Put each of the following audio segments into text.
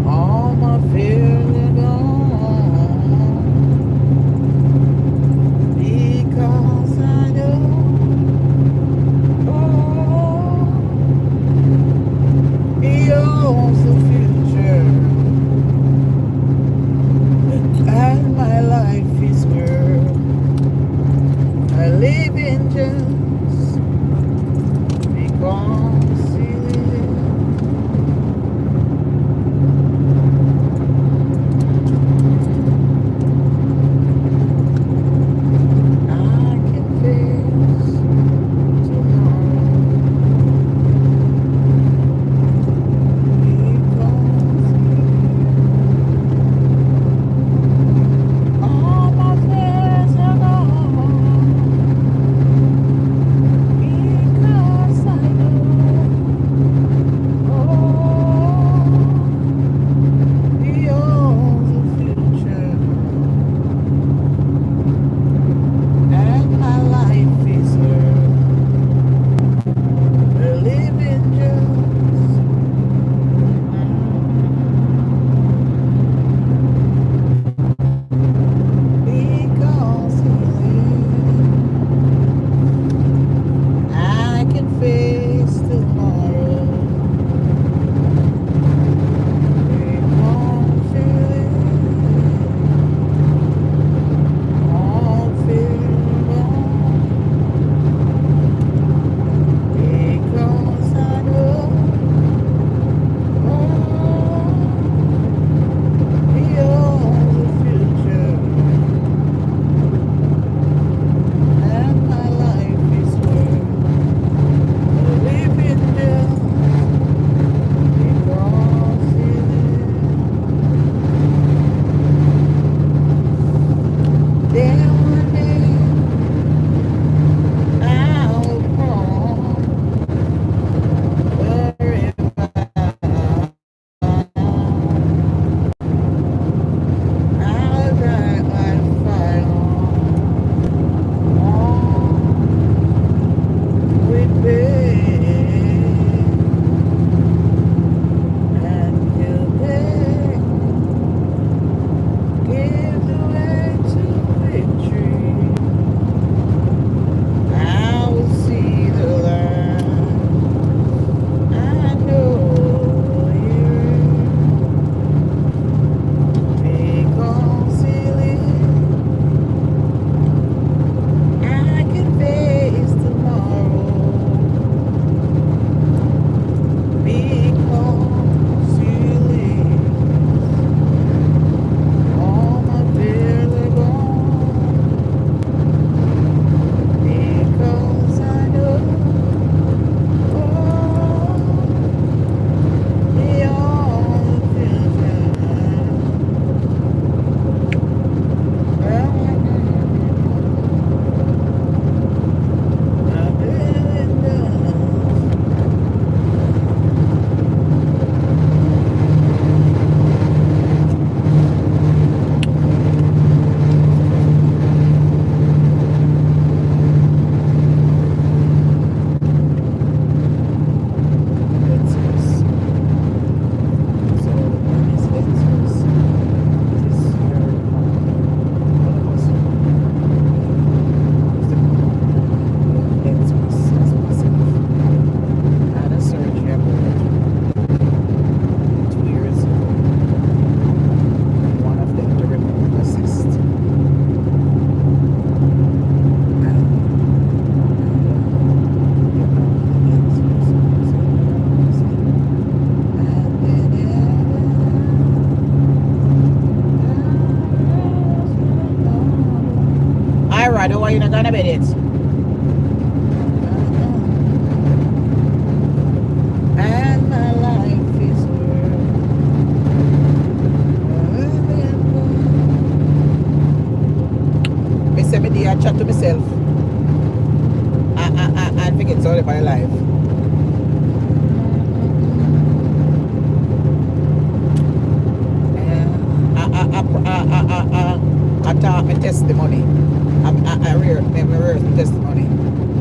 All my fears are gone because I know He owns the future, and my life is worth I live in just because He lives. I can face tomorrow because all my fears are gone because I know He owns the future, and my life is worth living just because He lives. I can face tomorrow because He lives. All fear gone because I know He owns the future, and my life is worth living just because He lives. Then one day I'll cross the river. I'll drive my fire with pain, and till day gives the way to victory. I will see the land. I know He because He lives. I can face tomorrow because He lives. All my fears are gone because I know He owns the future. I really does. Letters. So when it's letters, it is very hard. All of us use the letters as myself. I had a surgery about 2 years ago. One of them to remove a cyst. Ira, the one you're not gonna bet it. And my life is worth living. Me say me dey a chat to myself. I forget all about life. I talk my testimony. I rehearse my testimony.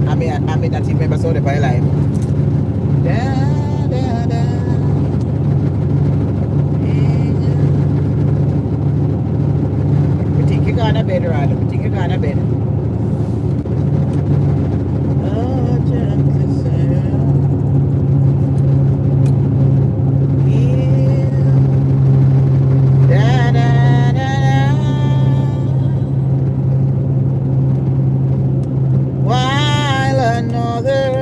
I mean that he remembers all about life. bed, Rod. I think you're going to bed. Oh, gently say, da, da, da, da. While another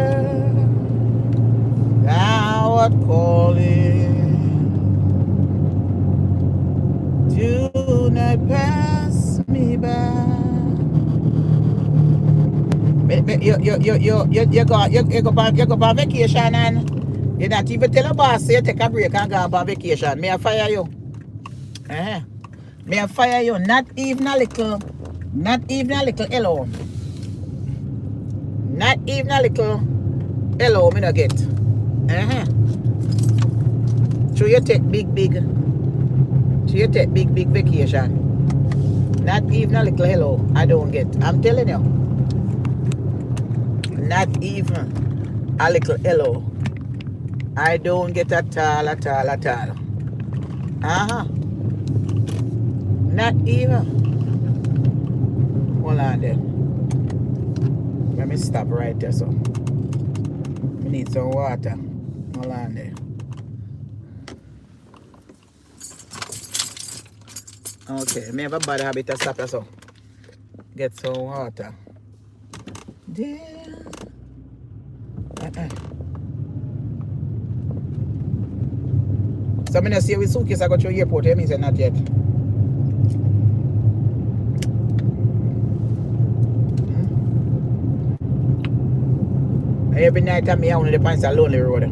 thou art calling, do not pass me by. You go on vacation and you not even tell a boss say you take a break and go on vacation. May I fire you? Uh-huh. May I fire you? Not even a little hello. Not even a little hello me no get. Uh-huh. So you take big vacation. Not even a little hello I don't get. I'm telling you. Not even a little hello I don't get at all. Uh-huh. Not even. Hold on there. Let me stop right there so. We need some water. Hold on there. Okay, me have a bad habit of stop there so. Get some water. There. So I'm going to see with suitcase I got your airport. You mean say not yet. Every night I'm here on the pants a lonely road.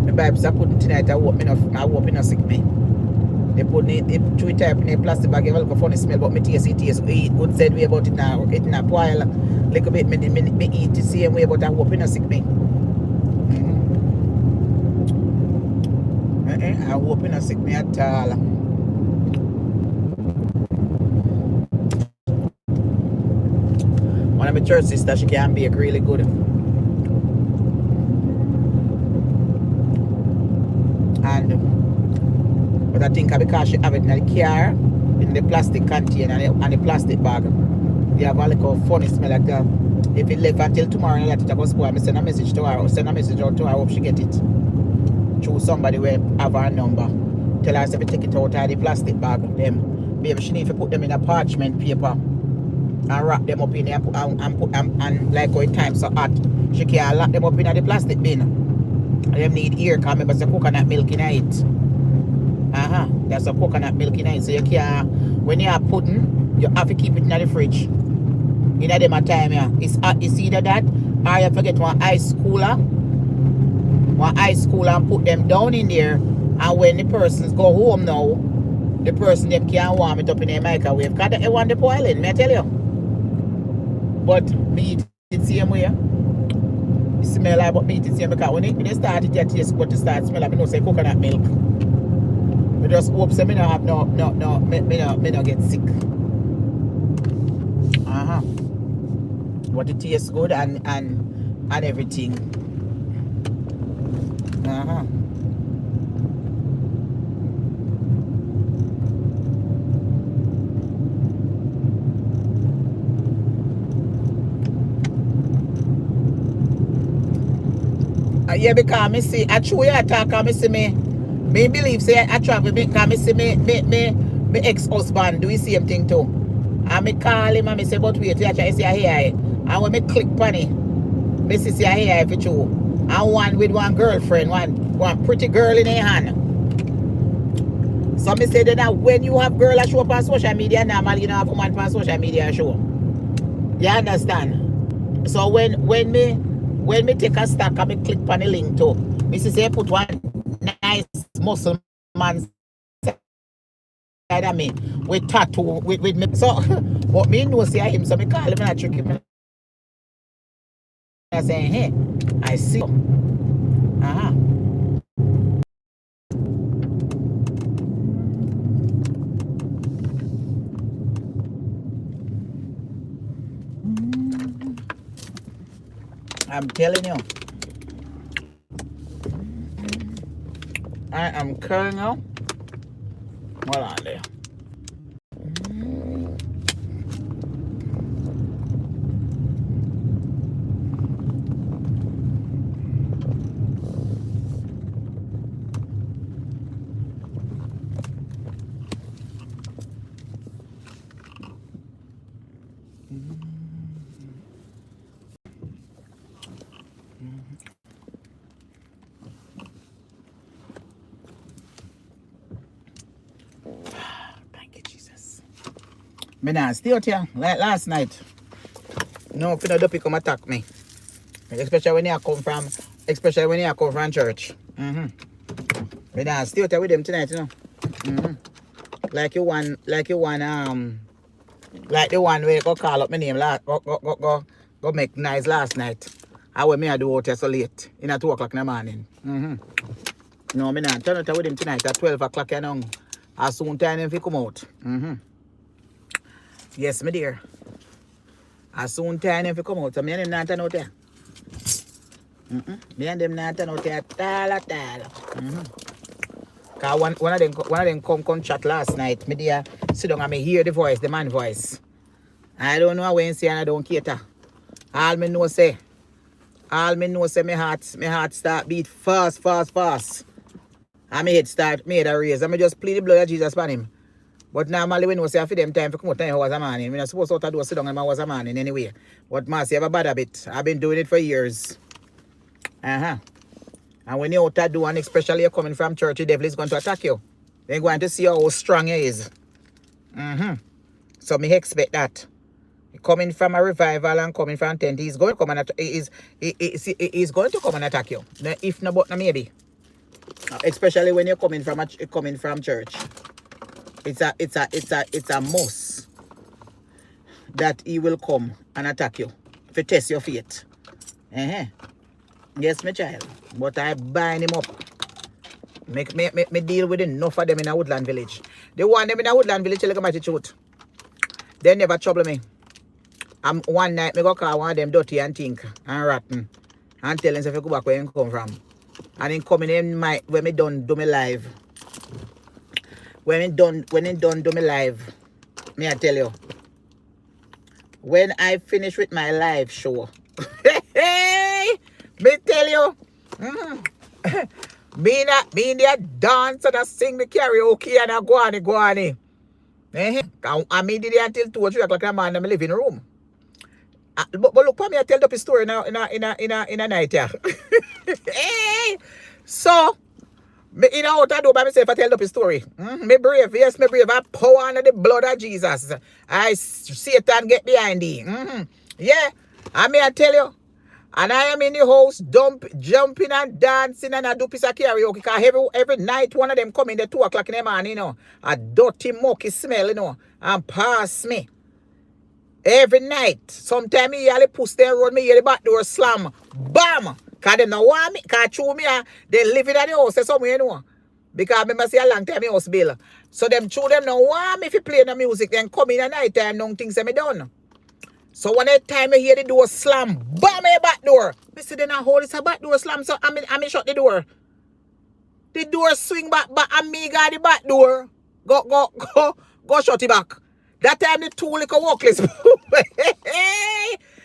The Bibles are putting tonight I hope me not sick me. They put it 3 type in a plastic bag, you have a funny smell, but me taste it good said way about it now. It in a while little bit me eat the same way, but I hope it not sick me. I hope it not sick me at all. One of my church sisters, she can bake really good. But I think because she have it in the car, in the plastic container and the plastic bag, they have a little funny smell like that. If it left until tomorrow and let it go spoil, I send a message to her. Send a message out to her. I hope she get it through somebody will have her number. Tell her to take it out of the plastic bag. Them, maybe she need to put them in a parchment paper and wrap them up in there and like how it time so hot, she can lock them up in the plastic bin. Them need ear because remember the coconut milk in it. That's a coconut milk in it. So you can, when you are pudding, you have to keep it in the fridge. In a them time, yeah. It's either that or you forget one ice cooler. And put them down in there. And when the persons go home now, the person them can warm it up in a microwave. Because they want the boiling, may I tell you. But me eat it the same way. It smell like but me eat it the same because when it start it taste what it start smell like, I know say coconut milk. I just hope so me no have me no get sick. But it tastes good and everything. Yeah, because me see, I true you talk and me see me believe say I travel because me see me ex-husband do the same thing too. And me call him and me say, but wait, you try to see a hair. And when me click on it, me see a hair for true. And one with one girlfriend, one pretty girl in her hand. So me say that when you have girl that show up on social media, normally you don't have woman on social media show. You understand? So when me take a stock and me click on the link too, me say put one nice muscle man side of me with tattoo with me. So but me know see him, so me call him and I trick him. I say, hey, I see. I'm telling you. I am curling out. Hold on there. Thank you, Jesus. Me nah stay out here like last night. No, if you don't come attack me. Especially when you come from church. Me nah stay out here with them tonight, you know. Like the one where you go call up my name go make nice last night. I when me I do out here so late. In at 2 o'clock in the morning. No, me not turn out with him tonight at 12 o'clock, you know. As soon time if he come out. Yes, my dear. As soon time if he come out. So me and him not turn out there. Me and them not turn out there at all. Cause one of them come chat last night. Me there sit down and me hear the voice, the man voice. I don't know when say and I don't cater. All me know say my heart start beat fast. And my head a raise. And I just plead the blood of Jesus upon him. But normally we know say for them time for come out 9 hours a morning. We're not supposed to do sit down in my hours a morning anyway. But Marcy have a bad habit. I've been doing it for years. And when you're out to do, and especially you're coming from church, the devil is going to attack you. They're going to see how strong he is. So me expect that. Coming from a revival and coming from tent, he's going to come and he's going to come and attack you. If not, but no maybe. Especially when you're coming from church. It's a must that he will come and attack you to test your faith. Yes, my child. But I bind him up. Me deal with enough of them in a Woodland Village. The one them in a Woodland Village, tell you the truth. They never trouble me. One night, me go call one of them dirty and think and rotten. And tell him if you go back where you come from. And then coming in when me done do me live. When he done do me live, me I tell you. When I finish with my live show, me tell you, me there dance and I sing the karaoke and I go on. I me did it until 2 or 3 o'clock in the morning in my living room. But look for me, I tell up a story now in a night here. So me in out I do by myself I tell up a story. Me brave, yes, me brave. I power under the blood of Jesus. I Satan get behind thee. Yeah, I may I tell you. And I am in the house jumping and dancing and I do piece of karaoke because every night one of them come in the 2 o'clock in the morning, you know. A dirty mucky smell, you know, and pass me. Every night. Sometimes me hear the push them run, me hear the back door slam. Bam! Because they don't want me. Because true me, they live in the house somewhere, you know. Because I remember see a long time house bill. So them true them don't want me if you play the music, then come in at night time, no things me done. So when that time I hear the door slam, bam, my back door. I say, then I hold this a back door slam, so I shut the door. The door swing back, and me got the back door. Go shut it back. That time the 2 little walkless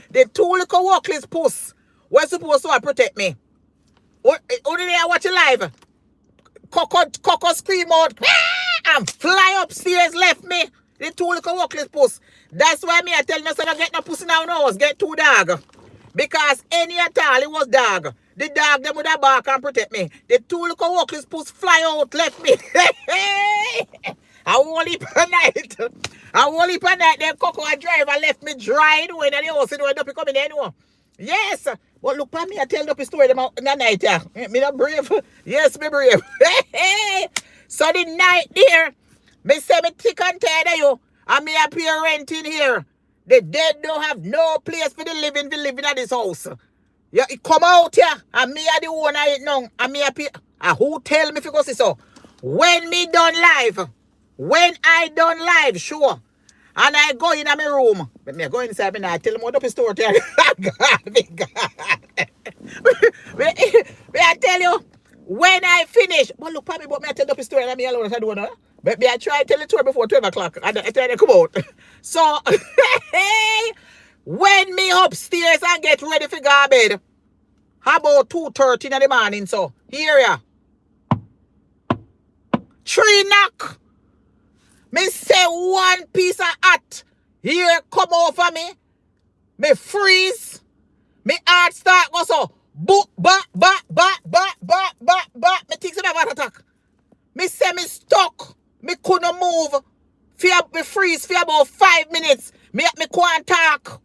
the 2 little walkless puss was supposed to protect me. Only they watch it live. Coco scream out and fly upstairs left me. The 2 little walkless puss. That's why me I tell me, so don't get no pussy now in the house, get 2 dogs. Because any at all, it was dog. The dog, them would have bark and protect me. The 2 little walkless puss fly out, left me. I won't leap at night. Then Coco a driver left me dry when the house in the coming there anymore. Yes. But look at me, I tell the story them in the night. Me not brave. Yes, me brave. So the night there, me say me thick and tired of you. And me appear renting here. The dead don't have no place for the living at this house. Yeah, it come out here. And me are the owner it now. And me appear. And who tell me if you go see so? When I done live, sure. And I go in my room. But me go inside and I tell him what up his store. God, me God. Me I tell you, when I finish, well look, probably but me I tell up his story and me alone I do no. But me I try to tell it to her before 12 o'clock. And I try to come out. So when me upstairs and get ready for go to bed, about 2:30 in the morning, so here ya. 3 knock. Me say one piece of hat. Here come over me. Me freeze. Me heart start go so. Boop, ba, ba, ba, ba, ba, ba, ba. Me think it's a heart attack. Me say me stuck. Me couldn't move. Me freeze for about 5 minutes. Me can't talk.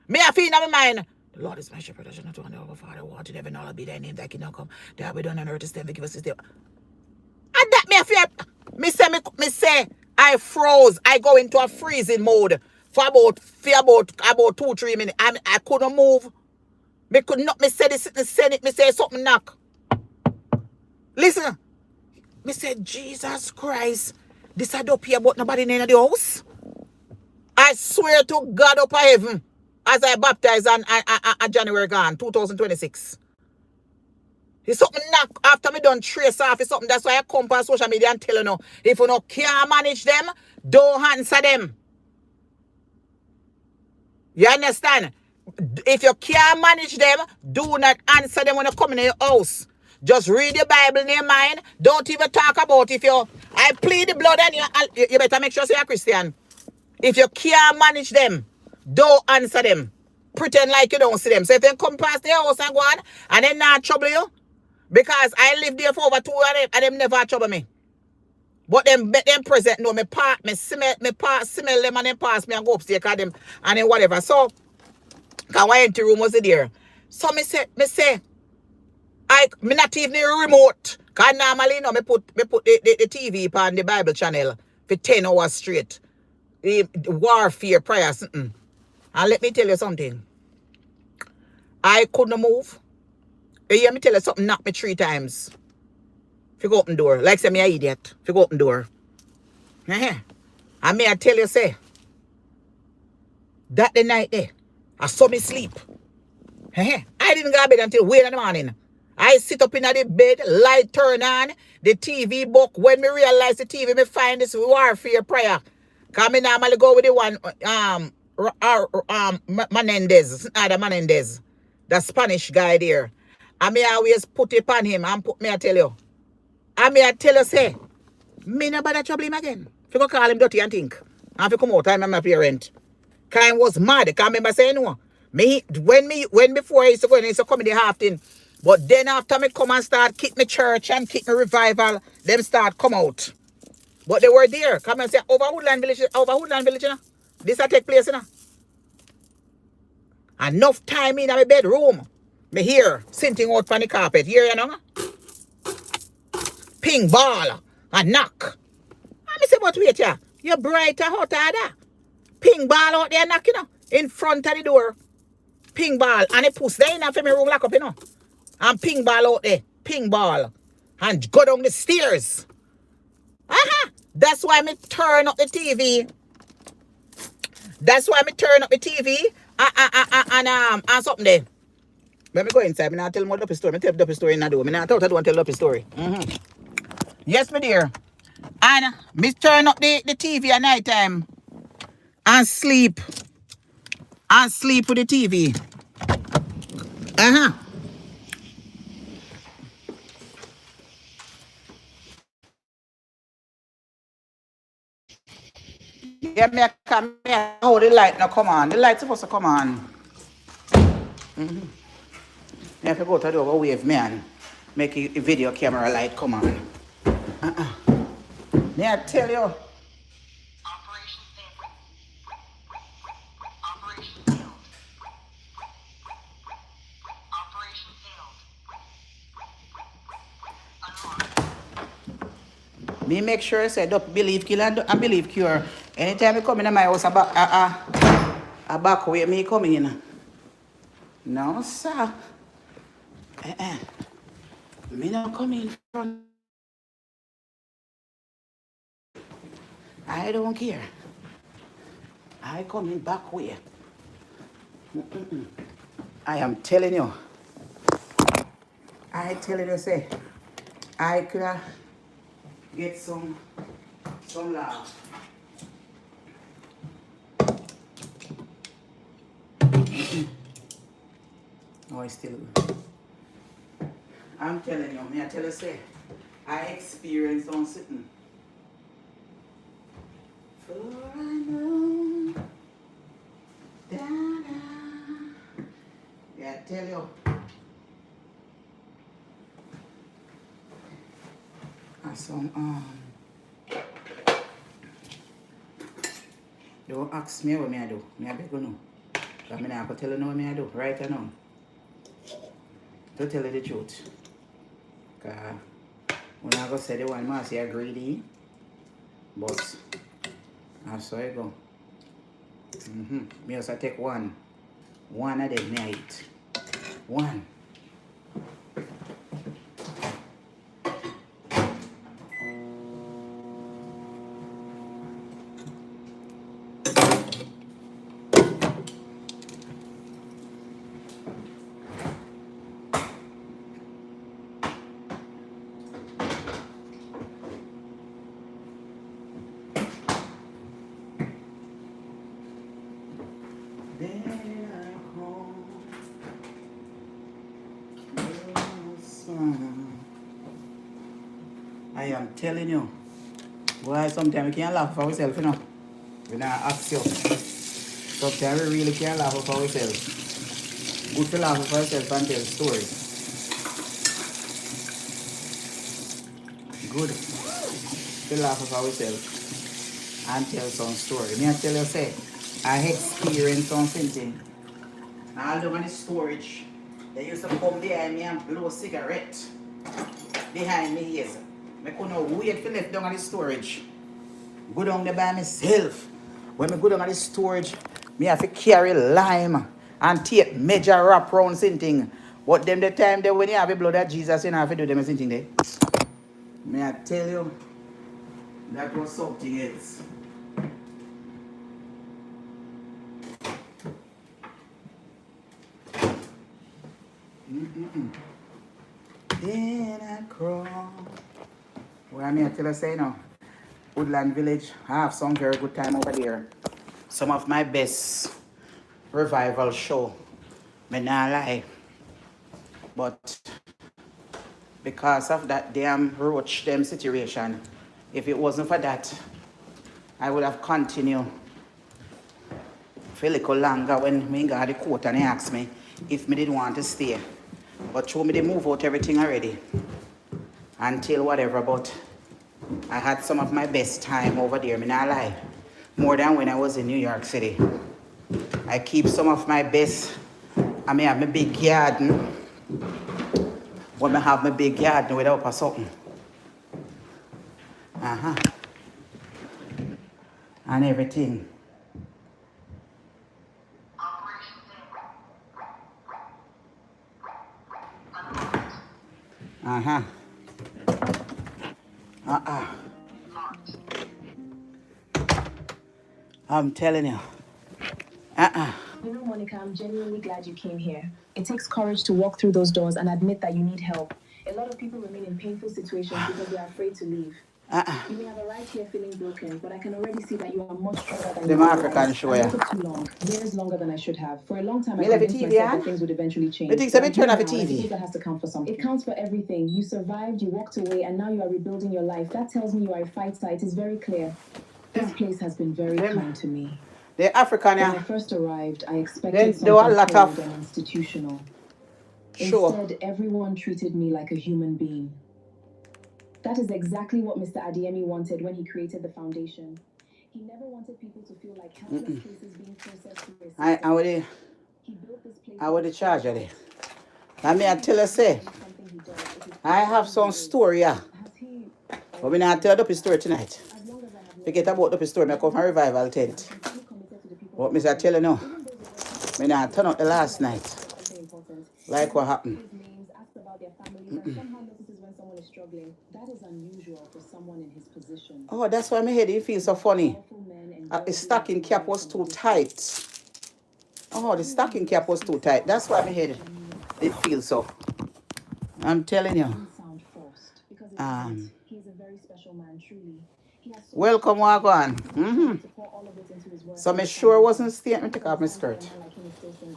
Me a feel in my mind. The Lord is my shepherd, I shall not want over Father, water, heaven, all be thy name, thy kingdom come. Thy will be done on earth as it is, give us this day. And that me a fear. Me say, I froze. I go into a freezing mode for about 2-3 minutes. I couldn't move. Me could not. Me say this. Me say something knock. Listen. Me say Jesus Christ. This I don't hear about nobody in the house. I swear to God up in heaven, as I baptized on January 2026. It's something knock after me done trace off. It's something that's why I come on social media and tell you now. If you can't manage them, don't answer them. You understand? If you can't manage them, do not answer them when you come in your house. Just read the Bible in your mind. Don't even talk about if you. I plead the blood and you better make sure you're a Christian. If you can't manage them, don't answer them. Pretend like you don't see them. So if they come past their house and go on, and they not trouble you, because I lived there for over 2 years and them never trouble me. But them present no, me smell them and them pass me and go upstairs call them and then whatever. So cause my empty room was there. So me say me not even remote. Cause normally me put the TV on the Bible channel for 10 hours straight. The warfare prayers. And let me tell you something. I couldn't move. You hear me tell you something knock me 3 times. If you go open door. Like say me an idiot. If you go open door. And me I tell you say. That the night there. I saw me sleep. I didn't go to bed until way in the morning. I sit up in the bed, light turn on, the TV book. When me realize the TV, me find this warfare prayer. Cause me normally go with the one Menendez, Menendez, the Spanish guy there. And me always put it on him and put me I tell you. And me I tell you say, me no bother trouble him again. If you go call him dirty and think. And if you come out, I remember my parent. Cause I was mad. I can't remember saying no. When before I used to go in, I used to come in the half thing. But then after me come and start kick me church and kick me revival, them start come out. But they were there. Come and say, over Woodland Village, you know. This will take place, you know. Enough time in my bedroom. Me here, sitting out on the carpet. Here, you know. Ping ball. A knock. And me say, but wait, yeah. You're brighter, hotter, that. Ping ball out there, knock, you know. In front of the door. Ping ball. And it push there in for me room lock up, you know. And ping ball out there. Ping ball. And go down the stairs. That's why me turn up the TV. That's why me turn up the TV and something there. Let me go inside. Me not tell more the story. Me tell the story in the door. Me not thought I don't tell the story. Yes, me dear. And me turn up the TV at night time and sleep. And sleep with the TV. Yeah, me come here. Oh, the light now come on. The light's supposed to come on. Me have to go to the door wave man. Make a video camera light come on. May I tell you? Operation failed. Operation failed. Operation failed. Me make sure I say don't believe kill and believe cure. Anytime you come in my house, a back way me come in. No, sir. Me not come in front. I don't care. I coming back way. I am telling you. I telling you, say, I could get some laugh. No, it's still good. I'm telling you, I tell you, say, I experienced on sitting. For I know, da-da. Yeah, I tell you. I some don't ask me what I do. I beg you know. Because I not tell you what I do right now. To tell you the truth. Because when I go say the one man say I greedy. But that's how it go. Me also take one. One of them I eat. One. I am telling you. Boy, sometimes we can't laugh for ourselves, you know. We not ask you. Sometimes we really can't laugh for ourselves. Good to laugh for ourselves and tell stories. Good to laugh for ourselves and tell some story. Me I tell you, say, I experienced something. All the money storage, they used to come behind me and blow a cigarette behind me ears. I couldn't wait for left down at the storage. Go down there by myself. When I go down at the storage, me have to carry lime and tape major wrap round something. But them the time there when you have the blood of Jesus, you know have to do them something there. May I tell you, that was something else. Then I crawl. Well, I mean, I tell you, say now, Woodland Village, I have some very good time over there. Some of my best revival show. Me not lie. But because of that damn roach them situation, if it wasn't for that, I would have continued for a little longer when me got the court and he asked me if me didn't want to stay. But through me they move out everything already. Until whatever, but I had some of my best time over there, me not lie. More than when I was in New York City. I keep some of my best. I may have my big garden. When I have my big garden without a something. And everything. I'm telling you. You know, Monica, I'm genuinely glad you came here. It takes courage to walk through those doors and admit that you need help. A lot of people remain in painful situations because they are afraid to leave. You may have arrived here feeling broken, but I can already see that you are much stronger than you African show, I took too long, years longer than I should have. For a long time, I convinced TV, myself that things would eventually change. I think so. Turn off the I suppose TV. that has to count for something. It counts for everything. You survived, you walked away, and now you are rebuilding your life. That tells me you are a fighter. It is very clear. This place has been very kind to me. The African, When I first arrived, I expected something cold and institutional. Instead, everyone treated me like a human being. That is exactly what Mr. Adeyemi wanted when he created the foundation. He never wanted people to feel like helpless cases being processed through a system. He built this place. I would charge you there. I mean, I tell you, say, I have some story, yeah. But we not tell the story tonight. Forget about the story, I come from Revival tent. But Mr. tell you now, I not turn up the last night. Like what happened. That is unusual for someone in his position. Oh, that's why my head feel so funny. The stocking cap was too tight. Oh, the stocking cap was too tight. That's why my head it feels so. I'm telling you. Welcome, Wagwan. So my sure wasn't staying. I take off my skirt.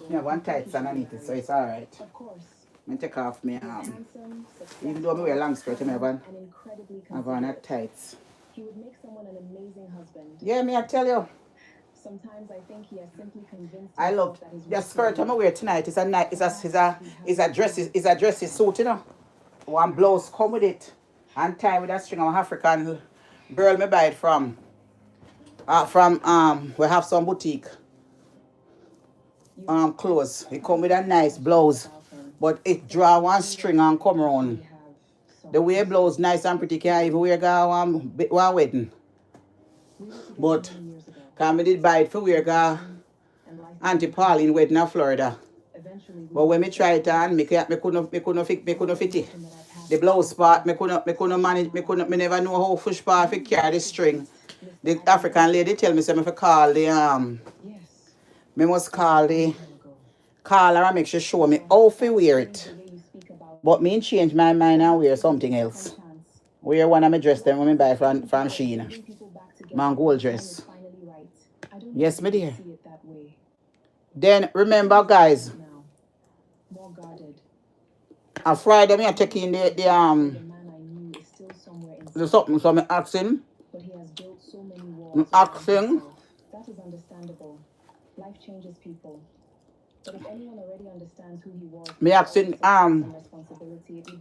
Yeah, one tights underneath it, so it's alright. I take off my even though I wear long skirt, I have on tights. He would make someone an amazing husband. Yeah, me I tell you. Sometimes I think he has simply convinced I love the skirt I'm wear tonight. It's a dressy suit, you know. One blouse come with it. And tie with that string of African girl me buy it from we have some boutique clothes. It come with a nice blouse. But it draw one string and come around. The way blouse nice and pretty can't even wear go one wedding. But can me did buy it for wear go Auntie Pauline wedding in Florida. But when me try it on, me couldn't fit it. The blouse part, me couldn't manage, me never know how push part to carry the string. The African lady tell me say me for call the me must call her and make sure she show me how to wear it. But me change my mind and wear something else. Wear one of my dress them when me buy from Shein. My gold dress. Yes, me dear. Then remember guys, on Friday me I take in the something, so me ask him. That is understandable. Life changes people. But if anyone already understands who he was, me asking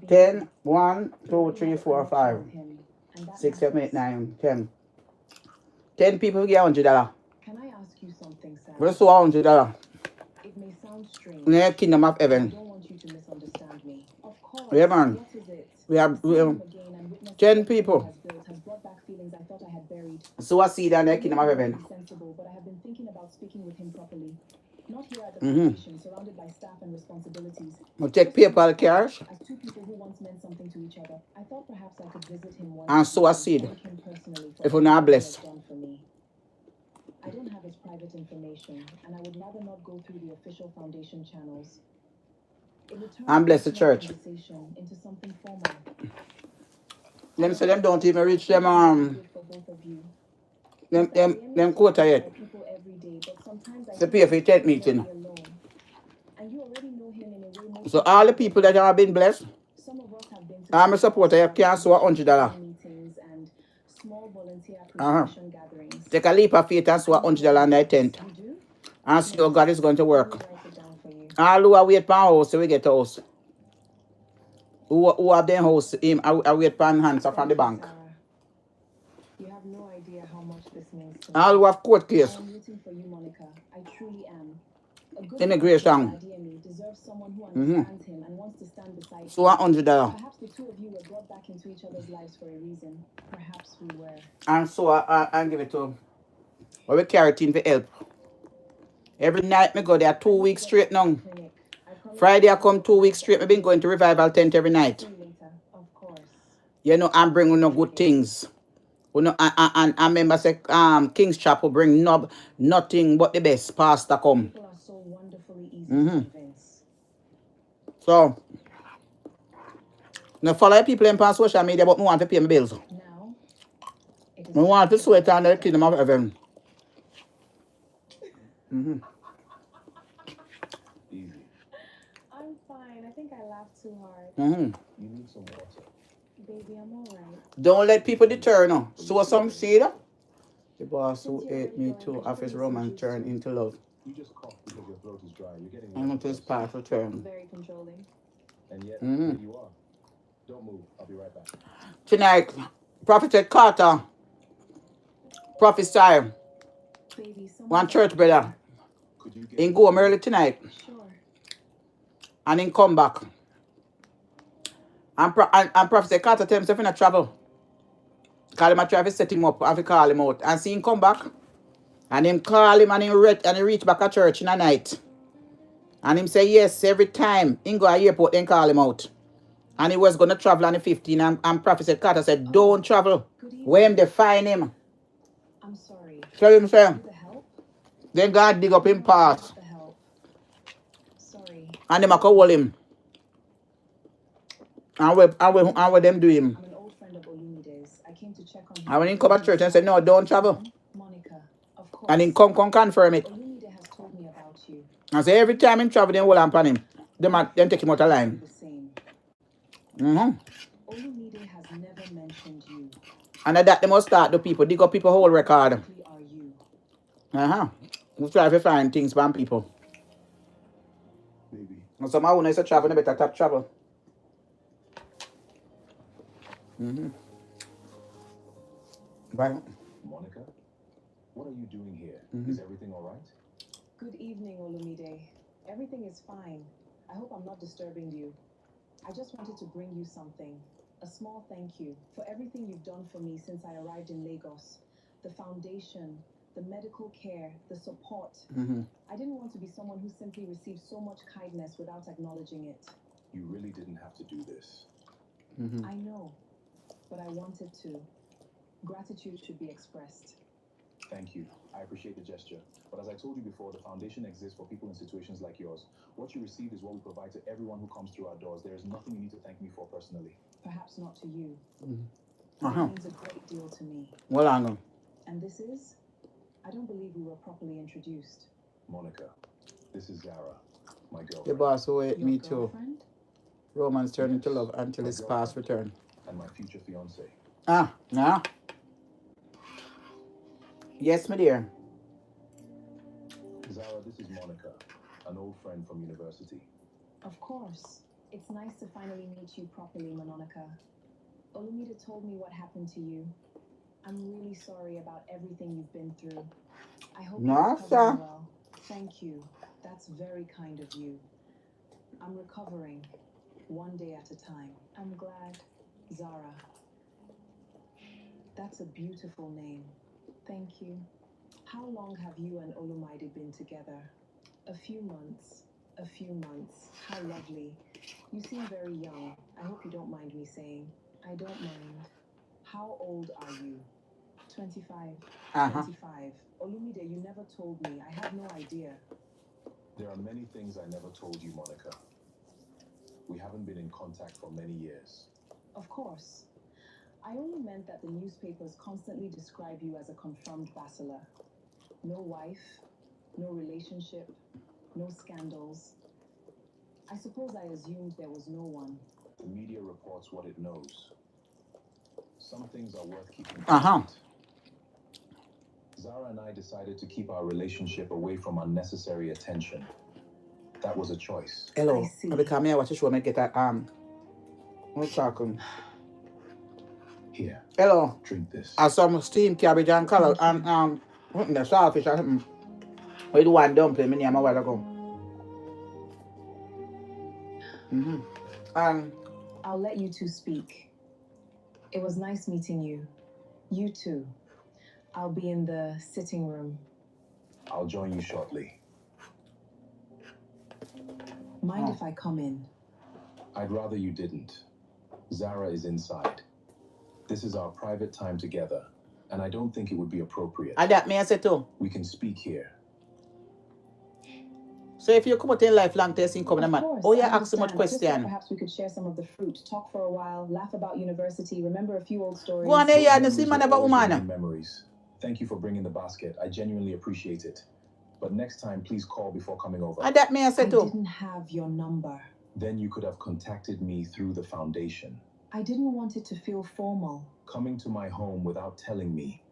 10, 1, 2, 3, 4, 5, 6, 7, 8, 9, 10. 10 people get $100. Can I ask you something, Sam? Where's $100? It may sound strange. In the kingdom of heaven. I don't want you to misunderstand me. Of course. Yeah, man. What is it? We have 10 people. Has brought back feelings I thought I had buried. So I see that in the kingdom of heaven. Sensible, but I have been thinking about speaking with him properly. Not here at the foundation, surrounded by staff and responsibilities. We'll take PayPal cash. As two people who once meant something to each other, I thought perhaps I could visit him once And sow a seed. If we're not blessed. I don't have his private information, and I would rather not go through the official foundation channels. And bless the church. Into something formal. Them say them don't even reach them them quota yet. So pay for your tent meeting. So all the people that have been blessed, I'm a supporter, you can't sow $100. Take a leap of faith and sow $100 on their tent. And see how God is going to work. All who are wait for a house, so we get a house. Who have their house, I wait for hands from the bank. You have no idea how much this means to me. All who have court case. I'm rooting for you, Monica. I truly am. Immigration. Deserves someone who understands him and wants to stand beside him. So $100. Perhaps the two of you were brought back into each other's lives for a reason. Perhaps we were. And so I give it to him. But we carry it in for help. Every night me go there 2 weeks straight now. Friday I come 2 weeks straight. I've been going to revival tent every night. You know, I'm bringing no good things. You know, and I remember say King's Chapel bring nothing but the best. Pastor come. People are so wonderfully easy to convince. So now follow people on social media, but I want to pay my bills. Now, I want to sweat on the kingdom of heaven. Easy. I'm fine. I think I laughed too hard. You need some water. Baby, I'm alright. Don't let people deter now. Sow some seed. The boss who ate me too of his romance turn into love. You just cough because your throat is dry. You're getting I'm going to his path return. Very controlling. And yet, here you are. Don't move. I'll be right back. Tonight, Prophet Carter prophesy Baby, one church brother in go home early tonight Sure. and then come back. And Prophet Carter tell himself in a travel. Call him a travel, set him up, have to call him out. And see him come back. And him call him and he reach back at church in the night. And him say yes every time. He go to the airport then call him out. And he was going to travel on the 15th. And Prophet Carter said, don't travel. When they find him. I'm sorry. Tell him, say, Need the help? then God dig up him No, parts. not the help. Sorry. And them a call him. And what them do him. I'm an old friend of Olumide's. I came to check on him. And when he come at church and say, no, don't travel. Monica, of course. And he come confirm it. Olumide has told me about you. And say every time he travel, they hold on him. Them take him out of line. The same. Olumide has never mentioned you. And at that they must start the people, dig up people whole record. Exactly are you. We try to find things from people. Maybe. And somehow when I say travel, they better top travel. Right. Monica, what are you doing here? Is everything all right? Good evening, Olumide. Everything is fine. I hope I'm not disturbing you. I just wanted to bring you something. A small thank you for everything you've done for me since I arrived in Lagos. The foundation, the medical care, the support. I didn't want to be someone who simply received so much kindness without acknowledging it. You really didn't have to do this. I know, but I wanted to. Gratitude should be expressed. Thank you. I appreciate the gesture. But as I told you before, the foundation exists for people in situations like yours. What you receive is what we provide to everyone who comes through our doors. There is nothing you need to thank me for personally. Perhaps not to you. It means a great deal to me. Well, I know. And this is? I don't believe we were properly introduced. Monica, this is Zara, my girlfriend. The boss who ate Your me too. girlfriend? Romance turn into love until his past return. And my future fiance. Nah. Yes, my dear. Zara, this is Monica, an old friend from university. Of course. It's nice to finally meet you properly, Monica. Olumide told me what happened to you. I'm really sorry about everything you've been through. I hope you're recovering well. Thank you. That's very kind of you. I'm recovering, one day at a time. I'm glad, Zara. That's a beautiful name. Thank you. How long have you and Olumide been together? A few months. A few months. How lovely. You seem very young. I hope you don't mind me saying. I don't mind. How old are you? 25. 25. Olumide, you never told me. I had no idea. There are many things I never told you, Monica. We haven't been in contact for many years. Of course. I only meant that the newspapers constantly describe you as a confirmed bachelor. No wife, no relationship, no scandals. I suppose I assumed there was no one. The media reports what it knows. Some things are worth keeping secret. Zara and I decided to keep our relationship away from unnecessary attention. That was a choice. Hello. I see. Because me I watch the show, I get that what's talking? Here, Hello. drink this. And some steamed cabbage and color and what the saltfish or something. We do one dumpling me name a while ago. And I'll let you two speak. It was nice meeting you. You too. I'll be in the sitting room. I'll join you shortly. Mind if I come in? I'd rather you didn't. Zara is inside. This is our private time together, and I don't think it would be appropriate. and that me I say too. We can speak here. So if you come out in lifelong testing come Of man. course, Oh yeah, I ask so much understand. Just thought question. perhaps we could share some of the fruit, talk for a while, laugh about university, remember a few old stories. Go on there, yeah, and Those see man are about always woman. remain memories. Thank you for bringing the basket. I genuinely appreciate it. But next time, please call before coming over. And that me I say I too. didn't have your number. Then you could have contacted me through the foundation. I didn't want it to feel formal. Coming to my home without telling me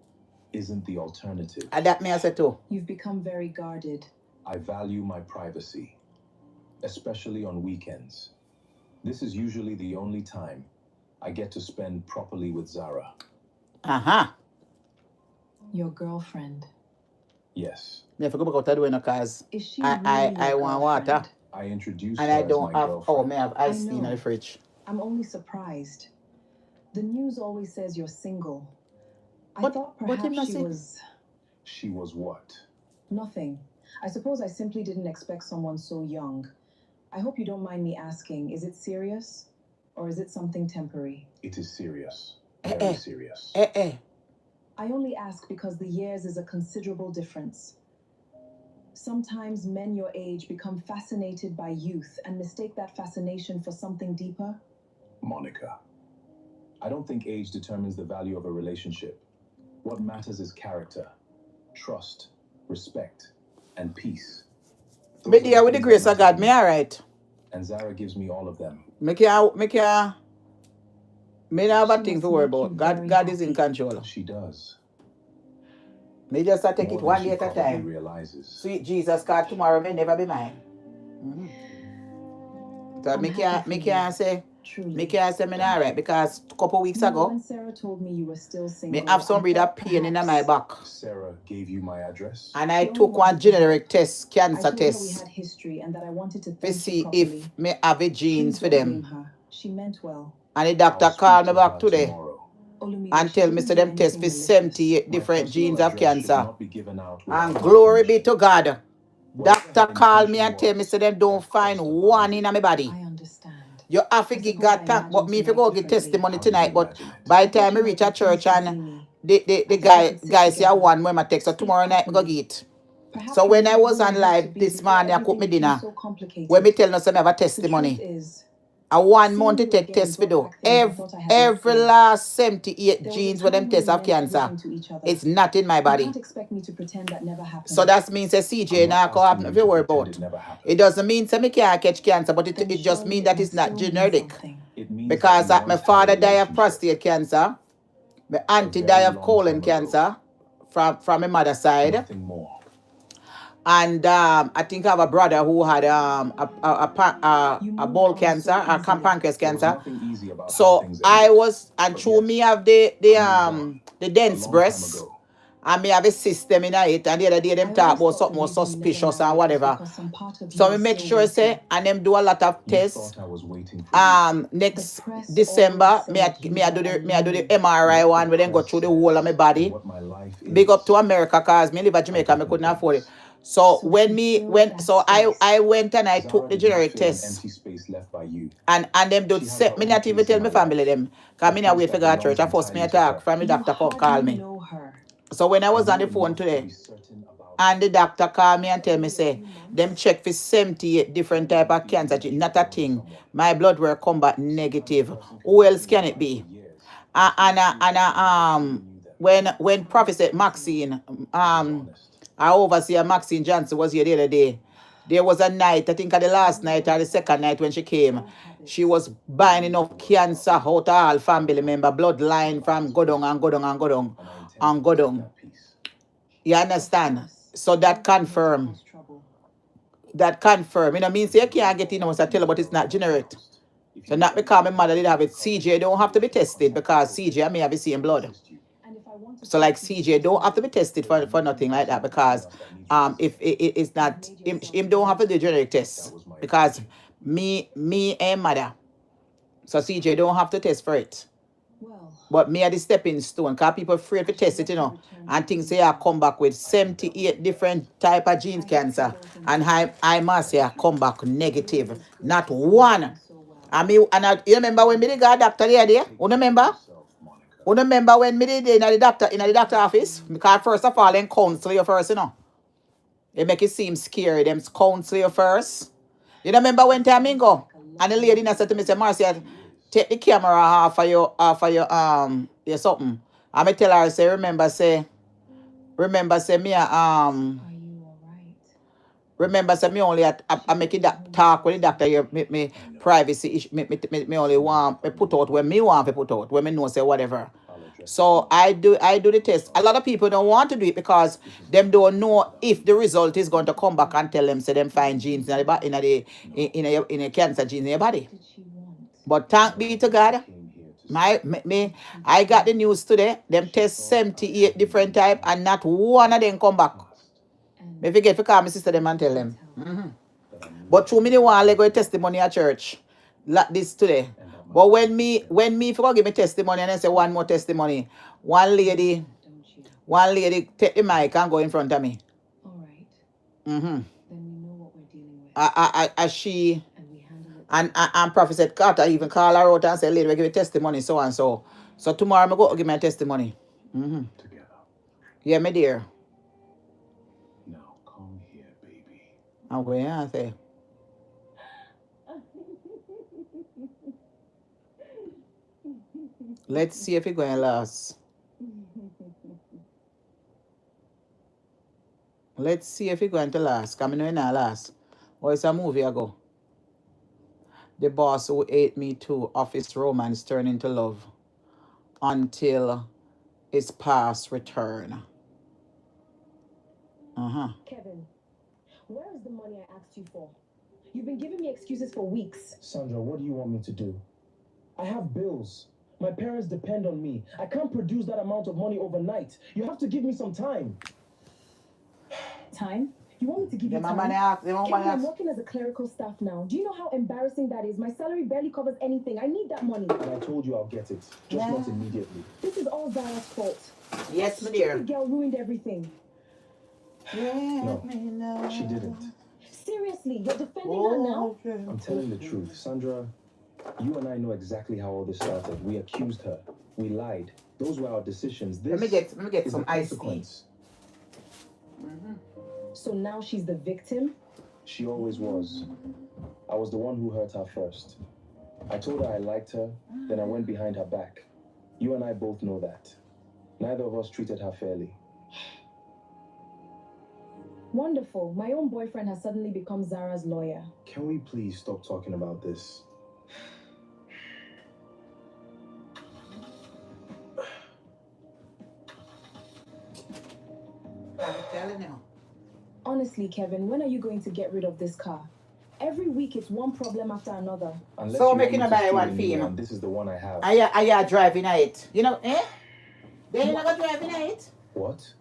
isn't the alternative. And that me I say too. You've become very guarded. I value my privacy, especially on weekends. This is usually the only time I get to spend properly with Zara. Your girlfriend. Yes, Me forget about that doing cause Is she I really your want water. girlfriend? I introduced and her I as don't my have girlfriend. me have ice I tea in know. the fridge. I'm only surprised. The news always says you're single. I But- thought but perhaps him not she say- was She was what? nothing. I suppose I simply didn't expect someone so young. I hope you don't mind me asking, is it serious? Or is it something temporary? It is serious. Eh, Very eh. serious. I only ask because the years is a considerable difference. Sometimes men your age become fascinated by youth and mistake that fascination for something deeper. Monica, I don't think age determines the value of a relationship. What matters is character, trust, respect, and peace. Me dear, with the grace of God, me alright. And Zara gives me all of them. Me don't have a thing to worry about. God is in control. She does. Me just take it one day at a time. Realizes. Sweet Jesus, God, tomorrow may never be mine. So me can't say me not alright, because a couple weeks ago, When Sarah told me you were still single, me have some reader pain in my back. Sarah gave you my address. And I took one generic test, cancer test, we had history and that I wanted to to see if me have a genes for them. She meant well. And the doctor called me back today and tell me so them test for 78 different genes of cancer. And glory be to God. Doctor called me and tell me so them don't find one in my body. I understand. You have to give God thank, but me if you go get testimony tonight, but by the time I reach a church and the guy say I want when I text, so tomorrow night I go get. So when I was on live this morning, I cook me dinner. When me tell us I have a testimony. I 1 month to take test for do. Every last 78 genes with them test of cancer. It's not in my body. So that means a CJ now can happen if you worry about. It doesn't mean that I can't catch cancer, but it just means that it's not genetic. Because my father died of prostate cancer. My auntie died of colon cancer from my mother's side. And I think I have a brother who had a bowel cancer, a pancreas cancer. So I was, and through me have the dense breast, and me have a system in it. And the other day them talk about something more suspicious and whatever. So we make sure say, and them do a lot of tests. Next December, me I do the MRI one, where then go through the whole of my body. Big up to America, cause me live in Jamaica, me couldn't afford it. So I went and I took the generic test. And them don't set me not even tell my family them. Cause me not wait for go to church. I forced me to talk from the doctor call me. So when I was on the phone today, and the doctor called me and tell me say, them check for 78 different type of cancer. Not a thing. My blood work come back negative. Who else can it be? When Professor Maxine, our overseer Maxine Johnson was here the other day. There was a night, I think the last night or the second night when she came, she was binding up cancer out of all family member, bloodline from go down. You understand? So that confirm. You know, means you can't get in, I tell you, but it's not generic. So not because my mother did have it. CJ don't have to be tested because CJ may have the same blood. So like CJ don't have to be tested for nothing like that, because if it's not him don't have to do genetic tests, because me and mother. So CJ don't have to test for it. But me are the stepping stone, because people afraid to test it, you know, and things say I come back with 78 different type of genes cancer, and I must say I come back negative, not one. You remember when me got doctor the other day? You remember? You remember when me did in the doctor office? Because first of all, they counsel you first, you know. They make it seem scary. Them counsel you first. You remember when time I go? And the lady said to me, say, Marcia, take the camera off of your something. And I tell her, say, remember, say me remember, say me only I make it talk with the doctor here, me privacy issue, me only want me put out when me want to put out, when me know say whatever. So I do the test. A lot of people don't want to do it because them don't know if the result is going to come back and tell them say them find genes in a cancer gene in your body. But thank be to God, I got the news today. Them test 78 different type and not one of them come back. Me forget to call my sister them and tell them. But through me the one I go testimony at church like this today. But when me forgot give me testimony and I say one more testimony, one lady take the mic and go in front of me. All right. Then we know what we're dealing with. She and Professor Carter even call her out and say, lady, we give you testimony so and so. So tomorrow I go give my testimony. Together. Yeah, my dear. Now come here, baby. And where are they? Let's see if it's going to last. Let's see if it's going to last. Come in now last. Or it's a movie ago. The boss who ate me too. Office romance turned into love. Until its past return. Kevin, where is the money I asked you for? You've been giving me excuses for weeks. Sandra, what do you want me to do? I have bills. My parents depend on me. I can't produce that amount of money overnight. You have to give me some time. Time? You want me to give you The time? mama Kevin, I'm working as a clerical staff now. Do you know how embarrassing that is? My salary barely covers anything. I need that money. And I told you I'll get it. Just not immediately. This is all Zara's fault. Yes, my That dear. stupid girl ruined everything. No, she didn't. Seriously, you're defending her now? I'm telling the truth. Sandra, you and I know exactly how all this started. We accused her. We lied. Those were our decisions. This Let me get is some the ice tea. consequence. So now she's the victim? She always was. I was the one who hurt her first. I told her I liked her, then I went behind her back. You and I both know that. Neither of us treated her fairly. Wonderful. My own boyfriend has suddenly become Zara's lawyer. Can we please stop talking about this? I'm telling you. Honestly, Kevin, when are you going to get rid of this car? Every week it's one problem after another. Unless So you making want a me to buy steal one a for new you. one, this is the one I have. Are you driving it? You know, eh? Then you're not driving it? What?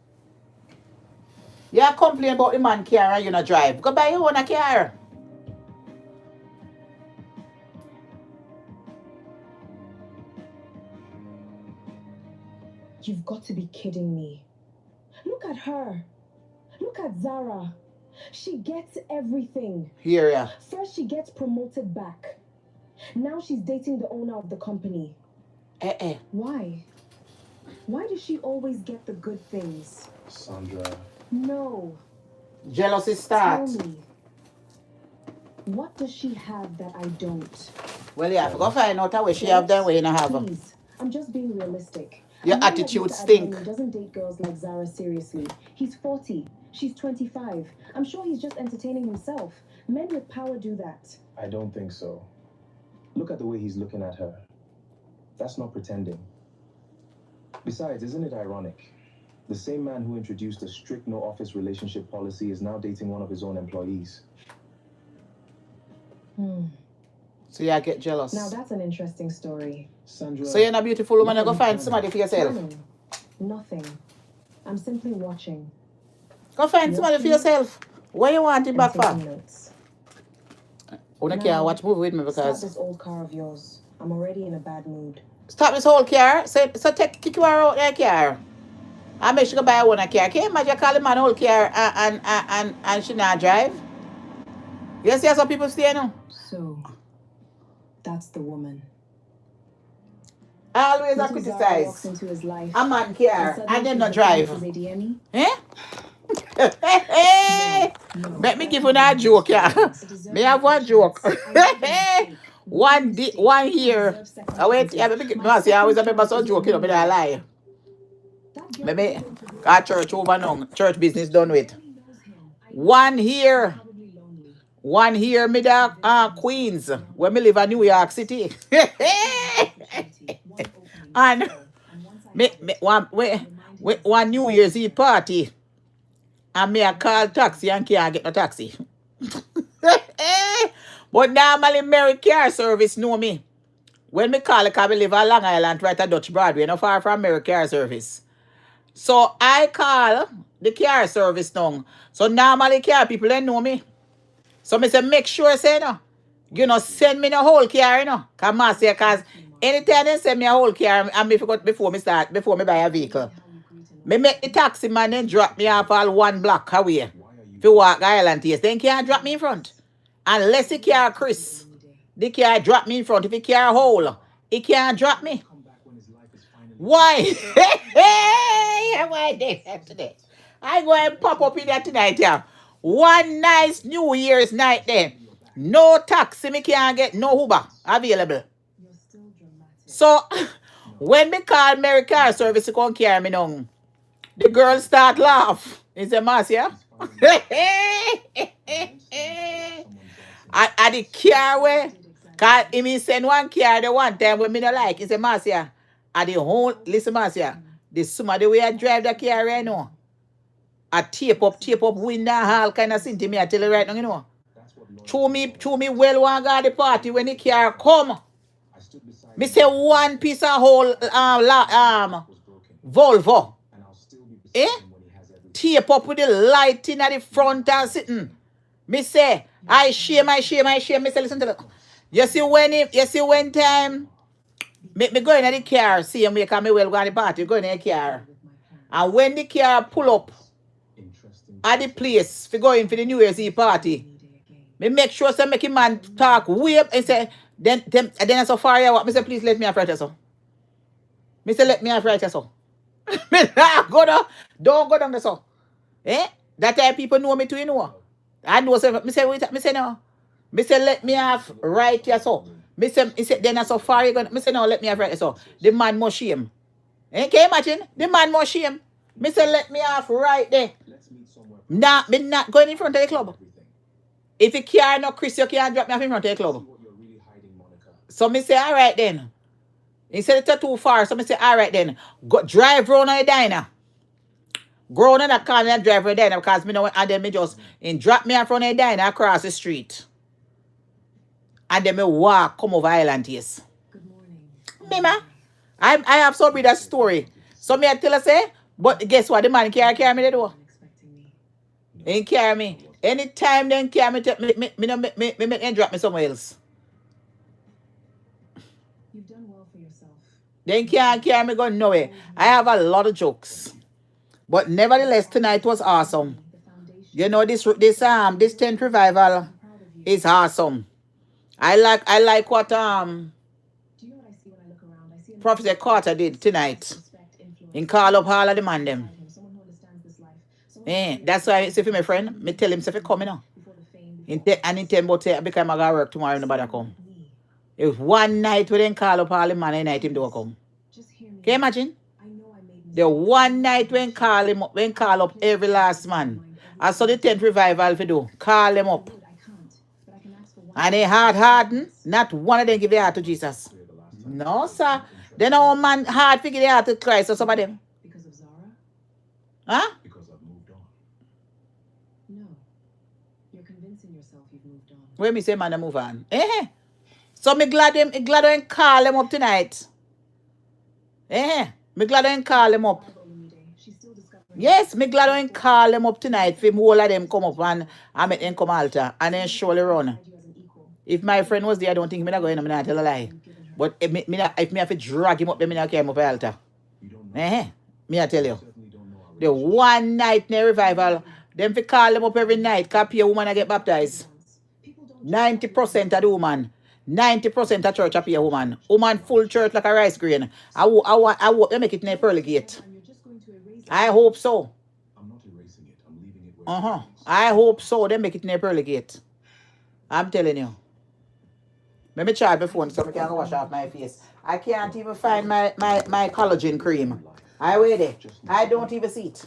You complain about the man car and you not drive. Go buy your own car. You've got to be kidding me. Look at her. Look at Zara. She gets everything. Here, yeah. First, she gets promoted back. Now she's dating the owner of the company. Why? Why does she always get the good things? Sandra. No. Jealousy start. Tell me. What does she have that I don't? Well, yeah, go find out how she have that way you not have them. Please, I'm just being realistic. Your I know that attitude Mr. stink. Adeyemi doesn't date girls like Zara seriously. He's 40. She's 25. I'm sure he's just entertaining himself. Men with power do that. I don't think so. Look at the way he's looking at her. That's not pretending. Besides, isn't it ironic? The same man who introduced a strict no-office relationship policy is now dating one of his own employees. So you get jealous. Now that's an interesting story. Sandra. So you're not a beautiful woman, you go find somebody for yourself. Planning. Nothing. I'm simply watching. Go find somebody for yourself. Where you want it And back taking for? notes. I don't care watch movie with me Stop because this old car of yours. I'm already in a bad mood. stop this whole car. So kick her out that car. I make sure go buy one car. Can you imagine call the man whole car and she not drive? You see how some people stay now? So, that's the woman. Always I Little Zara walks criticize. into his life. A man car suddenly and them she's not the drive. Mrs. Adeyemi? Eh? Let me give you that joke, yeah. Me have one joke. one here. I wait, yeah, no, see, I always remember some joke, you know, but I lie. Maybe our church over now, church business done with. One here, me the Queens, where me live in New York City. And one New Year's Eve party. And me I call taxi and can't get no taxi. But normally Mary Car Service know me. When me call it, I live on Long Island, right at Dutch Broadway, not far from Mary Car Service. So I call the car service now. So normally car people they know me. So me say make sure say no. You know, send me the whole car, you know. Cause anytime they send me a whole car, and me forgot before me buy a vehicle. Me make the taxi man then drop me off all one block away. If you walk Island Taste, then can't drop me in front. Unless the car Chris. The car drop me in front. If the car hole, it can't drop me. Why? Why they have today? I go and pop up in there tonight, yeah. One nice New Year's night there. No taxi, me can't get no Uber available. You're still dramatic. So when me call Mary Car Service to come carry me down, the girls start laugh. It's a mass, yeah? I the car way. Cause he me send one car the one time when me not like. It's a mass, yeah. I the whole listen mass, yeah. The summer the way I drive the car right now. I tape up window all kind of thing to me. I tell you right now, you know. Show me well one guy the party when the car come. Me say one piece of whole Volvo. Eh? Tape up with the lighting at the front and sitting. Me say, I shame. Me say, listen to look. You see when time me go in the car, see him because me well go on the party, go in the car. And when the car pull up at the place for going for the New Year's Eve party, me make sure say make him man talk way up and say, then so far what me say, please let me have right so. Me say let me have right so. Me nah go down, don't go down the so. Eh? That time people know me too, you know. I know say me say wait, me say no. Me say let me have right here so. Me say then so far you gonna me say no, let me have right so. The man more shame. Eh? Can you imagine? The man more shame. Me say let me have right there. Nah, me not going in front of the club. If you can't no Chris, you can't drop me off in front of the club. So me say all right then. He said it's too far, so me say all right then. Go drive round on the diner. Go on in the car and drive round the diner because me know and then me just drop me in front of the diner across the street. And then me walk come over Island Yes. Good morning. Me ma, I have so be that story. So me I tell her say, but guess what? The man can't carry me the door. He ain't carry me. Anytime then carry me, me make him drop me somewhere else. You've done well for yourself. They can't carry me going nowhere. I have a lot of jokes. But nevertheless, tonight was awesome. You know, this 10th revival is awesome. I like what Do you know what I see when I look around? I see Prophet Carter did tonight. In call up all of the man them. someone who understands this life. That's why I say for my friend, me tell him if he come now. And he tell me because I gotta work tomorrow, nobody come. If one night we didn't call up all the man, night him do come. Can you imagine? The one night when call up every last man. I saw the 10th revival for do. Call them up. And they hardened. Not one of them give their heart to Jesus. No, sir. Then our man hard figure their heart to Christ or some of them. Because of Zara? Huh? Because I've moved on. No. You're convincing yourself you've moved on. Where me say man move on. Eh? So me glad them call them up tonight. Me glad them call them up. Yes, me glad them call them up tonight. For all of them come up and I make them come altar and then surely run. If my friend was there, I don't think me not going to not tell a lie. But if me have to drag him up, then me not carry him up altar. Me I tell you. The one night in the revival, them fi call them up every night, copy a woman I get baptized. 90% of the woman. 90% of church appear woman. Woman full church like a rice grain. I hope they make it in a pearly gate. I hope so. I'm not erasing it. I'm leaving it where it is. I hope so. They make it in a pearly gate. I'm telling you. Let me charge my phone so I can wash off my face. I can't even find my collagen cream. I wait there. I don't even see it.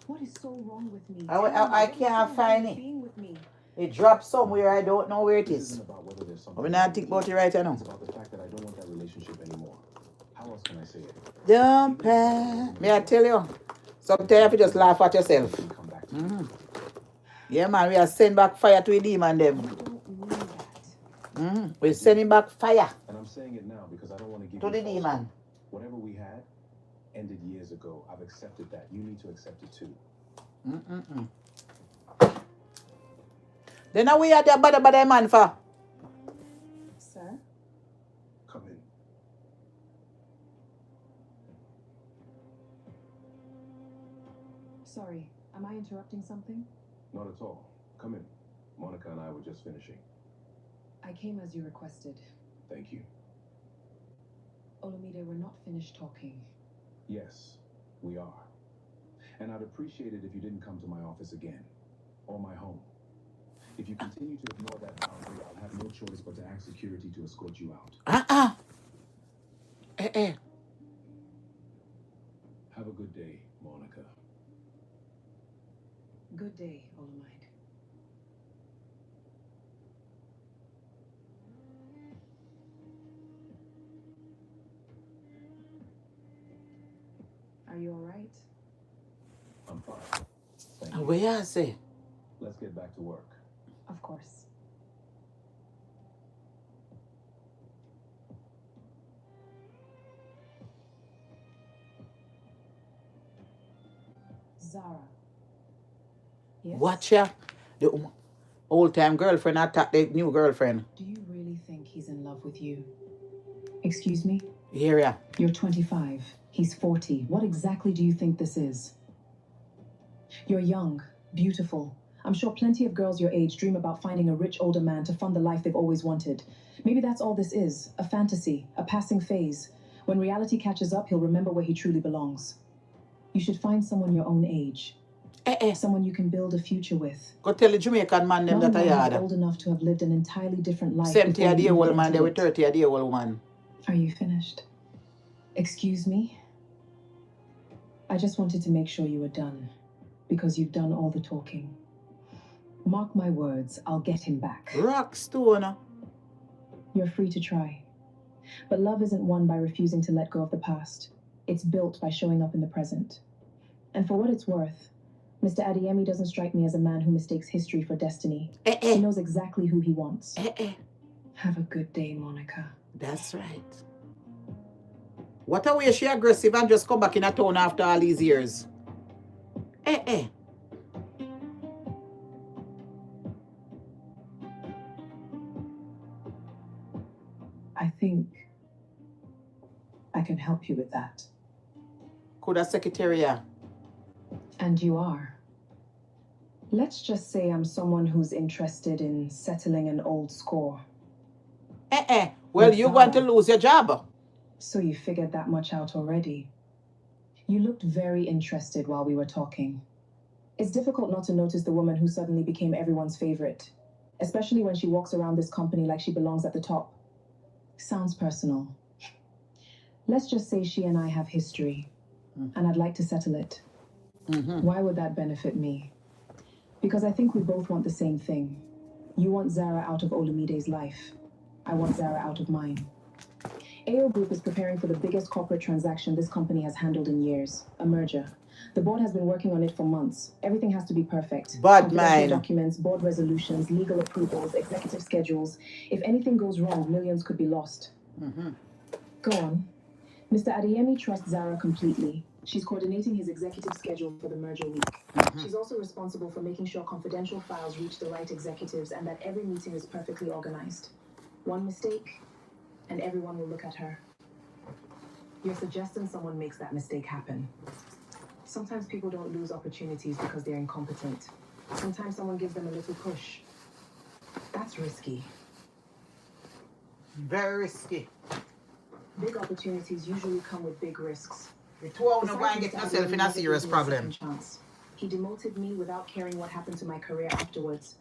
What is so wrong with me? I can't find it. It dropped somewhere. I don't know where it This is. isn't about whether there's something. I'm not think about it right now. It's about the fact that I don't want that relationship anymore. How else can I say it? Don't pray. May I tell you? Sometimes you have to just laugh at yourself. You come back to me. Yeah, man, we are sending back fire to a demon them. We're sending back fire And I'm saying it now because I don't want to give to you the false demon. hope. Whatever we had ended years ago. I've accepted that. You need to accept it too. Then now we had that bad man for. Sir? Come in. Sorry, am I interrupting something? Not at all. Come in. Monica and I were just finishing. I came as you requested. Thank you. Olumide, we're not finished talking. Yes, we are. And I'd appreciate it if you didn't come to my office again, or my home. If you continue to ignore that boundary, I'll have no choice but to ask security to escort you out. Have a good day, Monica. Good day, Olamide. Are you all right? I'm fine. Thank you. Where I say? Let's get back to work. Of course. Zara. Yes? Watch ya. The old-time girlfriend attacked the new girlfriend. Do you really think he's in love with you? Excuse me? Here ya. You're 25. He's 40. What exactly do you think this is? You're young, beautiful. I'm sure plenty of girls your age dream about finding a rich older man to fund the life they've always wanted. Maybe that's all this is, a fantasy, a passing phase. When reality catches up, he'll remember where he truly belongs. You should find someone your own age. Someone you can build a future with. Go tell the Jamaican man them Not that I one who's had. old enough to have lived an entirely different life. 70 a before day you old even man, they entered were it. 30 a day old man. Are you finished? Excuse me? I just wanted to make sure you were done, because you've done all the talking. Mark my words, I'll get him back. Rockstone. You're free to try. But love isn't won by refusing to let go of the past. It's built by showing up in the present. And for what it's worth, Mr. Adeyemi doesn't strike me as a man who mistakes history for destiny. He knows exactly who he wants. Have a good day, Monica. That's right. What a way she aggressive and just come back in a town after all these years. I think I can help you with that. Coulda secretariat. And you are. Let's just say I'm someone who's interested in settling an old score. Well, What's you're going to that? lose your job. So you figured that much out already. You looked very interested while we were talking. It's difficult not to notice the woman who suddenly became everyone's favorite, especially when she walks around this company like she belongs at the top. Sounds personal. Let's just say she and I have history, and I'd like to settle it. Why would that benefit me? Because I think we both want the same thing. You want Zara out of Olamide's life. I want Zara out of mine. AO Group is preparing for the biggest corporate transaction this company has handled in years, a merger. The board has been working on it for months. Everything has to be perfect. Bad Confidential man. documents, board resolutions, legal approvals, executive schedules. If anything goes wrong, millions could be lost. Go on. Mr. Adeyemi trusts Zara completely. She's coordinating his executive schedule for the merger week. She's also responsible for making sure confidential files reach the right executives and that every meeting is perfectly organized. One mistake, and everyone will look at her. You're suggesting someone makes that mistake happen. Sometimes people don't lose opportunities because they're incompetent. Sometimes someone gives them a little push. That's risky. Very risky. Big opportunities usually come with big risks. You two are going to Besides, get Mr. yourself in Adeyemi a never serious gave me a problem. second chance. He demoted me without caring what happened to my career afterwards.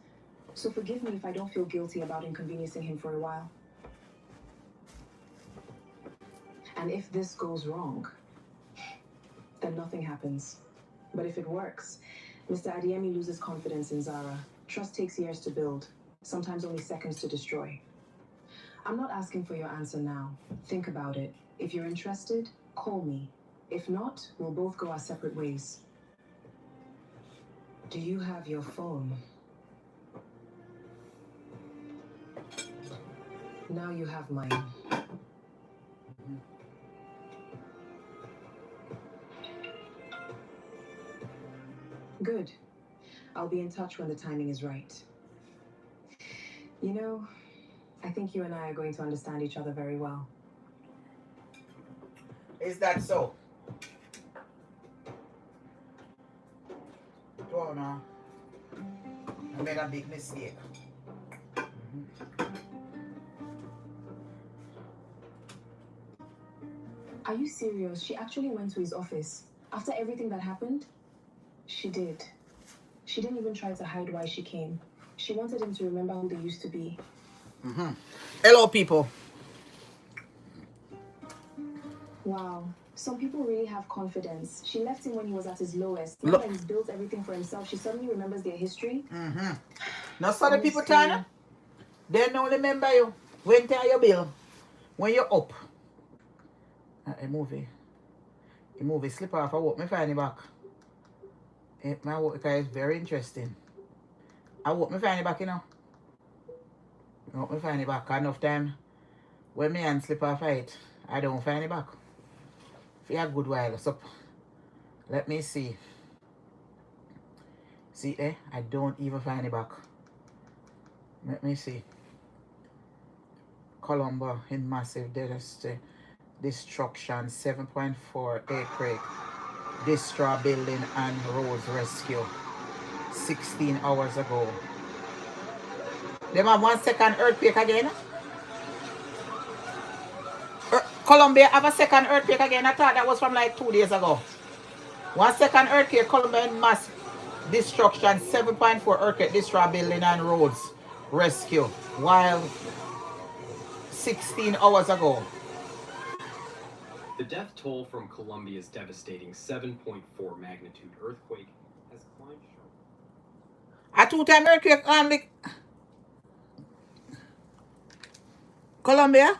So forgive me if I don't feel guilty about inconveniencing him for a while. And if this goes wrong, then nothing happens. But if it works, Mr. Adeyemi loses confidence in Zara. Trust takes years to build, sometimes only seconds to destroy. I'm not asking for your answer now. Think about it. If you're interested, call me. If not, we'll both go our separate ways. Do you have your phone? Now you have mine. Good. I'll be in touch when the timing is right. You know, I think you and I are going to understand each other very well. Is that so? Oh no. I made a big mistake. Are you serious? She actually went to his office. After everything that happened? She did. She didn't even try to hide why she came. She wanted him to remember who they used to be. Hello, people. Wow. Some people really have confidence. She left him when he was at his lowest. Now that he's built everything for himself, she suddenly remembers their history. Now, some of the people, Tana, they don't remember you. When tell your bill, when you're up. A movie slip off. I walk me find it back. My work is very interesting. I walk me find it back, you know. I walk me find it back. Enough time when me hand slip off it, I don't find it back. For a good while. So let me see. See, I don't even find it back. Let me see. Colombo in massive destruction, 7.4 acre destroy building and roads rescue 16 hours ago. Them have 1 second earthquake again. Colombia have a second earthquake again. I thought that was from like 2 days ago. 1 second earthquake, Colombia in mass destruction, 7.4 earthquake destroy building and roads rescue, while 16 hours ago. The death toll from Colombia's devastating 7.4 magnitude earthquake has climbed sharply. A 2-time earthquake like Colombia.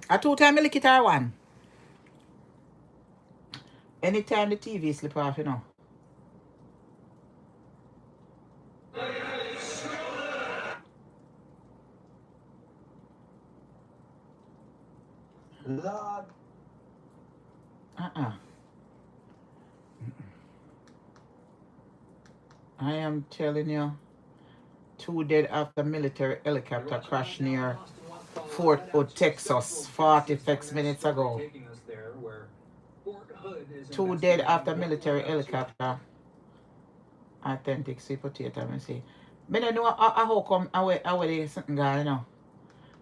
A 2-time lick it or one. Anytime the TV slip off, you know. Lord. I am telling you, 2 dead after military helicopter crash near Fort Hood, Texas, 46 minutes ago. 2 dead after military helicopter. Authentic sweet potato, let me see. I don't know how come away something guy, you know.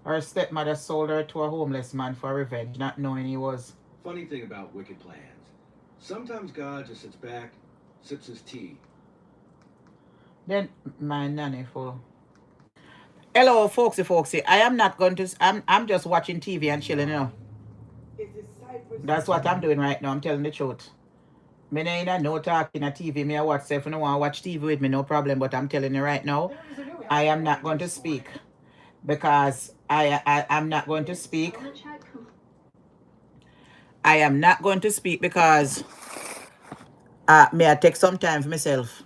Her stepmother sold her to a homeless man for revenge, not knowing he was. Funny thing about wicked plans. Sometimes God just sits back, sips his tea. Then my nanny for. Hello, folksy. I am not going to. I'm just watching TV and chilling, you know. That's what I'm doing right now. I'm telling the truth. Me no talking on TV. Me I watch. If you don't want to watch TV with me, no problem. But I'm telling you right now, I am not going to speak because I'm not going to speak. I am not going to speak because may I take some time for myself.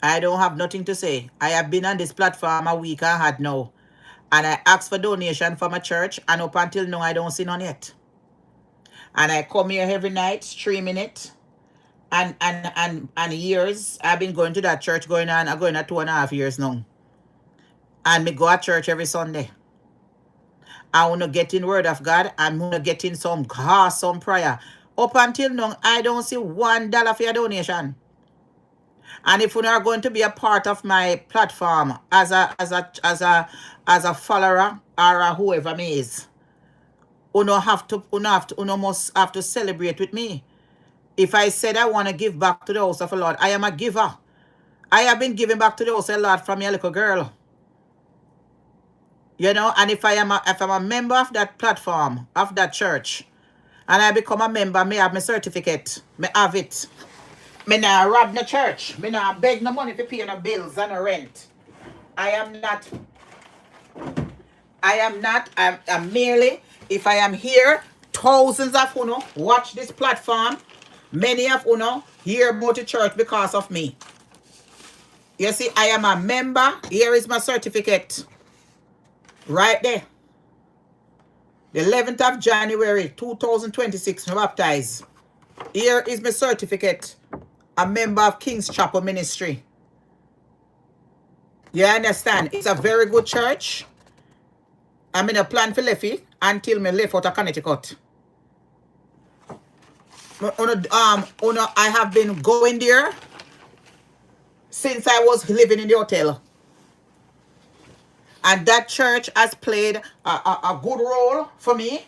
I don't have nothing to say. I have been on this platform a week and had now. And I asked for donation from a church, and up until now I don't see none yet. And I come here every night streaming it. And years I've been going to that church going on 2.5 years now. And me go to church every Sunday. I want to get in word of God. I'm going to get in some awesome prayer. Up until now, I don't see $1 for your donation. And if you are going to be a part of my platform as a follower or whoever me is, you must have to celebrate with me. If I said I want to give back to the house of the Lord, I am a giver. I have been giving back to the house of the Lord from a little girl. You know, and if I'm a member of that platform, of that church, and I become a member, me have my certificate. Me have it. Me not rob the church. Me not beg no money to pay no bills and no rent. I'm merely, if I am here, thousands of you watch this platform. Many of you hear about the church because of me. You see, I am a member. Here is my certificate. Right there. The 11th of January, 2026, I baptized. Here is my certificate. A member of King's Chapel Ministry. You understand? It's a very good church. I'm in a plan for Leffy until me left out of Connecticut. I have been going there since I was living in the hotel. And that church has played a good role for me.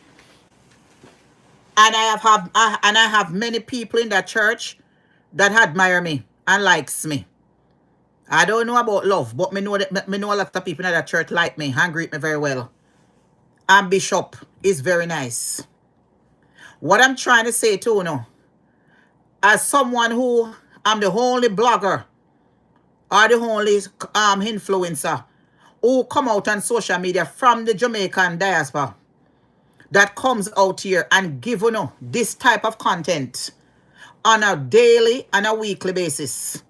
And I have many people in that church that admire me and likes me. I don't know about love, but me know a lot of people in that church like me and greet me very well. And Bishop is very nice. What I'm trying to say to you now, as someone who I'm the only blogger or the only influencer who come out on social media from the Jamaican diaspora that comes out here and give you know this type of content on a daily and a weekly basis,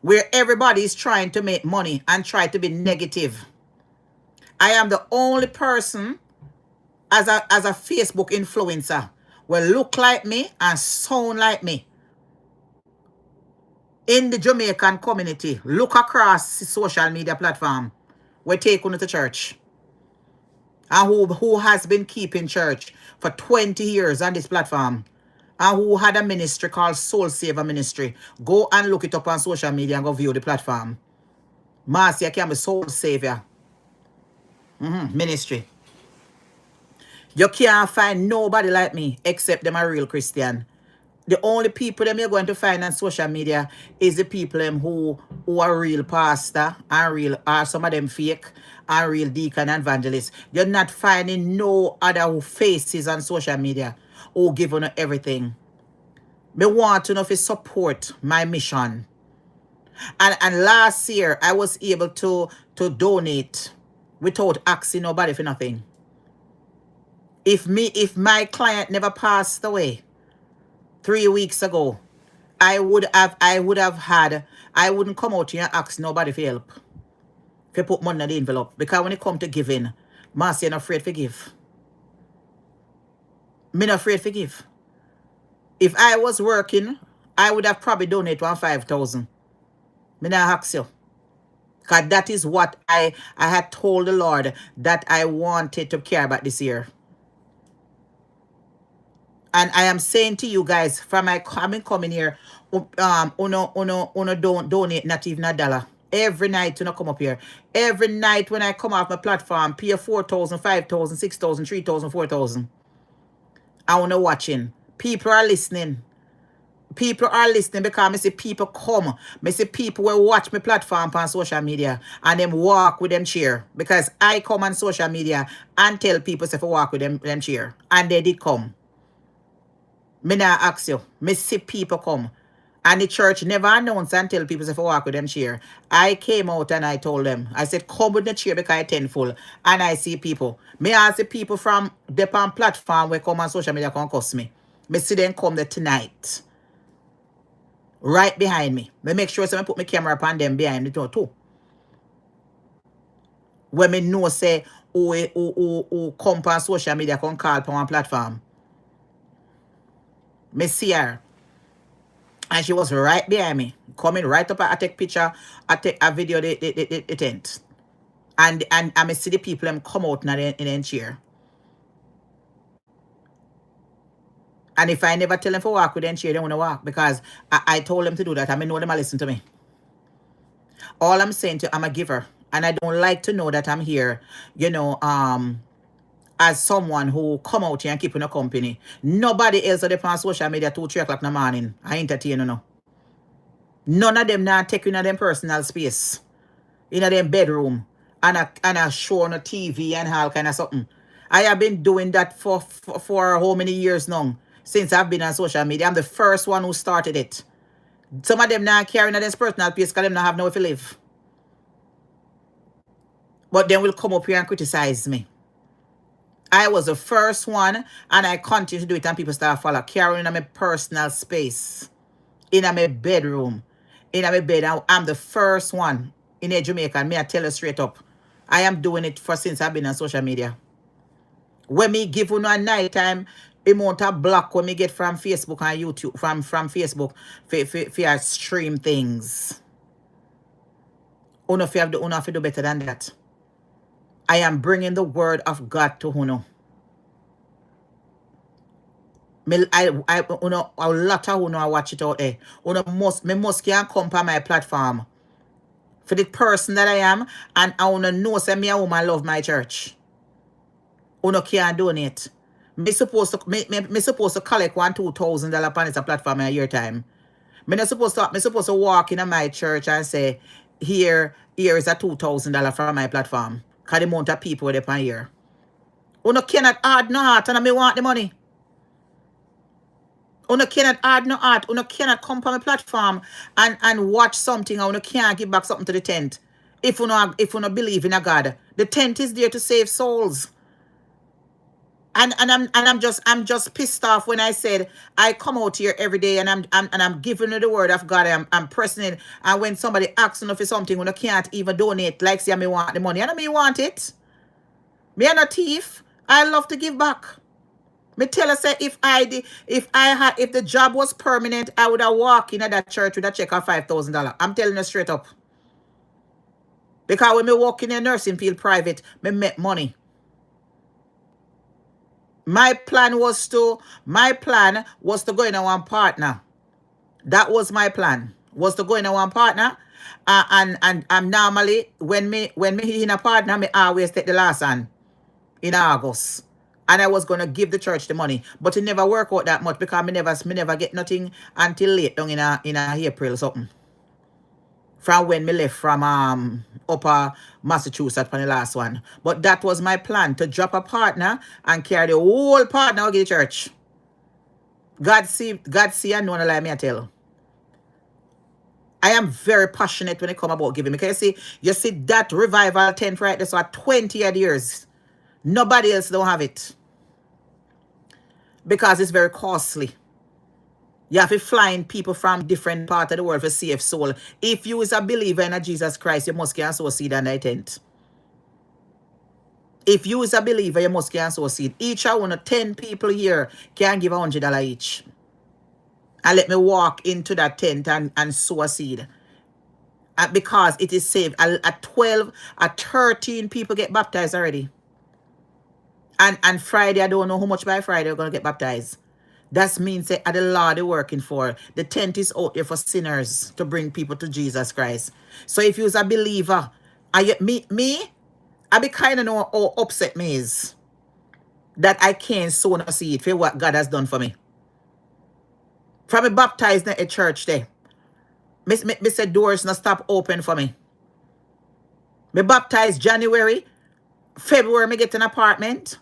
where everybody is trying to make money and try to be negative. I am the only person as a Facebook influencer will look like me and sound like me in the Jamaican community. Look across the social media platform. We take on to church. And who has been keeping church for 20 years on this platform. And who had a ministry called Soul Saver Ministry. Go and look it up on social media and go view the platform. Marcia can be Soul Savior Ministry. You can't find nobody like me except them a real Christian. The only people them you're going to find on social media is the people them who are real pastor and real, or some of them fake, and real deacon and evangelist. You're not finding no other faces on social media who give you everything. Me want to know if you support my mission. And last year I was able to donate without asking nobody for nothing. If my client never passed away 3 weeks ago, I wouldn't come out here and ask nobody for help. If you put money in the envelope. Because when it come to giving, Marcy, you're not afraid to give. Me not afraid to give. If I was working, I would have probably donated 5,000. Me not ask you. Because that is what I had told the Lord that I wanted to care about this year. And I am saying to you guys, from my coming here, don't donate not even $1. Every night when I come up here. Every night when I come off my platform, pay 4,000, 5,000, 6,000, 3,000, 4,000. I wanna watching. People are listening. People are listening because I see people come. I see people will watch my platform on social media and them walk with them chair. Because I come on social media and tell people to walk with them chair. And they did come. Me not ask you. Me see people come. And the church never announced and tell people to walk with them chair. I came out and I told them. I said, come with the chair because it's 10 full. And I see people. Me ask the people from the platform where come on social media can cuss me. Me see them come there tonight. Right behind me. Me make sure I put my camera upon them behind me too. When me know say who come on social media can call on one platform. Me see her. And she was right behind me. Coming right up. I take picture. I take a video the tent. And I see the people them come out in the chair. And if I never tell them to walk with them chair, they want to walk. Because I told them to do that. I know them listen to me. All I'm saying to I'm a giver. And I don't like to know that I'm here, as someone who come out here and keep in a company. Nobody else on the social media 2, 3 o'clock in the morning. I entertain you know. None of them now take in them personal space. In them bedroom. And a show on a TV and all kind of something. I have been doing that for how many years now? Since I've been on social media. I'm the first one who started it. Some of them now carrying this personal space because them not have nowhere to live. But then will come up here and criticize me. I was the first one, and I continue to do it, and people start follow. Carrying in my personal space, in my bedroom, in my bed. I'm the first one in Jamaica, and me I tell you straight up. I am doing it since I've been on social media. When me give you a night time, amount of block when me get from Facebook and YouTube, from Facebook, for stream things. Uno have to do better than that. I am bringing the word of God to Uno. A lot of Uno I watch it out there. Me must can come on my platform for the person that I am, and I wanna know say me a woman love my church. Uno can't donate. Me supposed to collect $1,000-$2,000 upon this platform in a year time. Me supposed to walk in my church and say, here is a $2,000 from my platform. Cause the amount of people there per year. Uno cannot add no heart and me want the money. Uno cannot add no heart. Uno cannot come on my platform and watch something, and uno can't give back something to the tent. If uno believe in a God. The tent is there to save souls. And I'm just pissed off when I said I come out here every day and I'm giving you the word of God. I'm pressing it. And when somebody asks me for something, when I can't even donate, like say me want the money, and I me want it. Me am not thief. I love to give back. Me tell her say if the job was permanent, I would have walked in at that church with a check of $5,000. I'm telling you straight up. Because when me walk in a nursing field private, me make money. My plan was to go in a one partner. That was my plan. Was to go in a one partner. And normally when me in a partner, me always take the last one in August. And I was gonna give the church the money. But it never worked out that much because me never get nothing until late down in a April or something. From when me left from upper Massachusetts for the last one. But that was my plan, to drop a partner and carry the whole partner to the church. God see and know no lie me I tell. I am very passionate when it come about giving. Because you see that revival tent right there, so 20 years. Nobody else don't have it. Because it's very costly. You have to flying people from different parts of the world for save soul. If you is a believer in a Jesus Christ, you must can sow seed on that tent. If you is a believer, you must can sow seed. Each one of 10 people here can give $100 each. And let me walk into that tent and sow a seed. Because it is saved. At 13 people get baptized already. And Friday, I don't know how much by Friday we're going to get baptized. That means that the Lord they're working for. The tent is out there for sinners to bring people to Jesus Christ. So if you're a believer, I be kind of know how upset me is that I can't sow no seed for what God has done for me. From me baptized in a church there, me said doors not stop open for me. Me baptized January, February me get an apartment.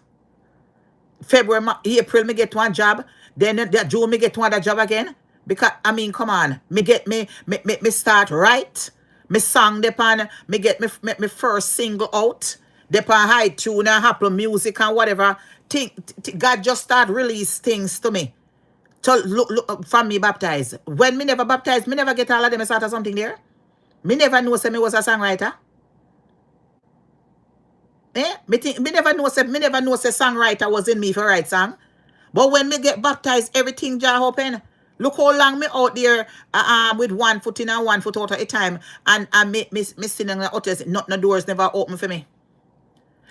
February, April me get one job. Then June me get one other job again. Because come on, me start right. Me song depan, me get me first single out. Depan iTunes and Apple Music and whatever. God just start release things to me. To look from me baptized. When me never baptized, me never get all of them start or something there. Me never know say me was a songwriter. Me never know say songwriter was in me for write song. But when me get baptized, everything jar open. Look how long me out there with 1 foot in and 1 foot out at a time. And me sitting in the hotels, no doors never open for me.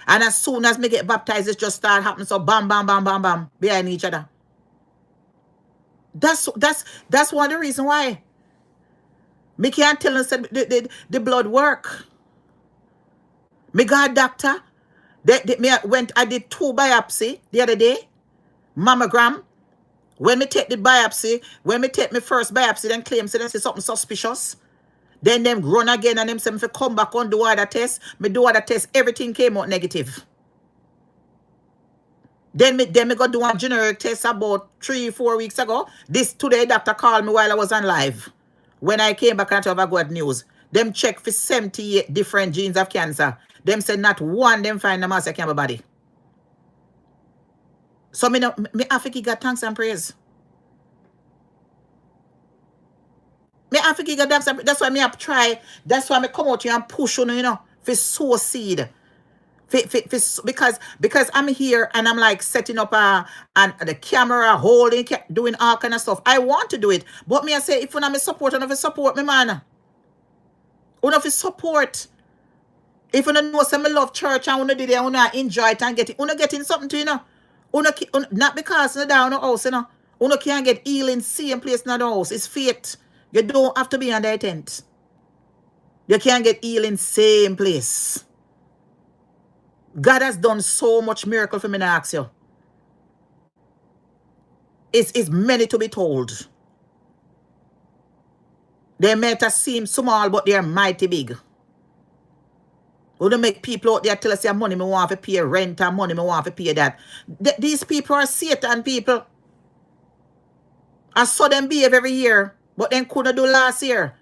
And as soon as me get baptized, it just start happening. So bam, bam, bam, bam, bam, behind each other. That's one of the reasons why. Me can't tell us the blood work. Me got a doctor. I did 2 biopsy the other day. Mammogram. When me take the biopsy, when me take my first biopsy, then claim say something suspicious. Then them run again and them say me come back and do other tests. Me do other tests, everything came out negative. Then me go do one generic test about 3-4 weeks ago. This today doctor called me while I was on live. When I came back and have a good news. Them check for 78 different genes of cancer. Them said not one them find the mass of body. So me have to give thanks and praise. Me have to give thanks and praise. That's why me have to try. That's why me come out here and push on, for sow seed. Because I'm here and I'm like setting up and the camera, holding, doing all kind of stuff. I want to do it. But me I say, if you not me support, you not support me, man. You not support. If you don't know some love church and you did it, you not enjoy it and get it. You not getting something to not because you're down the house, you can't get healing same place in the house. It's faith. You don't have to be on the tent. You can't get healing same place. God has done so much miracle for me to ask you. It's many to be told. They may seem small, but they're mighty big. We don't make people out there tell us your money me want to pay rent and money me want to pay that. These people are Satan people. I saw them behave every year, but then couldn't do last year.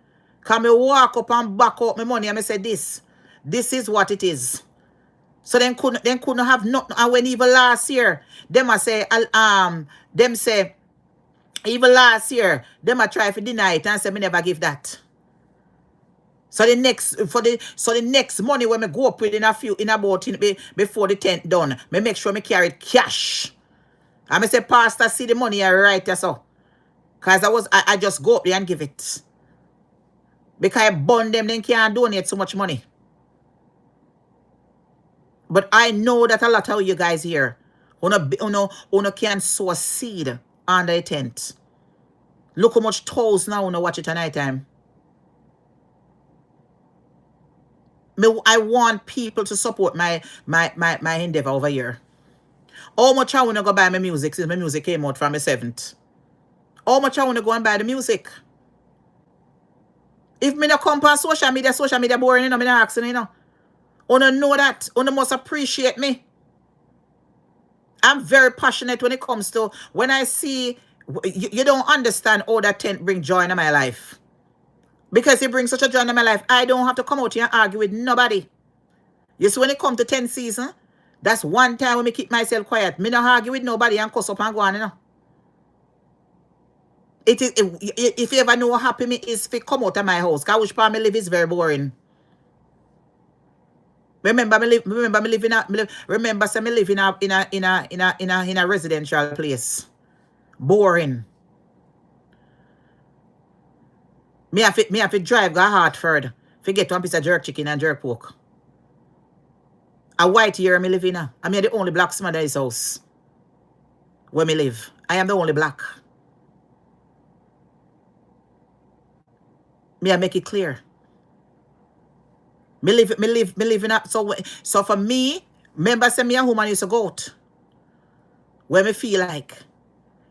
Can me walk up and back up my money and me say this is what it is. So then couldn't have nothing. And when even last year, them I say them say even last year, them I try to deny it and say me never give that. So the next money when me go up with before the 10th done, me make sure me carry cash. And me say, Pastor, see the money I write there so. Cause I just go up there and give it. Because I bond them, then can't donate so much money. But I know that a lot of you guys here, uno can sow a seed under a tent. Look how much toes now uno watch it at night time. I want people to support my endeavor over here. How much I want to go buy my music since my music came out from the 7th? How much I want to go and buy the music? If me not come on social media boring, me not asking, Una know that. Una must appreciate me. I'm very passionate when it comes to, when I see, you don't understand how that tent bring joy in my life. Because it brings such a joy in my life, I don't have to come out here and argue with nobody. You see, when it comes to 10th season, that's one time when I keep myself quiet. Me not argue with nobody and cuss up and go on, It is, if you ever know what happy me is if come out of my house, because which part me live is very boring. Remember me live in a residential place. Boring. Me have to drive go Hartford. Forget one piece of jerk chicken and jerk pork. A white year me live in. I'm the only black man in this house. Where me live. I am the only black. Me I make it clear. Me live in a, so for me, remember say me a woman used to go out. Where me feel like.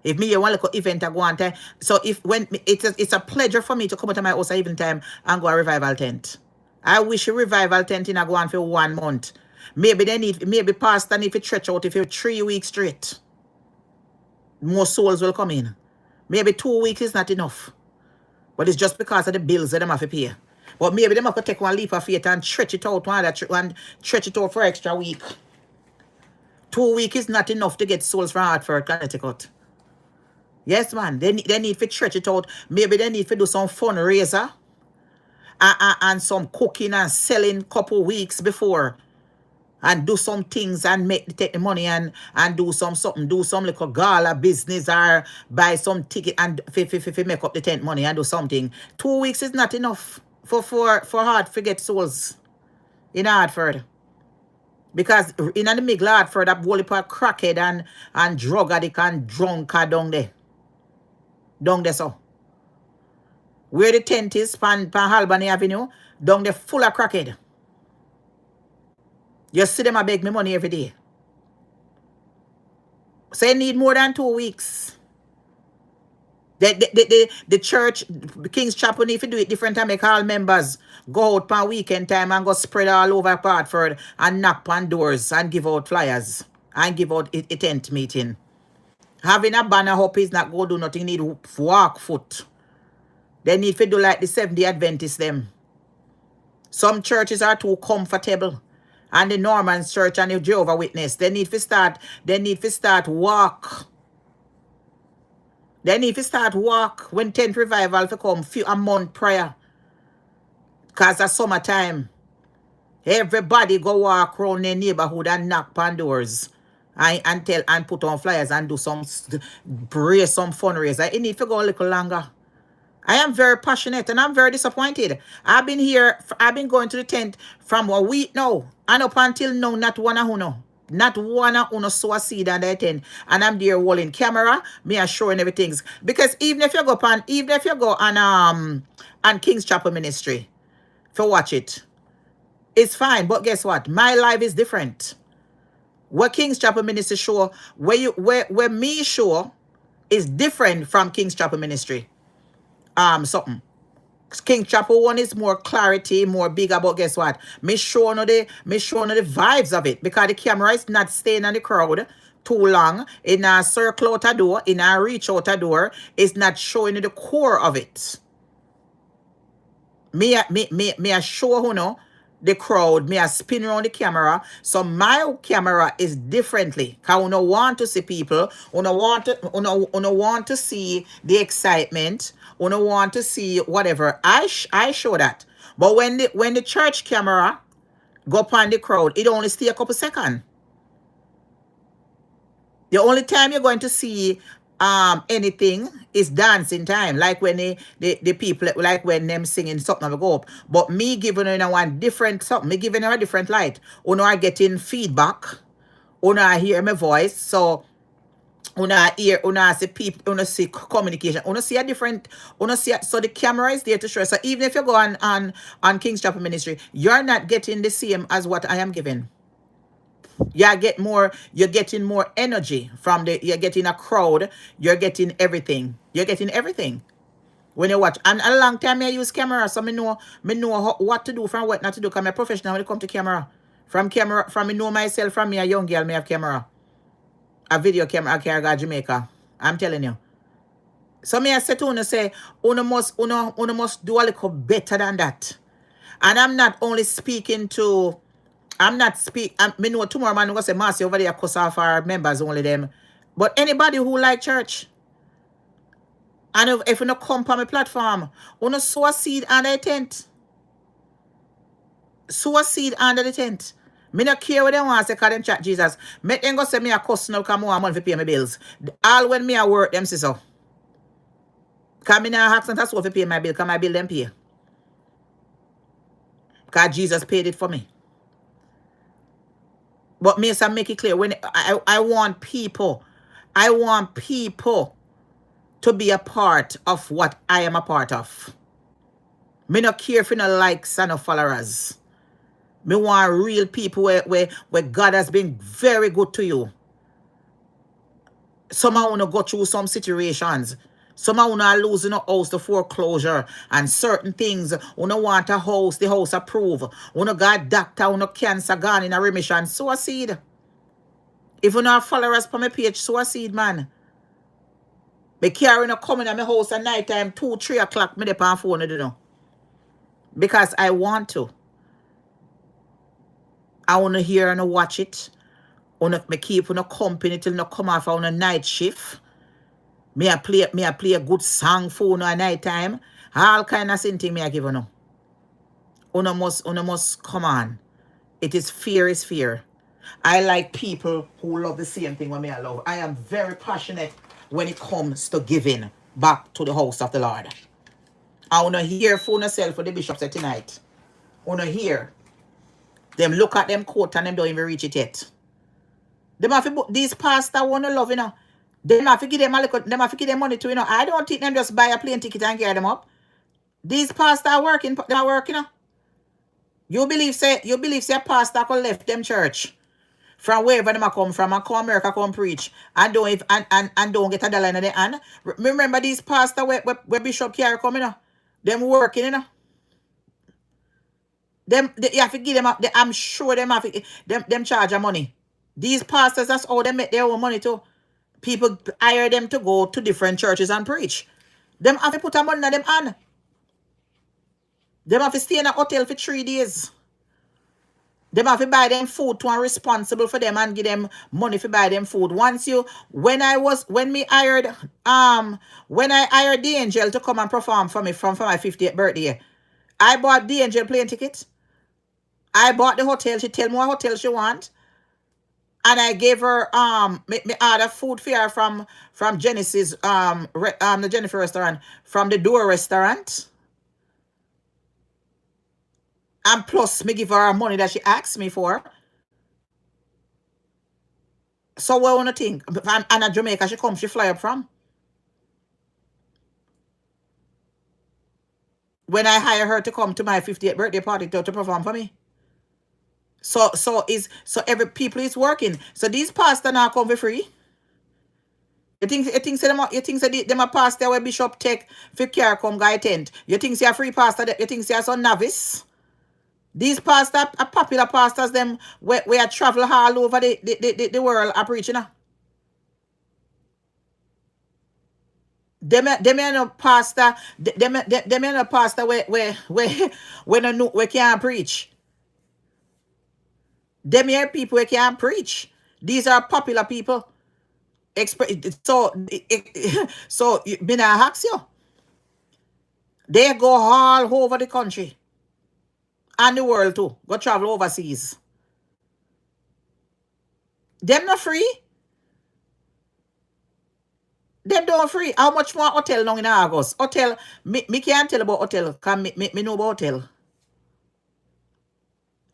If me want to event I go on time. So it's a pleasure for me to come out of my house at evening time and go a revival tent. I wish a revival tent in a go on for 1 month. Maybe pastor need to stretch out if you 3 weeks straight. More souls will come in. Maybe 2 weeks is not enough. But it's just because of the bills that them have to pay. But maybe them have to take one leap of faith and stretch it out and stretch it out for extra week. 2 weeks is not enough to get souls from Hartford, Connecticut. Yes, man. They need to stretch it out. Maybe they need to do some fundraiser and some cooking and selling couple weeks before. And do some things and take the money and do some little gala business or buy some ticket and make up the tent money and do something. 2 weeks is not enough for Hartford get souls in Hartford. Because in the middle of Hartford, that whole part crackhead and drug addict and drunk are down there. Down there so. Where the tent is, pan Albany Avenue, down there full of crackhead. You see them a beg me money every day. So you need more than 2 weeks. The church, King's Chapel need to do it different time. Make all members go out on weekend time and go spread all over Hartford and knock on doors and give out flyers and give out a tent meeting. Having a banner up is not going to do nothing. Need walk foot. They need to do like the Seventh-day Adventists them. Some churches are too comfortable. And the Norman Church and the Jehovah's Witness, they need to start walk. They need to start walk when 10th revival to come a month prior. Because of summertime. Everybody go walk around their neighborhood and knock on doors. And tell and put on flyers and do some raise some fundraiser. It need to go a little longer. I am very passionate and I'm very disappointed. I've been going to the tent from a week now. And up until now, not one of uno sow a seed on the tent. And I'm there holding camera, me are showing everything. Because even if you go on King's Chapel Ministry, for watch it. It's fine, but guess what? My life is different. What King's Chapel Ministry show, where me show is different from King's Chapel Ministry. Something. King Chapel one is more clarity, more bigger, but guess what? Me showing the vibes of it because the camera is not staying on the crowd too long. It not circle out a door, it not reach out a door. It's not showing you the core of it. Me a show the crowd, me a spin around the camera. So my camera is differently. Cause I want to see people, I want to see the excitement, I want to see whatever. I show that. But when the church camera go up on the crowd, it only stay a couple seconds. The only time you're going to see anything is dancing time, like when the people, like when them singing something will go up. But me giving her one different something, me giving her a different light. Are getting feedback, I hear my voice, so see people, see communication, see a different, so the camera is there to show. So even if you go on King's Chapel Ministry, you're not getting the same as what I am giving. You're getting more energy from you're getting a crowd, you're getting everything. When you watch. And a long time I use camera, so I know what to do from what not to do, because I'm a professional when it comes to camera. From me know myself, from me a young girl, me have camera. A video camera, I carry go Jamaica. I'm telling you. So me I say to you, say, you must do a little better than that. And I'm not only speaking to I know tomorrow man gonna say Marcy over there cuss off our members, only them. But anybody who like church, and if you not come on my platform, you sow a seed under the tent. Sow a seed under the tent. Me not care what they want to say, because them chat Jesus. Make them go say me a cuss now, come on money to pay my bills. All when me a work, them say so. Because me not ask them to pay my bill, because my bill them pay. Because Jesus paid it for me. But me say make it clear, when I want people to be a part of what I am a part of. Me not care for no likes and no followers. Me want real people where God has been very good to you. Some want to go through some situations. Some want to lose a house to foreclosure and certain things. You don't want a house, the house approve. You don't got doctor, you don't cancer gone in a remission. Sow a seed. If you not followers from my page, sow a seed, man. Me carry no coming at my house at night time, 2, 3 o'clock, me dey on phone, you know. Because I want to. I want to hear and watch it. Me keep on company till no come off on a night shift. Me I play a good song for at night time. All kind of thing me I give you. Una must come on. It is fear. I like people who love the same thing what me I love. I am very passionate when it comes to giving back to the house of the Lord. I want to hear for yourself for the bishop said tonight. I want to hear them look at them coat and them don't even reach it yet. Them have to, these pastors want to love, you know. Them have to give them a little, them have to give them money to, you know. I don't think them just buy a plane ticket and carry them up. These pastors are working, you know. You believe say a pastor could left them church from wherever them come from and come America come preach and don't get a dollar in their hand. Remember these pastors where Bishop Carey come, you know. Them working, you know. You have to give them up. I'm sure them have to, them charge them money. These pastors, that's how they make their own money too. People hire them to go to different churches and preach. Them have to put a money in them hand. Them have to stay in a hotel for 3 days. Them have to buy them food to and responsible for them and give them money to buy them food. When I hired the angel to come and perform for me for my 50th birthday, I bought the angel plane ticket. I bought the hotel. She tell me what hotel she want. And I gave her me order food for her from Genesis the Jennifer restaurant, from the Door restaurant. And plus me give her money that she asked me for. So what wanna think? And at Jamaica she fly up from. when I hire her to come to my 58th birthday party to perform for me. So every people is working. So these pastors now come for free. You think them a pastor where Bishop take for care come guy tent. You think say a free pastor, you think say a some novice. These pastors are popular pastors, them where travel all over the world are preaching. Them are no pastor, them are no pastor where can't preach. Them here people who can't preach. These are popular people. So me not ask you. They go all over the country and the world too. Go travel overseas. Them not free. Them don't free. How much more hotel now in August? Hotel, me can't tell about hotel. Can me know about hotel.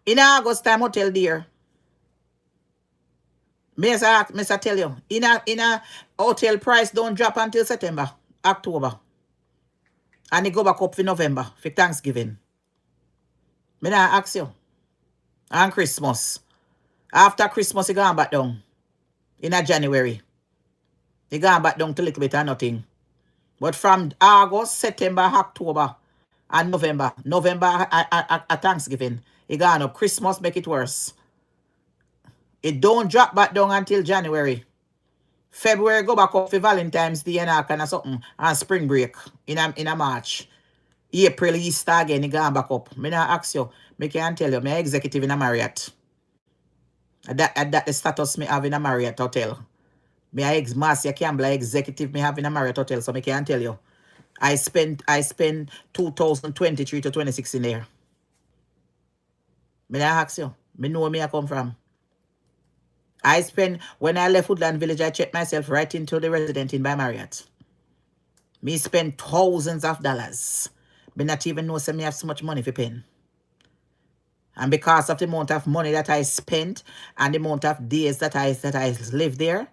In August time hotel there. Me tell you, in a hotel price don't drop until September, October. And it go back up for November, for Thanksgiving. Me not ask you. And Christmas. After Christmas, it gone back down. In a January. It gone back down to a little bit or nothing. But from August, September, October, and November at Thanksgiving, it gone up. Christmas make it worse. It don't drop back down until January. February go back up for Valentine's Day and all kind of something. And spring break in a March. April, Easter again, it gone back up. Me not ask you. Me can't tell you. Me executive in a Marriott. That the status me have in a Marriott hotel. Me a Marcia Campbell executive me have in a Marriott hotel. So me can't tell you. I spent 2023 to 26 in there. Me not ask you. Me know where I come from. When I left Woodland Village, I checked myself right into the Resident Inn by Marriott. Me spend thousands of dollars. Me not even know say me have so much money for paying. And because of the amount of money that I spent and the amount of days that I live there,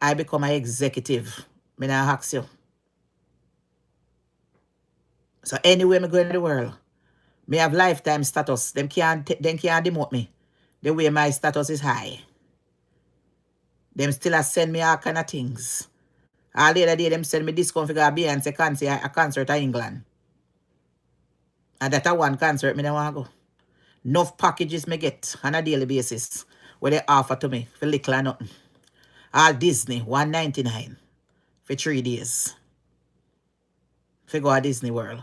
I become an executive. Me not ask you. So anywhere me go in the world, me have lifetime status. Them can't demote me. The way my status is high. Them still send me all kind of things. All the other day, them send me discount for Beyonce a concert in England. And that one concert, me don't want to go. Enough packages me get on a daily basis where they offer to me for little or nothing. All Disney, $199 for 3 days. For go to Disney World.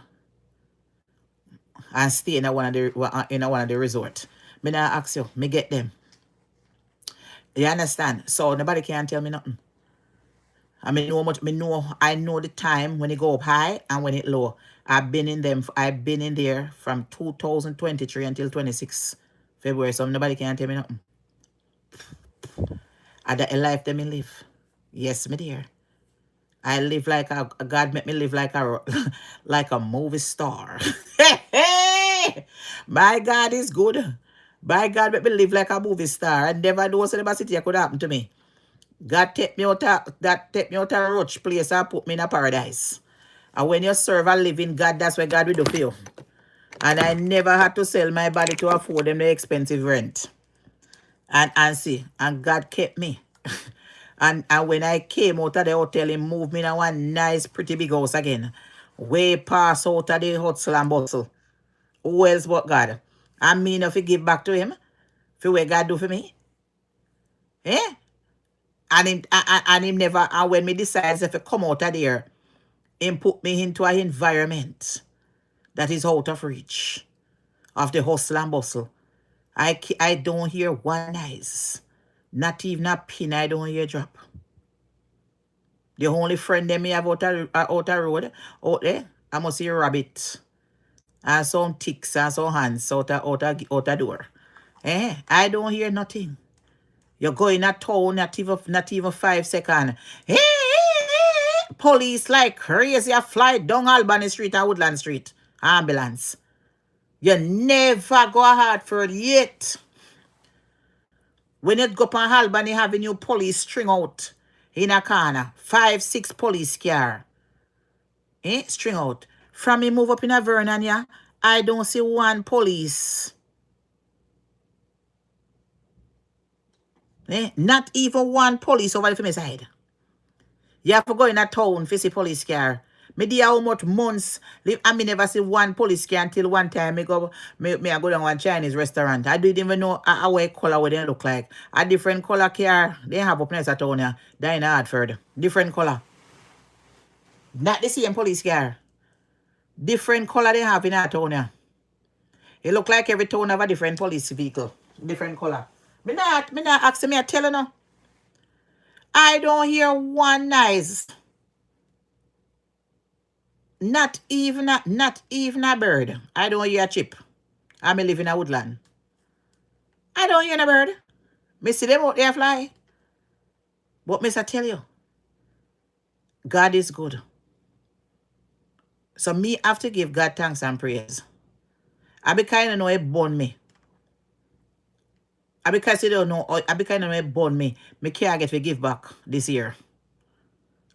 And stay in one of the resort. Me not ask you, me get them. You understand? So nobody can tell me nothing. I know the time when it go up high and when it low. I've been in there from 2023 until 26 February. So nobody can tell me nothing. I that a life that me live. Yes, me dear. I live like God make me live like a movie star. My God is good. By God, make me live like a movie star. I never know what the city could happen to me. God take me out of a roach place and put me in a paradise. And when you serve a living God, that's what God will do for you. And I never had to sell my body to afford them the expensive rent. And God kept me. and when I came out of the hotel, he moved me in one nice, pretty big house again. Way past out of the hustle and bustle. Who else but God? I mean, if you give back to him, for what God do for me. Eh? And him never, and when me decides if I come out of there, him put me into an environment that is out of reach of the hustle and bustle. I don't hear one noise. Not even a pin I don't hear drop. The only friend that me have out of road, out there, I must see a rabbit. And some ticks and some hands out the door. I don't hear nothing. You're going a town, not even 5 seconds. Police like crazy a fly down Albany Street and Woodland Street. Ambulance. You never go Hartford yet. When you go up on Albany Avenue, police string out in a corner. 5, 6 police car. String out. From me move up in a Vernon, yeah, I don't see one police. Not even one police over the side. You have to go in a town to see police car. Me there how much months I me never see one police car until one time me I go down one Chinese restaurant. I didn't even know a white color what they look like. A different color car they have up next at town here. There in Hartford. Different color. Not the same police car. Different color they have in our town here. It look like every town have a different police vehicle. Different color. Me not asking me I tell you no. I don't hear one noise. Not even a bird. I don't hear a chip. I may live in a woodland. I don't hear a bird. Me see them out there fly. But Miss I tell you, God is good. So me have to give God thanks and praise. I be kind of know it born me. I because you don't know, I be kind of know it born me. Me can't get to give back this year.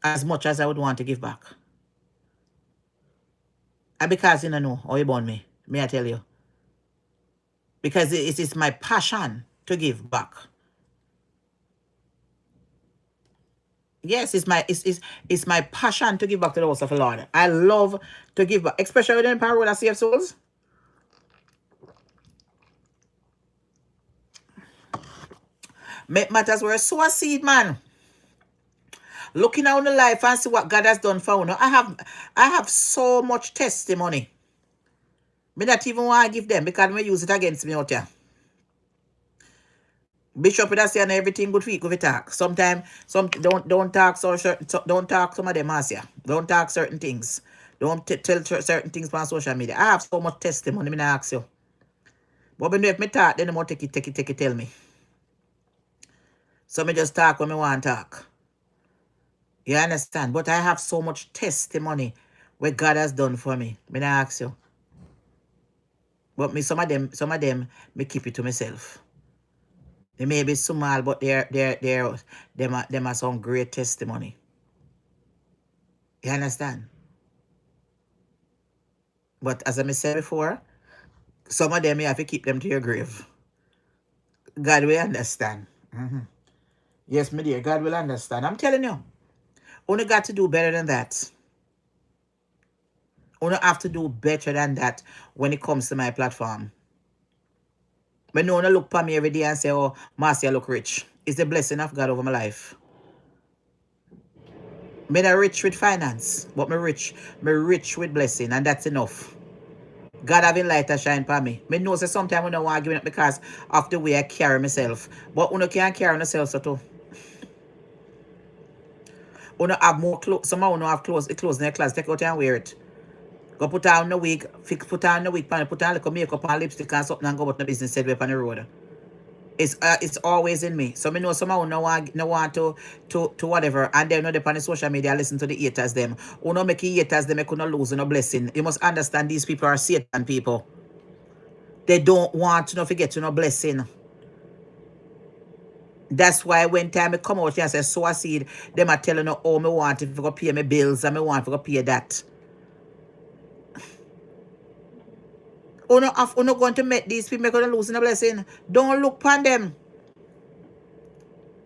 As much as I would want to give back. I because you don't know how you born me. May I tell you. Because it is my passion to give back. Yes, it's my passion to give back to the house of the Lord. I love to give back, especially when the road of save souls. Make matters where sow a seed, man. Looking out the life and see what God has done for you. I have so much testimony. Me not even want to give them because me use it against me out here. Bishop would say everything good for you, go talk. Sometimes don't talk don't talk some of them as ya. Don't talk certain things. Don't tell certain things on social media. I have so much testimony, me not ask you. But when if me talk, then the more take it, tell me. So me just talk when me want to talk. You understand? But I have so much testimony what God has done for me. Me not ask you. But me some of them me keep it to myself. They may be small, but them are some great testimony. You understand? But as I said before, some of them you have to keep them to your grave. God will understand. Yes, my dear, God will understand. I'm telling you. Only got to do better than that. Only have to do better than that when it comes to my platform. But no one look for me every day and say, oh, Marcia look rich. It's the blessing of God over my life. Me not rich with finance, but me rich with blessing, and that's enough. God having light to shine for me. Me know say sometimes I don't want to give it up because of the way I carry myself. But you can't carry yourself so too. You have more clothes. Some of you have clothes in your closet. Take out and wear it. Go put on the wig, put on the wig, put on like makeup and lipstick and something and go about the business said way on the road. It's always in me. So me know some of you no want to whatever, and they're not on the social media listen to the haters them. Who no make haters them, they could not lose no blessing. You must understand these people are Satan people. They don't want to forget to no blessing. That's why when time I come out here and say sow a seed, them are telling you, oh, me want to go pay my bills and me want to go pay that. You're not going to make these people going to lose a blessing. Don't look upon them.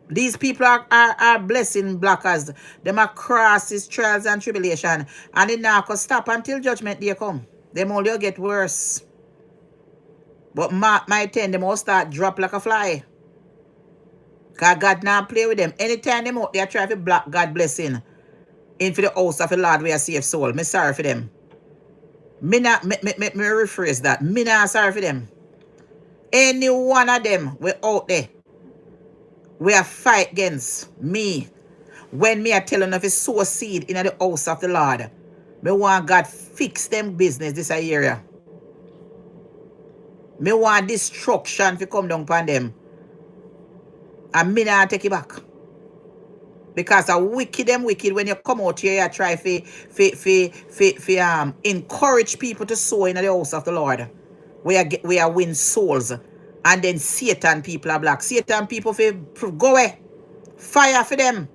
These people are blessing blockers. Them are crosses, trials, and tribulation. And it not going to stop until judgment day come. Them only get worse. But my 10, them all start drop like a fly. Because God not play with them. Anytime them out there try to block God blessing into the house of the Lord where I save soul. Me sorry for them. Me rephrase that. Me not sorry for them. Any one of them we out there, we are fight against me. When me are telling of a sow seed in the house of the Lord, me want God fix them business this area. Me want destruction to come down upon them. And me not take it back. Because a wicked when you come out here, you try to encourage people to sow in the house of the Lord. We are win souls. And then Satan people are black. Satan people go away. Fire for them.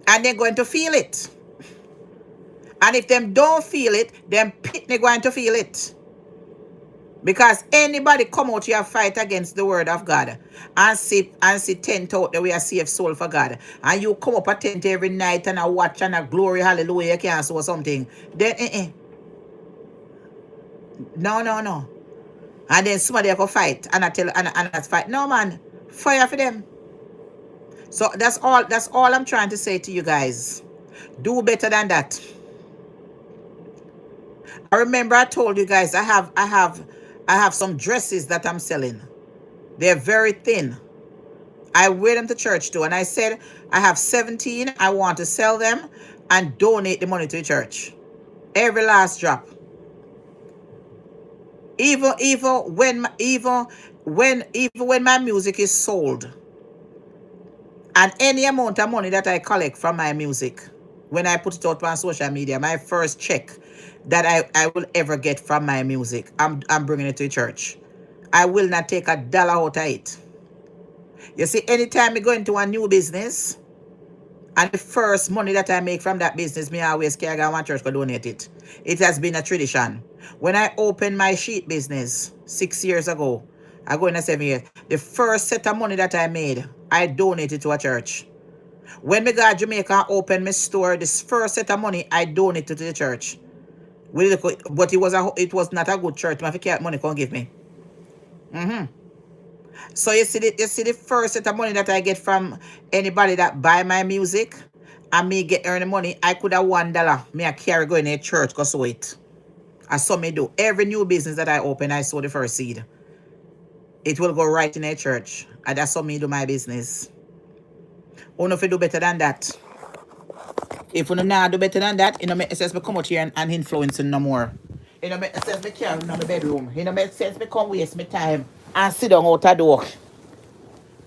And they're going to feel it. And if them don't feel it, then Pitney going to feel it. Because anybody come out here fight against the word of God and sit tent out the way a safe soul for God. And you come up a tent every night and a watch and a glory, hallelujah, you can't say something. Then no. And then somebody go fight and I tell and that's fight. No man, fire for them. So that's all I'm trying to say to you guys. Do better than that. I remember I told you guys I have some dresses that I'm selling. They're very thin. I wear them to church too. And I said I have 17. I want to sell them and donate the money to the church. Every last drop. Even when my music is sold, and any amount of money that I collect from my music, when I put it out on social media, my first check that I will ever get from my music, I'm bringing it to the church. I will not take $1 out of it. You see, anytime I go into a new business, and the first money that I make from that business, me always carry my church to donate it. It has been a tradition. When I opened my sheet business 6 years ago, I go in a 7 years, the first set of money that I made, I donated to a church. When me go to Jamaica and open my store, this first set of money, I donated to the church. But it was not a good church. My money can't give me. So you see the first set of money that I get from anybody that buy my music and me get earning money, I could have $1. Me I carry going to a church go sow it. I saw me do. Every new business that I open, I sow the first seed. It will go right in a church. And that's how me do my business. Or if you do better than that. If you not do better than that, it don't make sense me come out here and influence no more. It don't make sense me carry in my bedroom. It don't make sense me come waste my time and sit down out a door.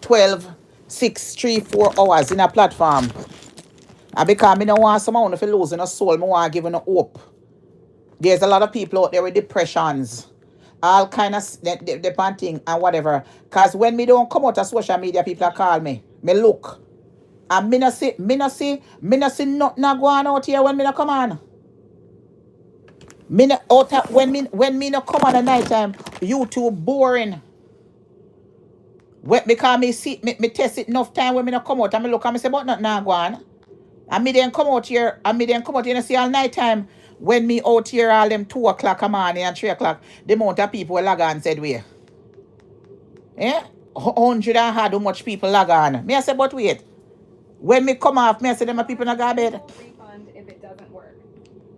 12, 6, 3, 4 hours in a platform. And because I don't want someone if you losing a soul, I want to give no hope. There's a lot of people out there with depressions. All kind of the panting and whatever. Because when me don't come out of social media, people call me. Me look. And me no see nothing going out here when me no come on. Me no out when me no come on at night time, YouTube boring. Because me test it enough time when me no come out and me look and me say but nothing go on. And me then come out here and see all night time when me out here all them 2 o'clock a morning and 3 o'clock, the amount of people log on said we. 100 and how much people log on. Me I say but wait. When me come off, me I say them people not go to bed. Refund if it doesn't work.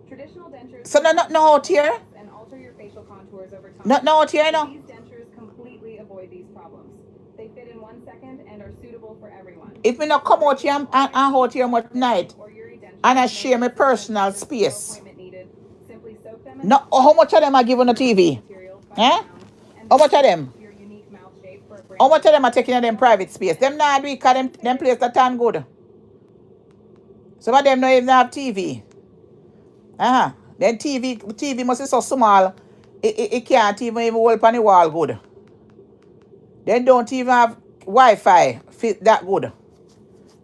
Traditional dentures So no out here. And alter your facial contours over time. No out here no. These dentures completely avoid these problems. They fit in 1 second and are suitable for everyone. If me not come out here and out here much night and I share my personal space. No, how much of them are given a TV? How much of them? How much of them are taking them private space? Them not do it because them place that turn good. Some of them don't even have TV. Then TV must be so small, it can't even hold on the wall good. Then don't even have Wi-Fi fit that good.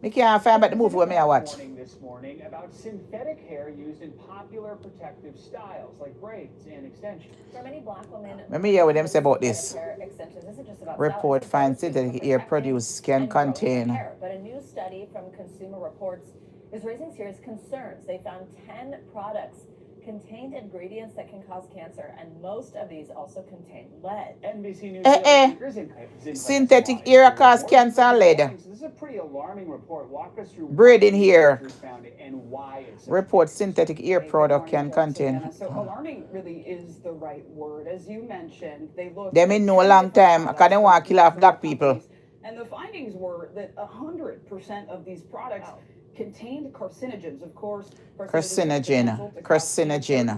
Me can't find about the movie where me I watch. This morning about synthetic hair used in popular protective styles like braids and extensions. For many black women, Let me hear what them say about this. hair extensions isn't just about Report styling, finds synthetic hair produced can and growing contain. hair. But a new study from Consumer Reports is raising serious concerns. They found 10 products contained ingredients that can cause cancer, and most of these also contain lead. NBC News Synthetic hair cause cancer and lead. This is a pretty alarming report. Walk us through Braiding hair. found and why it's Report synthetic hair product can contain. So alarming really is the right word. As you mentioned, they looked. Them in no long time because they want to kill off black people. And the findings were that 100% of these products contained carcinogens. Of course, Carcinogen.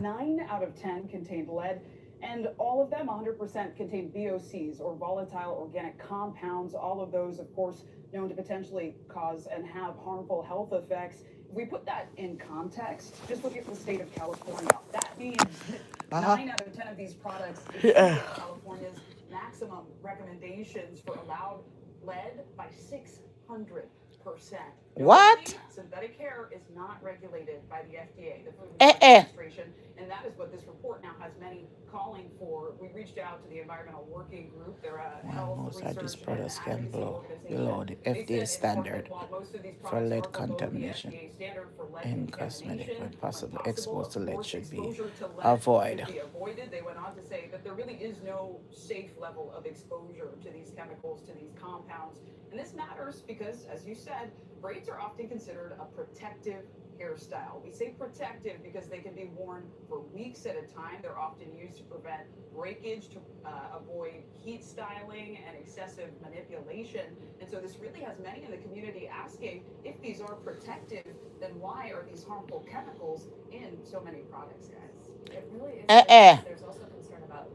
9 out of 10 contained lead. And all of them, 100% contain VOCs, or volatile organic compounds. All of those, of course, known to potentially cause and have harmful health effects. If we put that in context, just look at the state of California. That means 9 out of 10 of these products exceed California's maximum recommendations for allowed lead by 600%. What? Synthetic hair is not regulated by the FDA, the Food and Drug Administration, and that is what this report now has many calling for. We reached out to the Environmental Working Group. They're a health Most of these research and products can advocacy blow below the organization. They FDA said in part standard that while most of these for products lead are below the contamination FDA standard for lead in cosmetic contamination, when possible. when Exposed to of lead course, should be exposure to lead avoid. should be avoided. They went on to say that there really is no safe level of exposure to these chemicals, to these compounds. And this matters because, as you said, braids are often considered a protective hairstyle. We say protective because they can be worn for weeks at a time. They're often used to prevent breakage, to avoid heat styling and excessive manipulation. And so this really has many in the community asking, if these are protective, then why are these harmful chemicals in so many products, guys? It really is. There's also concern about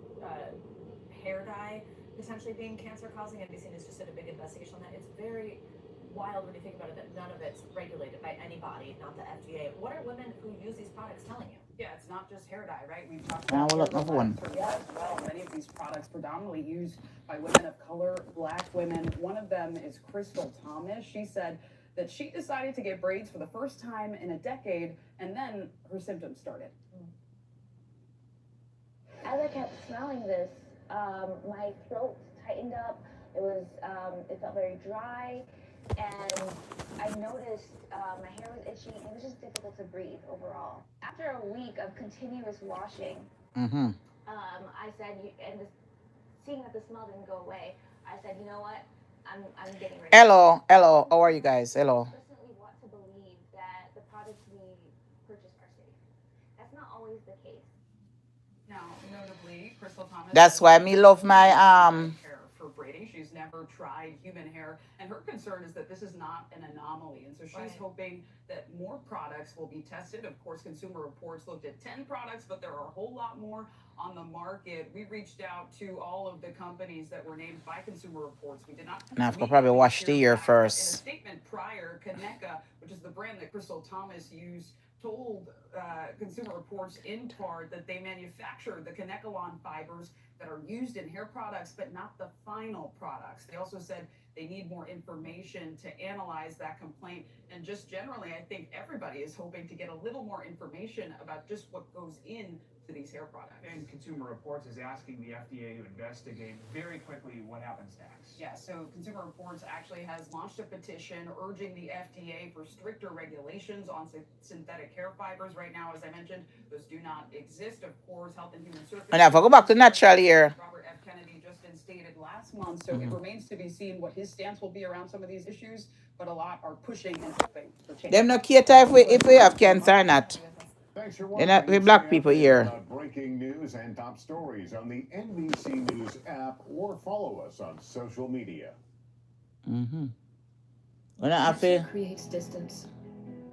hair dye potentially being cancer causing. NBC News just did a big investigation on that. It's very wild when you think about it that none of it's regulated by anybody, not the FDA. What are women who use these products telling you? Yeah, it's not just hair dye, right? We've talked about Now, look, hair number dye one. for as well. Many of these products predominantly used by women of color, Black women. One of them is Crystal Thomas. She said that she decided to get braids for the first time in a decade, and then her symptoms started. As I kept smelling this, my throat tightened up. It felt very dry, and I noticed my hair was itchy. It was just difficult to breathe overall. After a week of continuous washing, I said, seeing that the smell didn't go away, I said, you know what? I'm getting ready. Hello. How are you guys? Hello. Personally, want to believe that the products we purchase are safe. That's not always the case. Now, notably, Crystal Thomas. That's why me love my hair for braiding. She's never tried human hair, and her concern is that this is not an anomaly, and so she's hoping that more products will be tested. Of course, Consumer Reports looked at 10 products, but there are a whole lot more on the market. We reached out to all of the companies that were named by Consumer Reports. We did not. Now, I've probably wash the ear first. In a statement prior, Kaneka, which is the brand that Crystal Thomas used, told Consumer Reports in part that they manufacture the Kanekalon fibers that are used in hair products, but not the final products. They also said they need more information to analyze that complaint. And just generally, I think everybody is hoping to get a little more information about just what goes into these hair products. And Consumer Reports is asking the FDA to investigate very quickly what happens next. Yeah, so Consumer Reports actually has launched a petition urging the FDA for stricter regulations on synthetic hair fibers. Right now, as I mentioned, those do not exist. Of course, Health and Human Services. And if I go back to natural here. Robert F. Kennedy just instated last month, so it remains to be seen what his stance will be around some of these issues, but a lot are pushing and hoping for change. Them no cater if we have cancer or not. They're not we black people here. Breaking news and top stories on the NBC News app or follow us on social media. When I have to creates distance.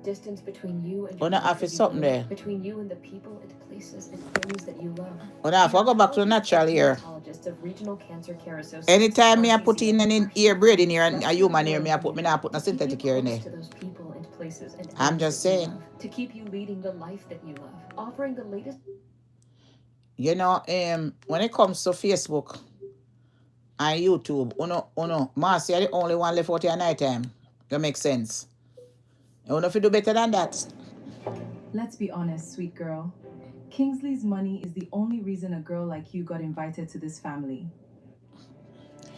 Distance between you and when I have to something there. between you and the people and places and things that you love. When I have to go back to the natural here. Of Regional Cancer Care Association. Anytime me I put in an ear braid in here and a human ear, me not put no synthetic hair in there. To those people and places and I'm just saying. To keep you leading the life that you love, offering the latest. You know, when it comes to Facebook and YouTube, Marcy are the only one left out here at night time. That makes sense. You know if you do better than that. Let's be honest, sweet girl. Kingsley's money is the only reason a girl like you got invited to this family.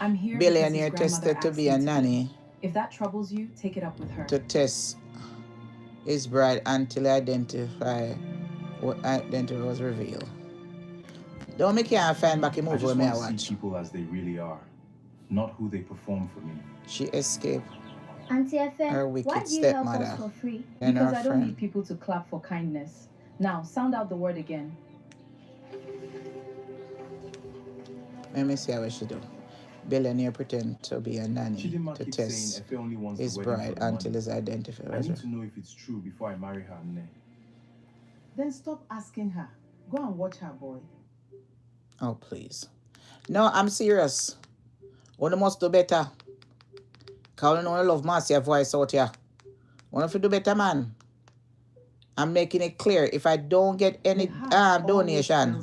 I'm here. Billionaire tested to be a nanny. If that troubles you, take it up with her. To test his bride until what identity was revealed. Don't make you find back a movie where I watch. See people as they really are, not who they perform for me. She escaped Auntie Efe, her wicked stepmother for free? and Because her I don't friend. need people to clap for kindness. Now, sound out the word again. Let me see how she do. Billionaire pretend to be a nanny to test his bride until his identity I was need to know if it's true before I marry her. Then stop asking her. Go and watch her, boy. Oh, please. No, I'm serious. One must do better. Because I love Marcia voice out here. One of you do better, man. I'm making it clear. If I don't get any donation,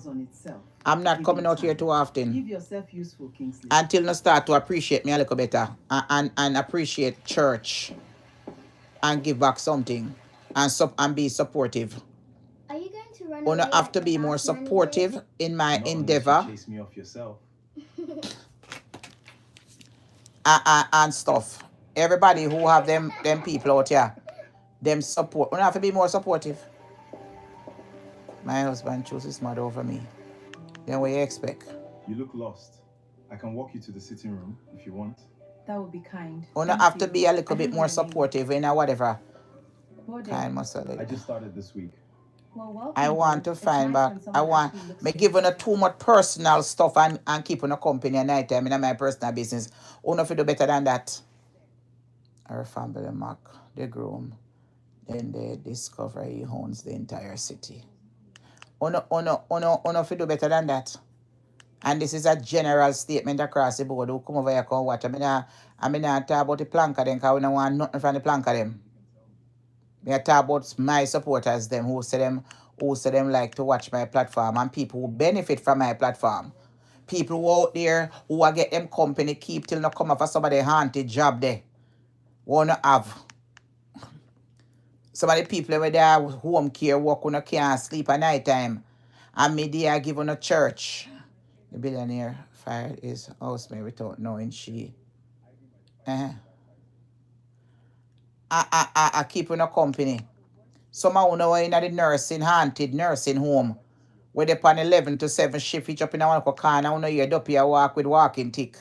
I'm not coming out here too often. Give yourself useful, Kingsley. Until you start to appreciate me a little better. And appreciate church. and give back something and be supportive. Are you going to run Una away have like to the be more last man did? supportive in my Not unless you endeavor chase me off yourself. and stuff. Everybody who have them people out here, them support. Una have to be more supportive. My husband chose his mother over me. Then what you expect? You look lost. I can walk you to the sitting room if you want. That would be kind. Una Thank have to you. be a little I bit have more your name. supportive in a whatever Bode. kind muscle. I just started this week. Well, welcome, I want Bode. to find It's nice back. when I someone want actually looks me to giving you. her too much personal stuff and keeping her company at night time in my personal business. Una fi do better than that. Her family Mac, the groom, then they discover he owns the entire city. Una fi do better than that. And this is a general statement across the board. Who come over here come watch. I mean talk about the plank of them because we don't want nothing from the plank of them. I talk about my supporters, them who say them like to watch my platform and people who benefit from my platform. People who out there who are get them company keep till not come off for somebody haunted job there. Wanna have. Some of the people where they have home care work who can't sleep at night time. And me they are given a church. The billionaire fired his housemate without knowing she. I keep in a company. Some of you in the haunted nursing home. Where they on 11 to 7 shift each up in one corner. You hear up here walk with walking tick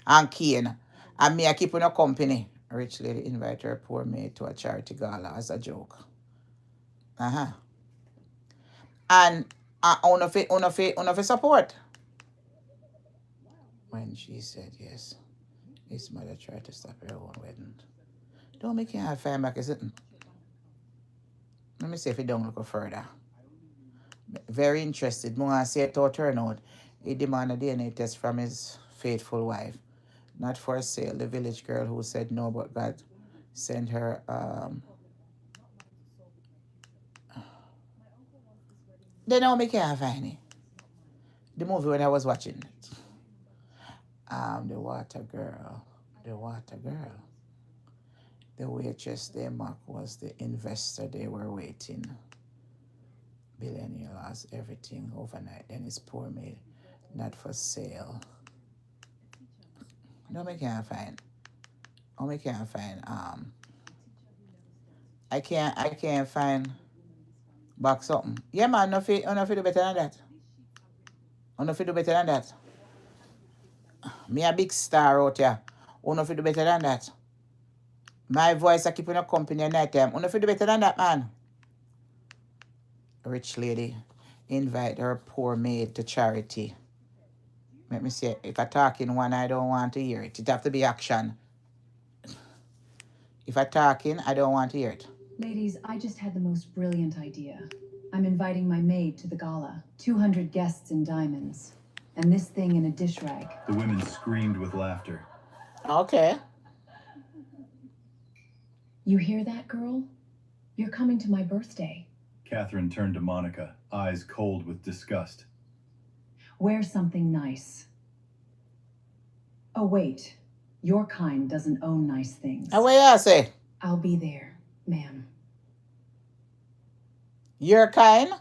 and cane. And me I keep in a company. A rich lady invite her poor maid to a charity gala as a joke. And una fi support. When she said yes, his mother tried to stop her own wedding. Don't make her find back, is it? Let me see if it don't look further. Very interested. More see it how turn out. He demanded a DNA test from his faithful wife. Not for sale. The village girl who said no, but God sent her they don't make her find it. The movie when I was watching it. The water girl. The waitress they mock was the investor they were waiting. Billionaire lost everything overnight. Then his poor maid, not for sale. No, I can't find. I can't find. I can't find back something. Yeah, man. No fit do better than that. No fit do better than that. Me a big star out here. No fit do better than that. My voice I keep in a company at night time. No fit do better than that, man. Rich lady invite her poor maid to charity. Let me see. If I talk in one, I don't want to hear it. It have to be action. If I talk in, I don't want to hear it. Ladies, I just had the most brilliant idea. I'm inviting my maid to the gala. 200 guests in diamonds. And this thing in a dish rag. The women screamed with laughter. Okay. You hear that, girl? You're coming to my birthday. Catherine turned to Monica, eyes cold with disgust. Wear something nice. Oh, wait. Your kind doesn't own nice things. What you say? I'll be there, ma'am. Your kind?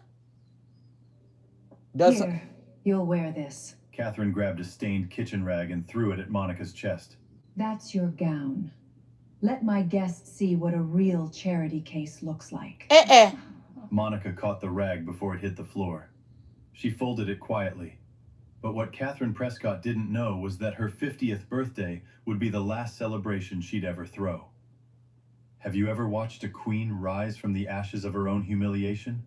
Here, you'll wear this. Catherine grabbed a stained kitchen rag and threw it at Monica's chest. That's your gown. Let my guests see what a real charity case looks like. Monica caught the rag before it hit the floor. She folded it quietly. But what Catherine Prescott didn't know was that her 50th birthday would be the last celebration she'd ever throw. Have you ever watched a queen rise from the ashes of her own humiliation?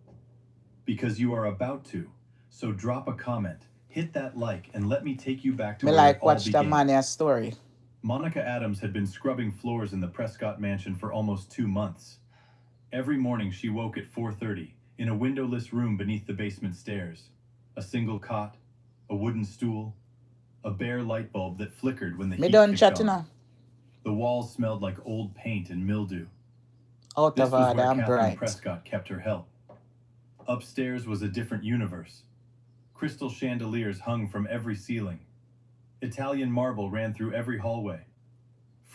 Because you are about to. So drop a comment, hit that like, and let me take you back to me where like it all watch the began. Mania story. Monica Adams had been scrubbing floors in the Prescott mansion for almost 2 months. Every morning she woke at 4:30 in a windowless room beneath the basement stairs. A single cot, a wooden stool, a bare light bulb that flickered when the heat done kicked chatting on. now. The walls smelled like old paint and mildew. Out This of was order where and Catherine bright. Prescott kept her help. Upstairs was a different universe. Crystal chandeliers hung from every ceiling. Italian marble ran through every hallway.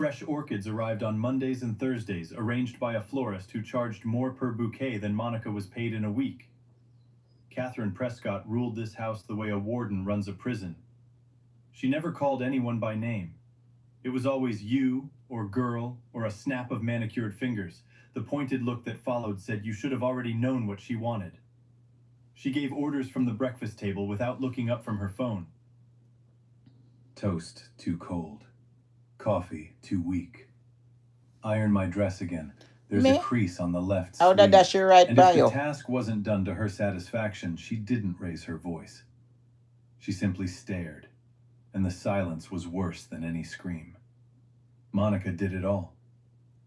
Fresh orchids arrived on Mondays and Thursdays, arranged by a florist who charged more per bouquet than Monica was paid in a week. Catherine Prescott ruled this house the way a warden runs a prison. She never called anyone by name. It was always you, or girl, or a snap of manicured fingers. The pointed look that followed said you should have already known what she wanted. She gave orders from the breakfast table without looking up from her phone. Toast, too cold. Coffee, too weak. Iron my dress again. There's a crease on the left sleeve. How did she right And by if you? the task wasn't done to her satisfaction, she didn't raise her voice. She simply stared, and the silence was worse than any scream. Monica did it all.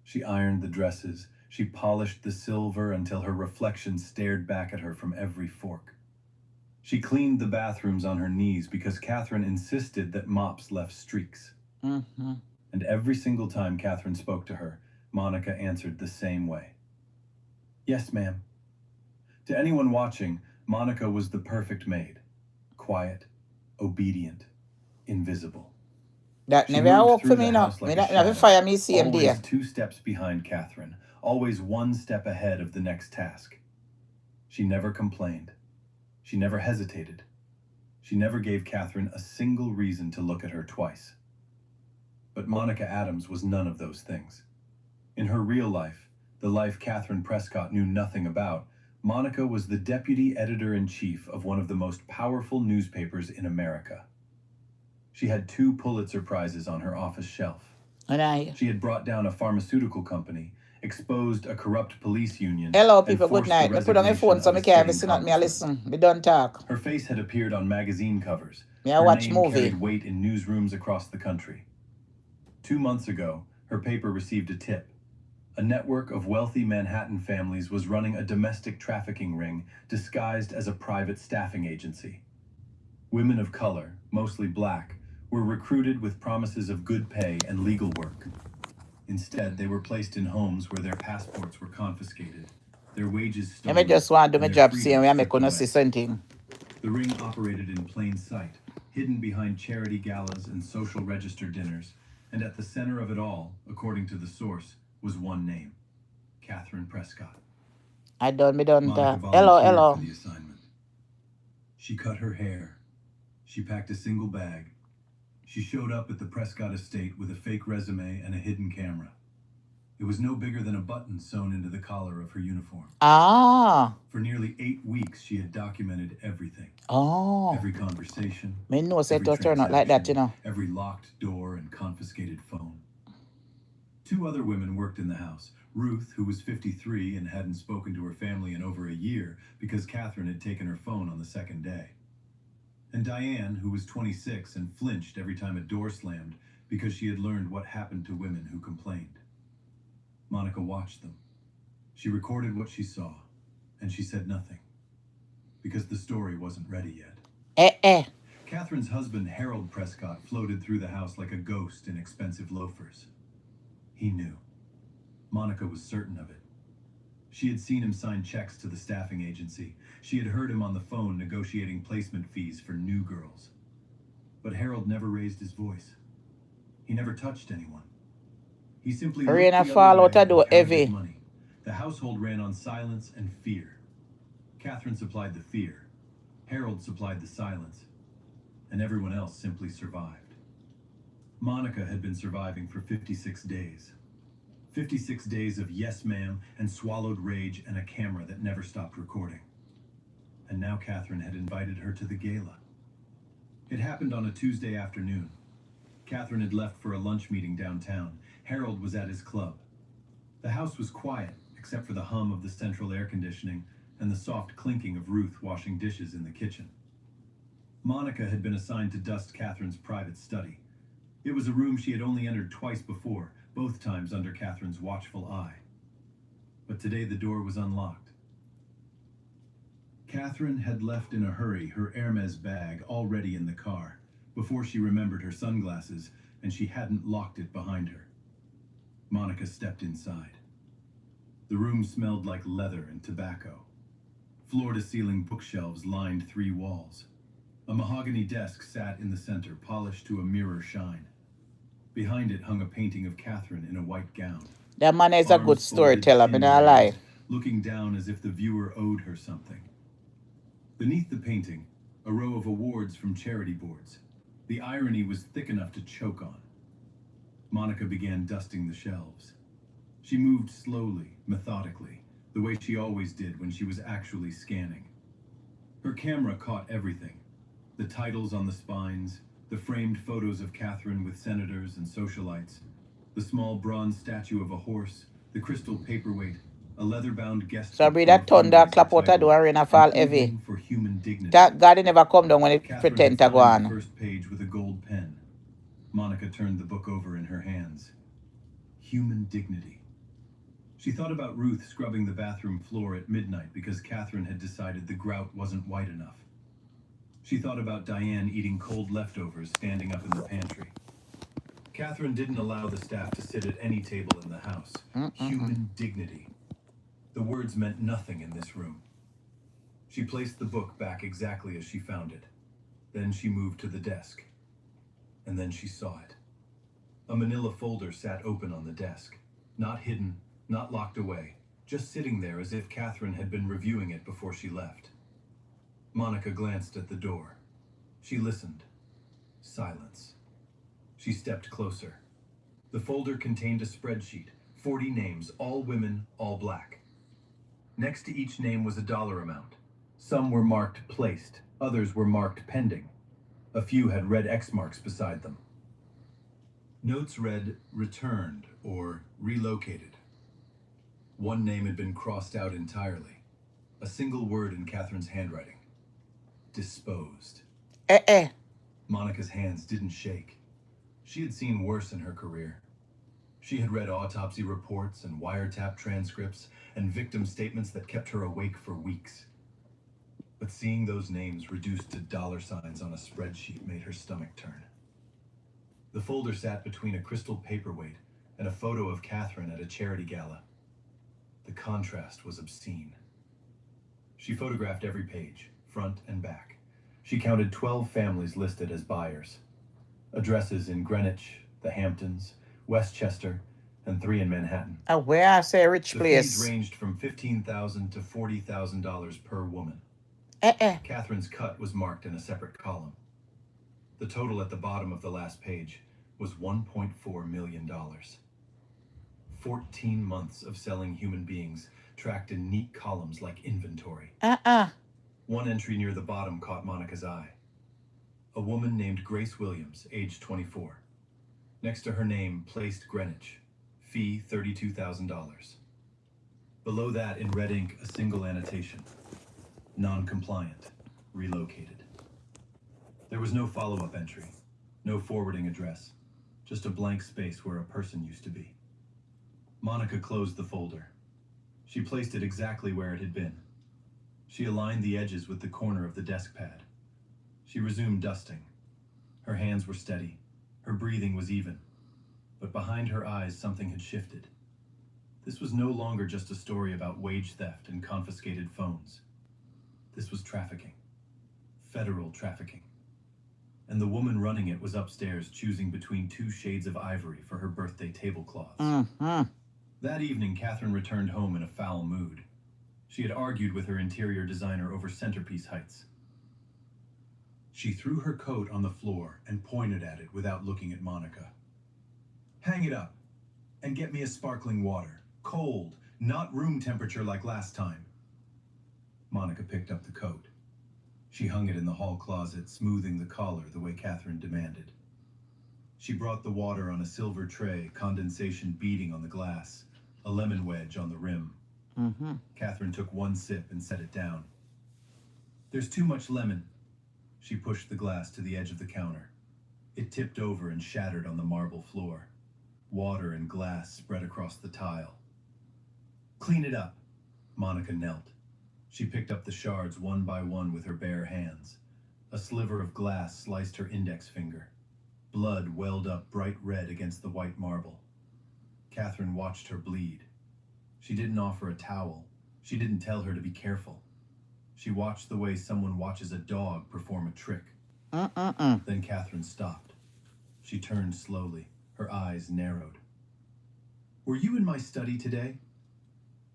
She ironed the dresses, she polished the silver until her reflection stared back at her from every fork. She cleaned the bathrooms on her knees because Catherine insisted that mops left streaks. And every single time Catherine spoke to her, Monica answered the same way. Yes, ma'am. To anyone watching, Monica was the perfect maid. Quiet, obedient, invisible. That She never moved worked through for the me now. house like Me a not never shadow, fire me same always day. 2 steps behind Catherine, always 1 step ahead of the next task. She never complained. She never hesitated. She never gave Catherine a single reason to look at her twice. But Monica Adams was none of those things. In her real life, the life Catherine Prescott knew nothing about, Monica was the deputy editor-in-chief of one of the most powerful newspapers in America. She had 2 Pulitzer Prizes on her office shelf. She had brought down a pharmaceutical company, exposed a corrupt police union. Hello, and people. Good forced the night. Me put on my phone so resignation me of a can't sitting listen. Not me a congressman. listen. Me don't talk. Her face had appeared on magazine covers. Me I Her watch name movie. carried weight in newsrooms across the country. 2 months ago, her paper received a tip. A network of wealthy Manhattan families was running a domestic trafficking ring disguised as a private staffing agency. Women of color, mostly black, were recruited with promises of good pay and legal work. Instead, they were placed in homes where their passports were confiscated, their wages I stolen, me just want to do my and their job same freedom way I make stripped gonna away. see something. The ring operated in plain sight, hidden behind charity galas and social register dinners, and at the center of it all, according to the source, was one name: Catherine Prescott. I don't Monica talk. volunteered Hello, hello. for the assignment. She cut her hair. She packed a single bag. She showed up at the Prescott estate with a fake resume and a hidden camera. It was no bigger than a button sewn into the collar of her uniform. For nearly 8 weeks, she had documented everything. Every conversation, Me know say every it turn out like that, you know. every locked door and confiscated phone. 2 other women worked in the house. Ruth, who was 53 and hadn't spoken to her family in over a year because Catherine had taken her phone on the second day. And Diane, who was 26 and flinched every time a door slammed because she had learned what happened to women who complained. Monica watched them. She recorded what she saw, and she said nothing, because the story wasn't ready yet. Catherine's husband, Harold Prescott, floated through the house like a ghost in expensive loafers. He knew. Monica was certain of it. She had seen him sign checks to the staffing agency. She had heard him on the phone negotiating placement fees for new girls. But Harold never raised his voice. He never touched anyone. He simply Rain looked and the fall other out way a do and counted his heavy. money. The household ran on silence and fear. Catherine supplied the fear. Harold supplied the silence. And everyone else simply survived. Monica had been surviving for 56 days. 56 days of yes ma'am and swallowed rage and a camera that never stopped recording. And now Catherine had invited her to the gala. It happened on a Tuesday afternoon. Catherine had left for a lunch meeting downtown. Harold was at his club. The house was quiet, except for the hum of the central air conditioning and the soft clinking of Ruth washing dishes in the kitchen. Monica had been assigned to dust Catherine's private study. It was a room she had only entered twice before, both times under Catherine's watchful eye. But today the door was unlocked. Catherine had left in a hurry, her Hermes bag already in the car, before she remembered her sunglasses, and she hadn't locked it behind her. Monica stepped inside. The room smelled like leather and tobacco. Floor-to-ceiling bookshelves lined 3 walls. A mahogany desk sat in the center, polished to a mirror shine. Behind it hung a painting of Catherine in a white gown. That man is a good Arms folded, storyteller, chin me not lie. raised, looking down as if the viewer owed her something. Beneath the painting, a row of awards from charity boards. The irony was thick enough to choke on. Monica began dusting the shelves. She moved slowly, methodically, the way she always did when she was actually scanning. Her camera caught everything. The titles on the spines, the framed photos of Catherine with senators and socialites, the small bronze statue of a horse, the crystal paperweight, a leather-bound guest. So bring that thunder clap out of the arena fall heavy. For human dignity. That God never come down when it Catherine pretend to had go signed the on. first page with a gold pen. Monica turned the book over in her hands. Human dignity. She thought about Ruth scrubbing the bathroom floor at midnight because Catherine had decided the grout wasn't white enough. She thought about Diane eating cold leftovers standing up in the pantry. Catherine didn't allow the staff to sit at any table in the house. Human dignity. The words meant nothing in this room. She placed the book back exactly as she found it. Then she moved to the desk. And then she saw it. A manila folder sat open on the desk. Not hidden, not locked away, just sitting there as if Catherine had been reviewing it before she left. Monica glanced at the door. She listened. Silence. She stepped closer. The folder contained a spreadsheet, 40 names, all women, all black. Next to each name was a dollar amount. Some were marked placed, others were marked pending. A few had red X marks beside them. Notes read returned or relocated. One name had been crossed out entirely. A single word in Catherine's handwriting. Disposed. Monica's hands didn't shake. She had seen worse in her career. She had read autopsy reports and wiretap transcripts and victim statements that kept her awake for weeks. But seeing those names reduced to dollar signs on a spreadsheet made her stomach turn. The folder sat between a crystal paperweight and a photo of Catherine at a charity gala. The contrast was obscene. She photographed every page, front and back. She counted 12 families listed as buyers. Addresses in Greenwich, the Hamptons, Westchester, and 3 in Manhattan. Where I say rich The place. fees ranged from $15,000 to $40,000 per woman. Catherine's cut was marked in a separate column. The total at the bottom of the last page was $1.4 million. 14 months of selling human beings tracked in neat columns like inventory. One entry near the bottom caught Monica's eye. A woman named Grace Williams, age 24. Next to her name, placed Greenwich. Fee $32,000. Below that, in red ink, a single annotation. Non-compliant. Relocated. There was no follow-up entry. No forwarding address. Just a blank space where a person used to be. Monica closed the folder. She placed it exactly where it had been. She aligned the edges with the corner of the desk pad. She resumed dusting. Her hands were steady. Her breathing was even. But behind her eyes, something had shifted. This was no longer just a story about wage theft and confiscated phones. This was trafficking. Federal trafficking. And the woman running it was upstairs choosing between 2 shades of ivory for her birthday tablecloths. That evening, Catherine returned home in a foul mood. She had argued with her interior designer over centerpiece heights. She threw her coat on the floor and pointed at it without looking at Monica. Hang it up and get me a sparkling water. Cold, not room temperature like last time. Monica picked up the coat. She hung it in the hall closet, smoothing the collar the way Catherine demanded. She brought the water on a silver tray, condensation beading on the glass, a lemon wedge on the rim. Catherine took one sip and set it down. There's too much lemon. She pushed the glass to the edge of the counter. It tipped over and shattered on the marble floor. Water and glass spread across the tile. Clean it up. Monica knelt. She picked up the shards one by one with her bare hands. A sliver of glass sliced her index finger. Blood welled up bright red against the white marble. Catherine watched her bleed. She didn't offer a towel. She didn't tell her to be careful. She watched the way someone watches a dog perform a trick. Then Catherine stopped. She turned slowly. Her eyes narrowed. Were you in my study today?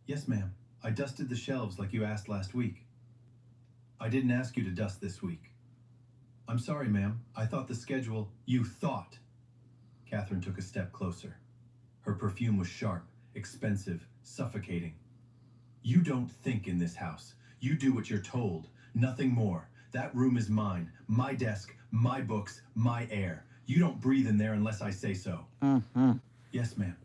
Yes, ma'am. I dusted the shelves like you asked last week. I didn't ask you to dust this week. I'm sorry, ma'am. I thought the schedule... You thought. Catherine took a step closer. Her perfume was sharp, expensive, suffocating. You don't think in this house. You do what you're told. Nothing more. That room is mine. My desk, my books, my air. You don't breathe in there unless I say so. Mm-hmm. Yes, ma'am.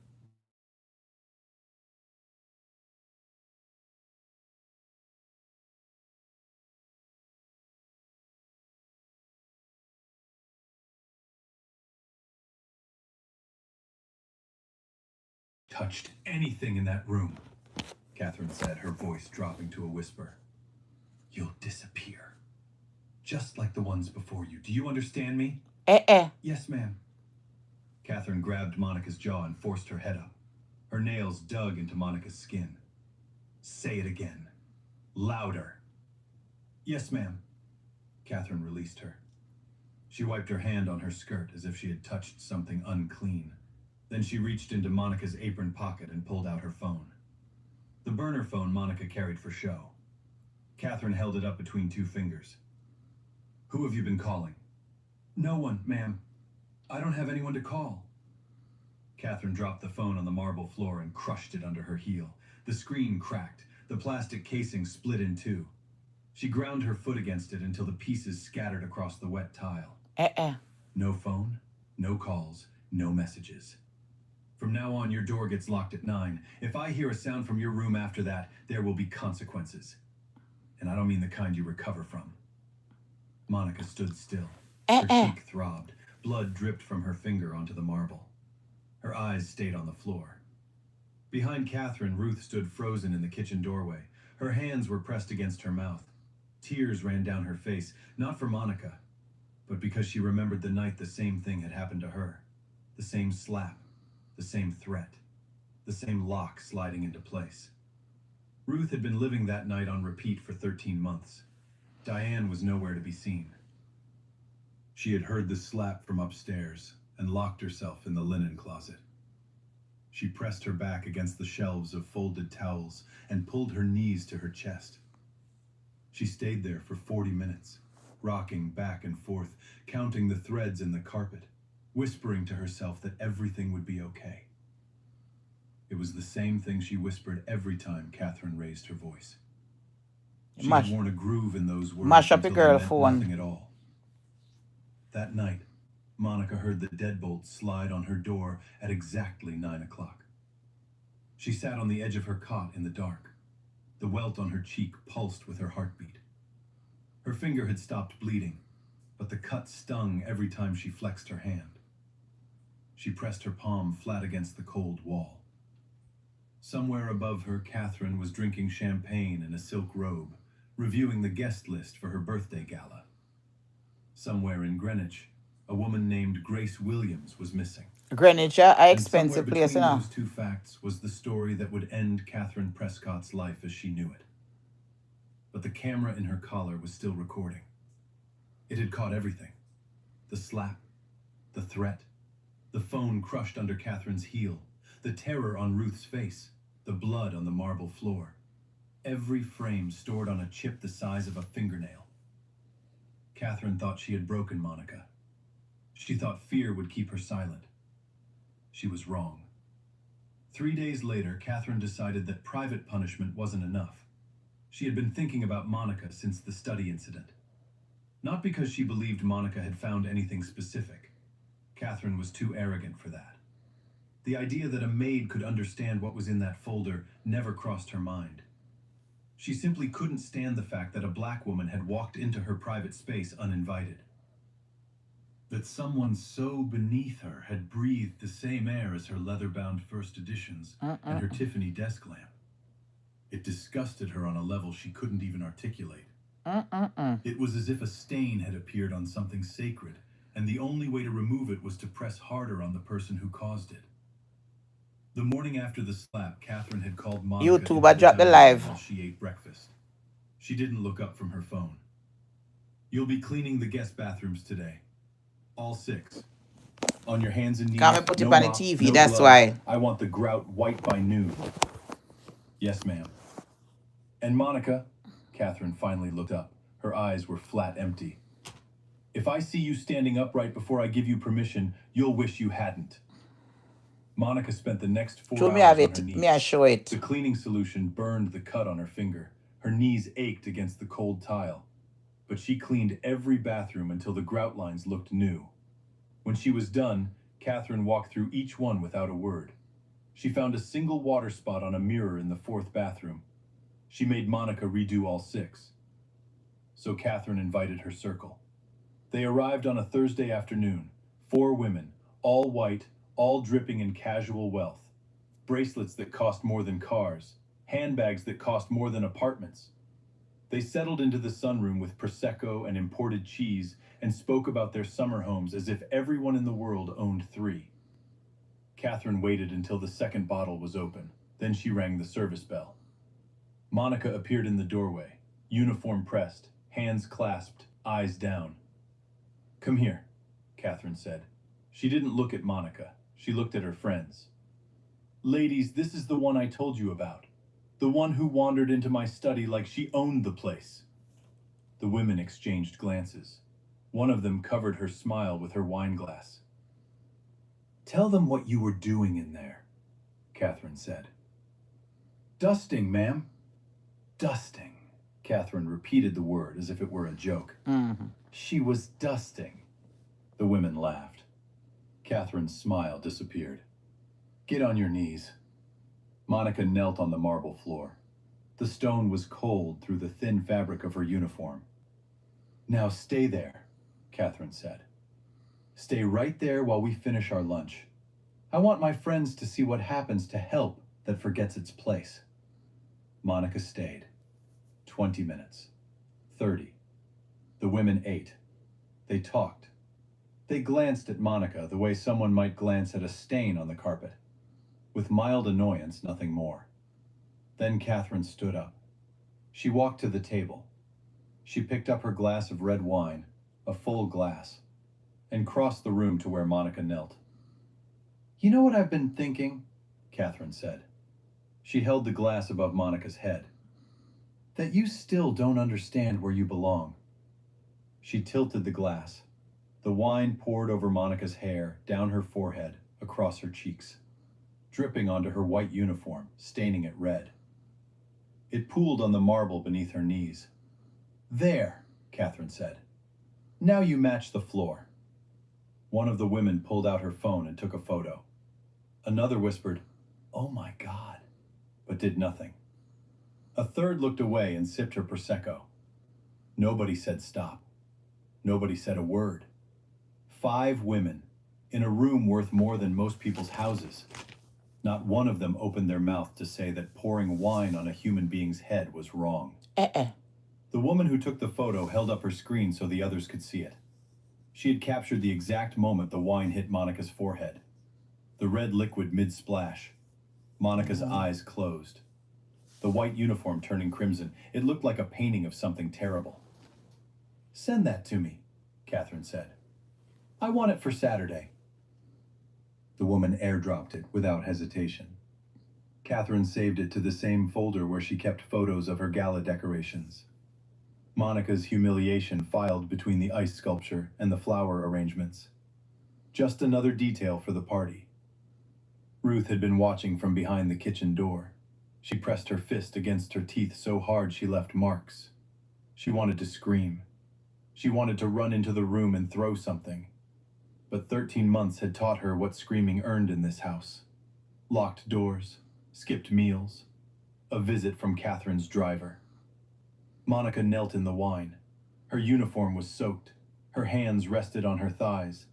Touched anything in that room, Catherine said, her voice dropping to a whisper. You'll disappear. Just like the ones before you. Do you understand me? Yes, ma'am. Catherine grabbed Monica's jaw and forced her head up. Her nails dug into Monica's skin. Say it again. Louder. Yes, ma'am. Catherine released her. She wiped her hand on her skirt as if she had touched something unclean. Then she reached into Monica's apron pocket and pulled out her phone. The burner phone Monica carried for show. Catherine held it up between two fingers. Who have you been calling? No one, ma'am. I don't have anyone to call. Catherine dropped the phone on the marble floor and crushed it under her heel. The screen cracked. The plastic casing split in two. She ground her foot against it until the pieces scattered across the wet tile. No phone, no calls, no messages. From now on, your door gets locked at 9. If I hear a sound from your room after that, there will be consequences. And I don't mean the kind you recover from. Monica stood still. Her cheek throbbed. Blood dripped from her finger onto the marble. Her eyes stayed on the floor. Behind Catherine, Ruth stood frozen in the kitchen doorway. Her hands were pressed against her mouth. Tears ran down her face, not for Monica, but because she remembered the night the same thing had happened to her. The same slap, the same threat, the same lock sliding into place. Ruth had been living that night on repeat for 13 months. Diane was nowhere to be seen. She had heard the slap from upstairs and locked herself in the linen closet. She pressed her back against the shelves of folded towels and pulled her knees to her chest. She stayed there for 40 minutes, rocking back and forth, counting the threads in the carpet, whispering to herself that everything would be okay. It was the same thing she whispered every time Catherine raised her voice. She had worn a groove in those words mash up your until they girl meant phone. nothing at all. That night, Monica heard the deadbolt slide on her door at exactly 9 o'clock. She sat on the edge of her cot in the dark. The welt on her cheek pulsed with her heartbeat. Her finger had stopped bleeding, but the cut stung every time she flexed her hand. She pressed her palm flat against the cold wall. Somewhere above her, Catherine was drinking champagne in a silk robe, reviewing the guest list for her birthday gala. Somewhere in Greenwich, a woman named Grace Williams was missing. Greenwich, an expensive place, you know. Those two facts was the story that would end Catherine Prescott's life as she knew it. But the camera in her collar was still recording. It had caught everything. The slap, the threat, the phone crushed under Catherine's heel, the terror on Ruth's face, the blood on the marble floor. Every frame stored on a chip the size of a fingernail. Catherine thought she had broken Monica. She thought fear would keep her silent. She was wrong. 3 days later, Catherine decided that private punishment wasn't enough. She had been thinking about Monica since the study incident. Not because she believed Monica had found anything specific. Catherine was too arrogant for that. The idea that a maid could understand what was in that folder never crossed her mind. She simply couldn't stand the fact that a black woman had walked into her private space uninvited. That someone so beneath her had breathed the same air as her leather-bound first editions and her Tiffany desk lamp. It disgusted her on a level she couldn't even articulate. It was as if a stain had appeared on something sacred, and the only way to remove it was to press harder on the person who caused it. The morning after the slap, Catherine had called Monica YouTube, I dropped the live. while she ate breakfast. She didn't look up from her phone. You'll be cleaning the guest bathrooms today. All 6. On your hands and knees. Can't we put it No on the mop, TV, no that's gloves. why. I want the grout white by noon. Yes, ma'am. And Monica, Catherine finally looked up. Her eyes were flat empty. If I see you standing upright before I give you permission, you'll wish you hadn't. Monica spent the next 4 Show hours me have on it. her knees. Me I show it. The cleaning solution burned the cut on her finger. Her knees ached against the cold tile. But she cleaned every bathroom until the grout lines looked new. When she was done, Catherine walked through each one without a word. She found a single water spot on a mirror in the 4th bathroom. She made Monica redo all 6. So Catherine invited her circle. They arrived on a Thursday afternoon. 4 women, all white, all dripping in casual wealth. Bracelets that cost more than cars. Handbags that cost more than apartments. They settled into the sunroom with Prosecco and imported cheese and spoke about their summer homes as if everyone in the world owned 3. Catherine waited until the 2nd bottle was open. Then she rang the service bell. Monica appeared in the doorway, uniform pressed, hands clasped, eyes down. Come here, Catherine said. She didn't look at Monica. She looked at her friends. Ladies, this is the one I told you about. The one who wandered into my study like she owned the place. The women exchanged glances. One of them covered her smile with her wine glass. Tell them what you were doing in there, Catherine said. Dusting, ma'am. Dusting. Catherine repeated the word as if it were a joke. Mm-hmm. She was dusting. The women laughed. Catherine's smile disappeared. Get on your knees. Monica knelt on the marble floor. The stone was cold through the thin fabric of her uniform. Now stay there, Catherine said. Stay right there while we finish our lunch. I want my friends to see what happens to help that forgets its place. Monica stayed. 20 minutes. 30. The women ate. They talked. They glanced at Monica the way someone might glance at a stain on the carpet. With mild annoyance, nothing more. Then Catherine stood up. She walked to the table. She picked up her glass of red wine, a full glass, and crossed the room to where Monica knelt. You know what I've been thinking? Catherine said. She held the glass above Monica's head. That you still don't understand where you belong. She tilted the glass. The wine poured over Monica's hair, down her forehead, across her cheeks, dripping onto her white uniform, staining it red. It pooled on the marble beneath her knees. There, Catherine said. Now you match the floor. One of the women pulled out her phone and took a photo. Another whispered, "Oh my God," but did nothing. A third looked away and sipped her Prosecco. Nobody said stop. Nobody said a word. 5 women, in a room worth more than most people's houses. Not one of them opened their mouth to say that pouring wine on a human being's head was wrong. The woman who took the photo held up her screen so the others could see it. She had captured the exact moment the wine hit Monica's forehead. The red liquid mid-splash. Monica's eyes closed. The white uniform turning crimson. It looked like a painting of something terrible. Send that to me, Catherine said. I want it for Saturday. The woman airdropped it without hesitation. Catherine saved it to the same folder where she kept photos of her gala decorations. Monica's humiliation filed between the ice sculpture and the flower arrangements. Just another detail for the party. Ruth had been watching from behind the kitchen door. She pressed her fist against her teeth so hard she left marks. She wanted to scream. She wanted to run into the room and throw something. But 13 months had taught her what screaming earned in this house. Locked doors, skipped meals, a visit from Catherine's driver. Monica knelt in the wine. Her uniform was soaked. Her hands rested on her thighs.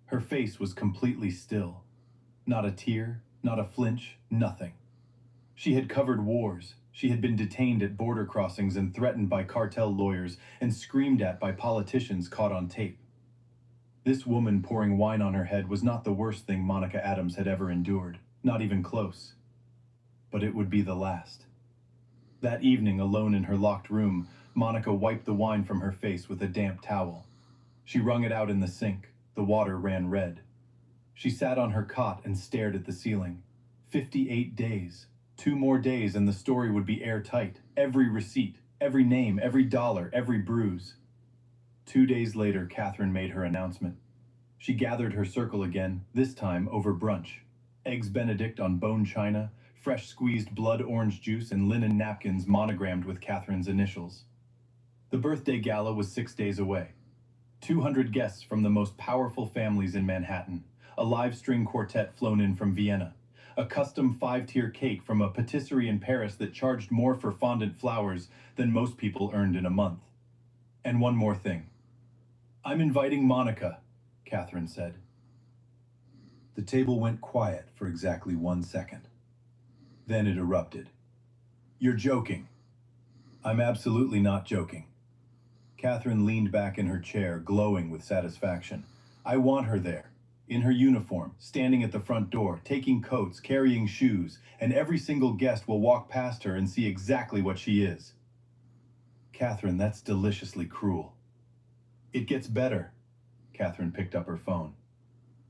Her face was completely still. Not a tear, not a flinch, nothing. She had covered wars. She had been detained at border crossings and threatened by cartel lawyers and screamed at by politicians caught on tape. This woman pouring wine on her head was not the worst thing Monica Adams had ever endured, not even close. But it would be the last. That evening, alone in her locked room, Monica wiped the wine from her face with a damp towel. She wrung it out in the sink. The water ran red. She sat on her cot and stared at the ceiling. 58 days. 2 more days and the story would be airtight. Every receipt, every name, every dollar, every bruise. 2 days later, Catherine made her announcement. She gathered her circle again, this time over brunch. Eggs Benedict on bone china, fresh squeezed blood orange juice, and linen napkins monogrammed with Catherine's initials. The birthday gala was 6 days away. 200 guests from the most powerful families in Manhattan, a live string quartet flown in from Vienna, a custom 5-tier cake from a patisserie in Paris that charged more for fondant flowers than most people earned in a month. And one more thing. "I'm inviting Monica," Catherine said. The table went quiet for exactly 1 second. Then it erupted. "You're joking." "I'm absolutely not joking." Catherine leaned back in her chair, glowing with satisfaction. "I want her there, in her uniform, standing at the front door, taking coats, carrying shoes, and every single guest will walk past her and see exactly what she is." "Catherine, that's deliciously cruel." "It gets better." Catherine picked up her phone.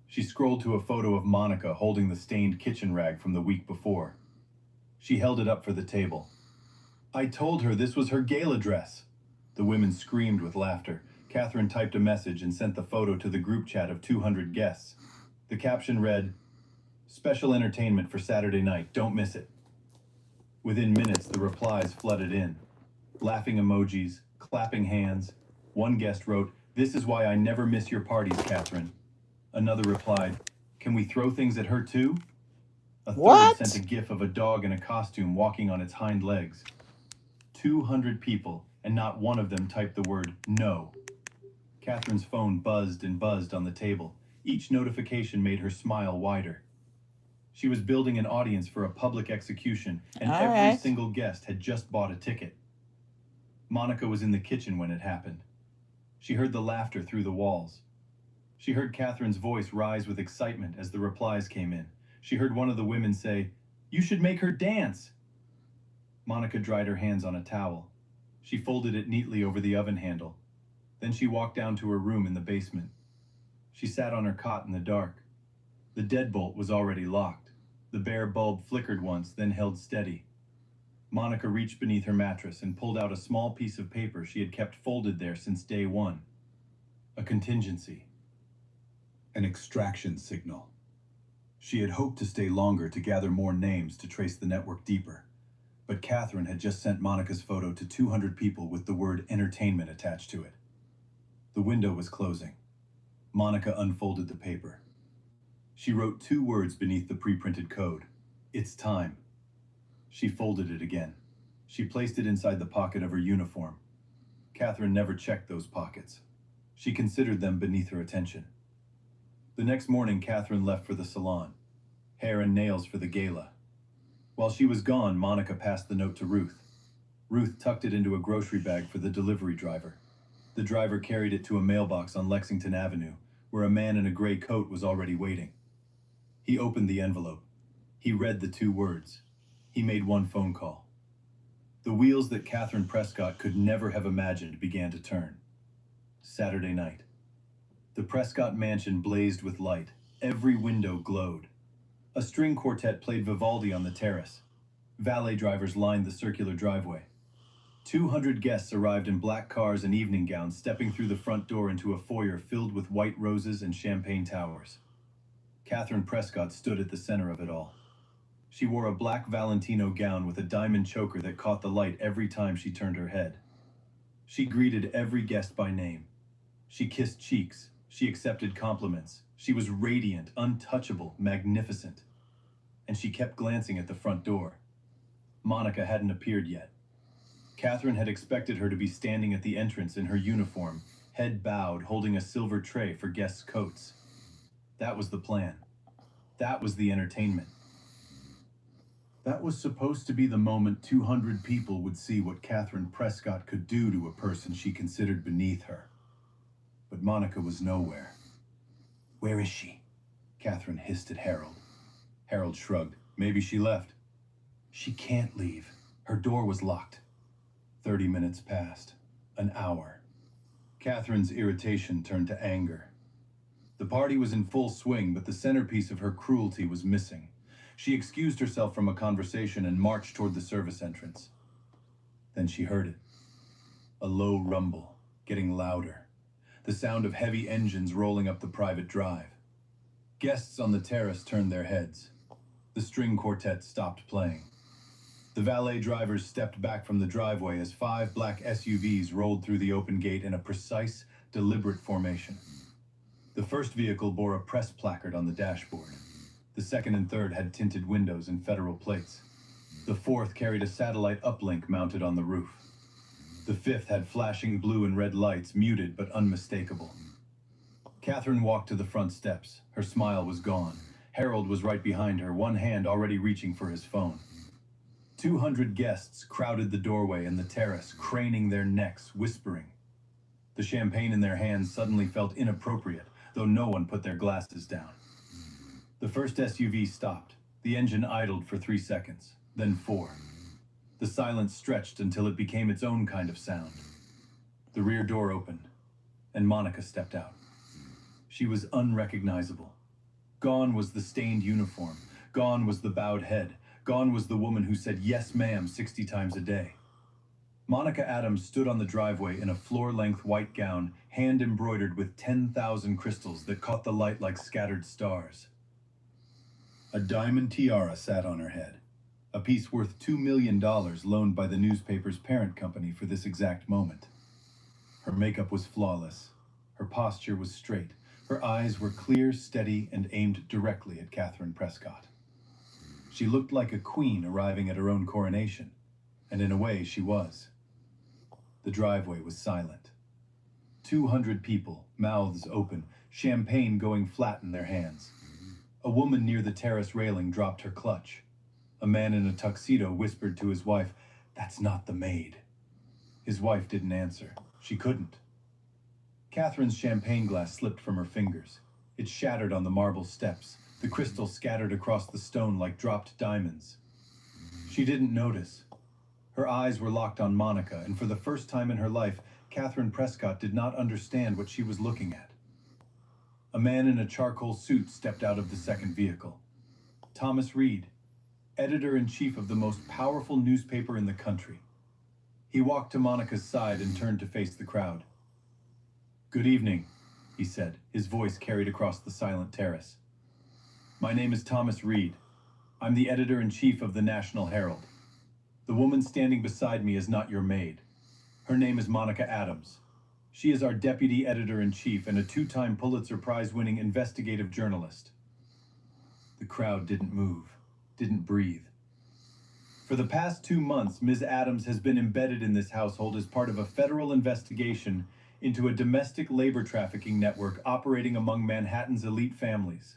She scrolled to a photo of Monica holding the stained kitchen rag from the week before. She held it up for the table. "I told her this was her gala dress." The women screamed with laughter. Catherine typed a message and sent the photo to the group chat of 200 guests. The caption read, "Special entertainment for Saturday night, don't miss it." Within minutes, the replies flooded in. Laughing emojis, clapping hands. One guest wrote, "This is why I never miss your parties, Catherine." Another replied, "Can we throw things at her too?" A third sent a gif of a dog in a costume walking on its hind legs. 200 people, and not one of them typed the word no. Catherine's phone buzzed and buzzed on the table. Each notification made her smile wider. She was building an audience for a public execution, and every single guest had just bought a ticket. Monica was in the kitchen when it happened. She heard the laughter through the walls. She heard Catherine's voice rise with excitement as the replies came in. She heard one of the women say, "You should make her dance." Monica dried her hands on a towel. She folded it neatly over the oven handle. Then she walked down to her room in the basement. She sat on her cot in the dark. The deadbolt was already locked. The bare bulb flickered once, then held steady. Monica reached beneath her mattress and pulled out a small piece of paper she had kept folded there since day one. A contingency. An extraction signal. She had hoped to stay longer to gather more names to trace the network deeper. But Catherine had just sent Monica's photo to 200 people with the word entertainment attached to it. The window was closing. Monica unfolded the paper. She wrote 2 words beneath the pre-printed code. "It's time." She folded it again. She placed it inside the pocket of her uniform. Catherine never checked those pockets. She considered them beneath her attention. The next morning, Catherine left for the salon. Hair and nails for the gala. While she was gone, Monica passed the note to Ruth. Ruth tucked it into a grocery bag for the delivery driver. The driver carried it to a mailbox on Lexington Avenue, where a man in a gray coat was already waiting. He opened the envelope. He read the 2 words. He made one phone call. The wheels that Catherine Prescott could never have imagined began to turn. Saturday night. The Prescott mansion blazed with light. Every window glowed. A string quartet played Vivaldi on the terrace. Valet drivers lined the circular driveway. 200 guests arrived in black cars and evening gowns, stepping through the front door into a foyer filled with white roses and champagne towers. Catherine Prescott stood at the center of it all. She wore a black Valentino gown with a diamond choker that caught the light every time she turned her head. She greeted every guest by name. She kissed cheeks. She accepted compliments. She was radiant, untouchable, magnificent. And she kept glancing at the front door. Monica hadn't appeared yet. Catherine had expected her to be standing at the entrance in her uniform, head bowed, holding a silver tray for guests' coats. That was the plan. That was the entertainment. That was supposed to be the moment 200 people would see what Catherine Prescott could do to a person she considered beneath her. But Monica was nowhere. "Where is she?" Catherine hissed at Harold. Harold shrugged. "Maybe she left." "She can't leave. Her door was locked." 30 minutes passed. An hour. Catherine's irritation turned to anger. The party was in full swing, but the centerpiece of her cruelty was missing. She excused herself from a conversation and marched toward the service entrance. Then she heard it. A low rumble, getting louder. The sound of heavy engines rolling up the private drive. Guests on the terrace turned their heads. The string quartet stopped playing. The valet drivers stepped back from the driveway as 5 black SUVs rolled through the open gate in a precise, deliberate formation. The first vehicle bore a press placard on the dashboard. The second and third had tinted windows and federal plates. The fourth carried a satellite uplink mounted on the roof. The fifth had flashing blue and red lights, muted but unmistakable. Catherine walked to the front steps. Her smile was gone. Harold was right behind her, one hand already reaching for his phone. 200 guests crowded the doorway and the terrace, craning their necks, whispering. The champagne in their hands suddenly felt inappropriate, though no one put their glasses down. The first SUV stopped. The engine idled for 3 seconds, then 4. The silence stretched until it became its own kind of sound. The rear door opened, and Monica stepped out. She was unrecognizable. Gone was the stained uniform. Gone was the bowed head. Gone was the woman who said "yes, ma'am" 60 times a day. Monica Adams stood on the driveway in a floor-length white gown, hand-embroidered with 10,000 crystals that caught the light like scattered stars. A diamond tiara sat on her head, a piece worth $2 million loaned by the newspaper's parent company for this exact moment. Her makeup was flawless. Her posture was straight. Her eyes were clear, steady, and aimed directly at Catherine Prescott. She looked like a queen arriving at her own coronation, and in a way she was. The driveway was silent. 200 people, mouths open, champagne going flat in their hands. A woman near the terrace railing dropped her clutch. A man in a tuxedo whispered to his wife, "That's not the maid." His wife didn't answer. She couldn't. Catherine's champagne glass slipped from her fingers. It shattered on the marble steps. The crystal scattered across the stone like dropped diamonds. She didn't notice. Her eyes were locked on Monica, and for the first time in her life, Catherine Prescott did not understand what she was looking at. A man in a charcoal suit stepped out of the second vehicle. Thomas Reed, editor-in-chief of the most powerful newspaper in the country. He walked to Monica's side and turned to face the crowd. "Good evening," he said, his voice carried across the silent terrace. "My name is Thomas Reed. I'm the editor-in-chief of the National Herald. The woman standing beside me is not your maid. Her name is Monica Adams. She is our deputy editor-in-chief and a 2-time Pulitzer Prize-winning investigative journalist." The crowd didn't move, didn't breathe. For the past 2 months, Ms. Adams has been embedded in this household as part of a federal investigation into a domestic labor trafficking network operating among Manhattan's elite families.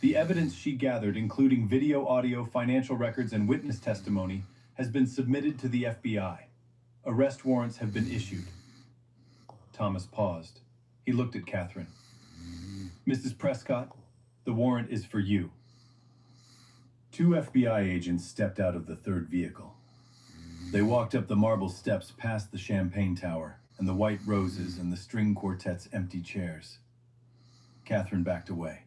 The evidence she gathered, including video, audio, financial records, and witness testimony, has been submitted to the FBI. Arrest warrants have been issued. Thomas paused. He looked at Catherine. "Mrs. Prescott, the warrant is for you." 2 FBI agents stepped out of the third vehicle. They walked up the marble steps past the champagne tower and the white roses and the string quartet's empty chairs. Catherine backed away.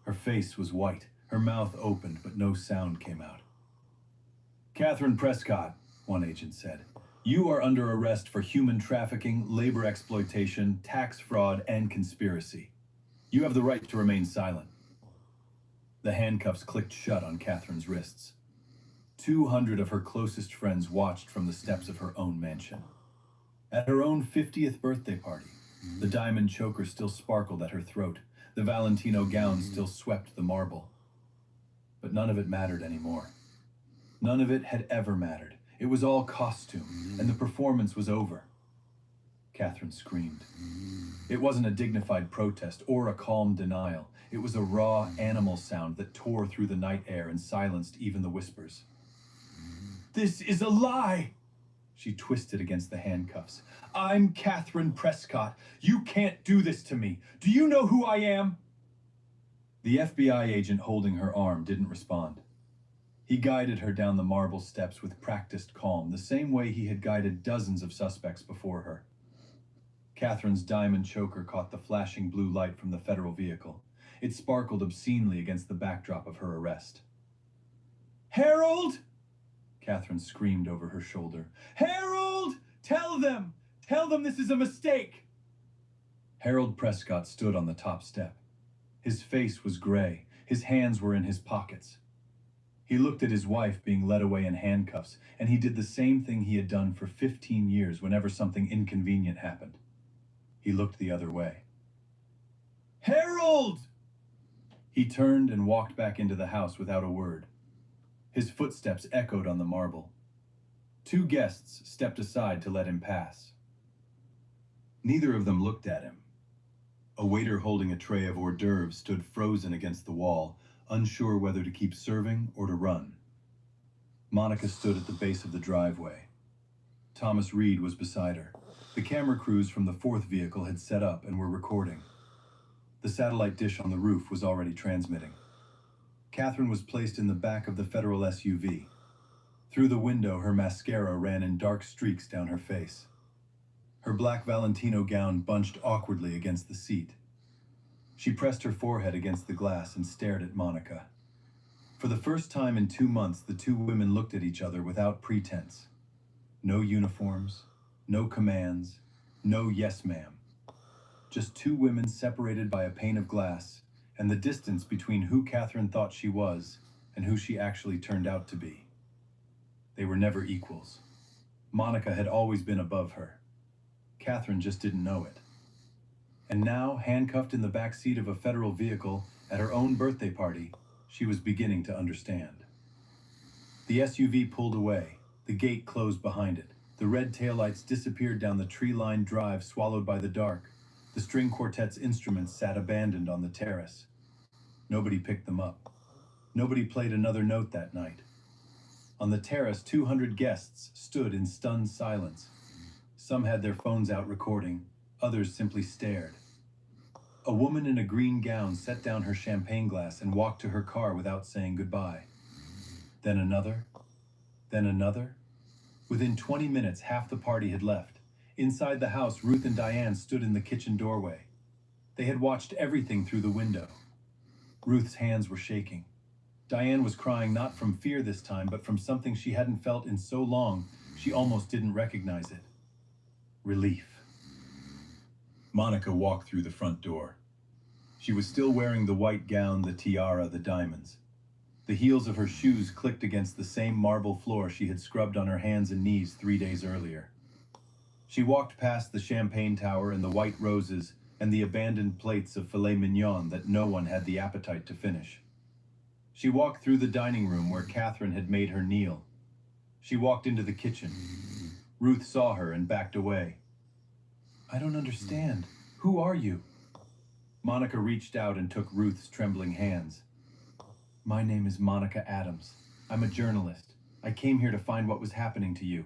Her face was white, her mouth opened, but no sound came out. "Catherine Prescott," one agent said, "you are under arrest for human trafficking, labor exploitation, tax fraud, and conspiracy. You have the right to remain silent." The handcuffs clicked shut on Catherine's wrists. 200 of her closest friends watched from the steps of her own mansion. At her own 50th birthday party, the diamond choker still sparkled at her throat. The Valentino gown still swept the marble. But none of it mattered anymore. None of it had ever mattered. It was all costume, and the performance was over. Catherine screamed. It wasn't a dignified protest or a calm denial. It was a raw animal sound that tore through the night air and silenced even the whispers. "This is a lie!" She twisted against the handcuffs. "I'm Catherine Prescott. You can't do this to me. Do you know who I am?" The FBI agent holding her arm didn't respond. He guided her down the marble steps with practiced calm, the same way he had guided dozens of suspects before her. Catherine's diamond choker caught the flashing blue light from the federal vehicle. It sparkled obscenely against the backdrop of her arrest. "Harold!" Catherine screamed over her shoulder. "Harold! Tell them! Tell them this is a mistake!" Harold Prescott stood on the top step. His face was gray. His hands were in his pockets. He looked at his wife being led away in handcuffs, and he did the same thing he had done for 15 years whenever something inconvenient happened. He looked the other way. "Harold!" He turned and walked back into the house without a word. His footsteps echoed on the marble. 2 guests stepped aside to let him pass. Neither of them looked at him. A waiter holding a tray of hors d'oeuvres stood frozen against the wall, unsure whether to keep serving or to run. Monica stood at the base of the driveway. Thomas Reed was beside her. The camera crews from the 4th vehicle had set up and were recording. The satellite dish on the roof was already transmitting. Catherine was placed in the back of the federal SUV. Through the window, her mascara ran in dark streaks down her face. Her black Valentino gown bunched awkwardly against the seat. She pressed her forehead against the glass and stared at Monica. For the first time in 2 months, the 2 women looked at each other without pretense. No uniforms, no commands, no yes ma'am. Just 2 women separated by a pane of glass, and the distance between who Catherine thought she was and who she actually turned out to be. They were never equals. Monica had always been above her. Catherine just didn't know it. And now, handcuffed in the back seat of a federal vehicle at her own birthday party, she was beginning to understand. The SUV pulled away. The gate closed behind it. The red taillights disappeared down the tree-lined drive, swallowed by the dark. The string quartet's instruments sat abandoned on the terrace. Nobody picked them up. Nobody played another note that night. On the terrace, 200 guests stood in stunned silence. Some had their phones out recording. Others simply stared. A woman in a green gown set down her champagne glass and walked to her car without saying goodbye. Then another. Then another. Within 20 minutes, half the party had left. Inside the house, Ruth and Diane stood in the kitchen doorway. They had watched everything through the window. Ruth's hands were shaking. Diane was crying not from fear this time, but from something she hadn't felt in so long, she almost didn't recognize it. Relief. Monica walked through the front door. She was still wearing the white gown, the tiara, the diamonds. The heels of her shoes clicked against the same marble floor she had scrubbed on her hands and knees 3 days earlier. She walked past the champagne tower and the white roses and the abandoned plates of filet mignon that no one had the appetite to finish. She walked through the dining room where Catherine had made her kneel. She walked into the kitchen. Ruth saw her and backed away. "I don't understand. Who are you?" Monica reached out and took Ruth's trembling hands. "My name is Monica Adams. I'm a journalist. I came here to find what was happening to you.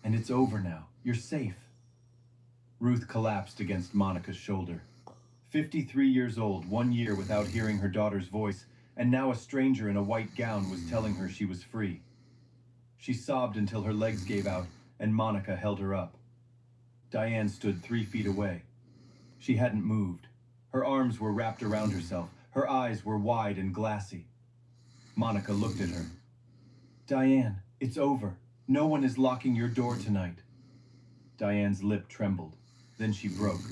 And it's over now. You're safe." Ruth collapsed against Monica's shoulder. 53 years old, 1 year without hearing her daughter's voice, and now a stranger in a white gown was telling her she was free. She sobbed until her legs gave out, and Monica held her up. Diane stood 3 feet away. She hadn't moved. Her arms were wrapped around herself. Her eyes were wide and glassy. Monica looked at her. "Diane, it's over. No one is locking your door tonight." Diane's lip trembled. Then she broke.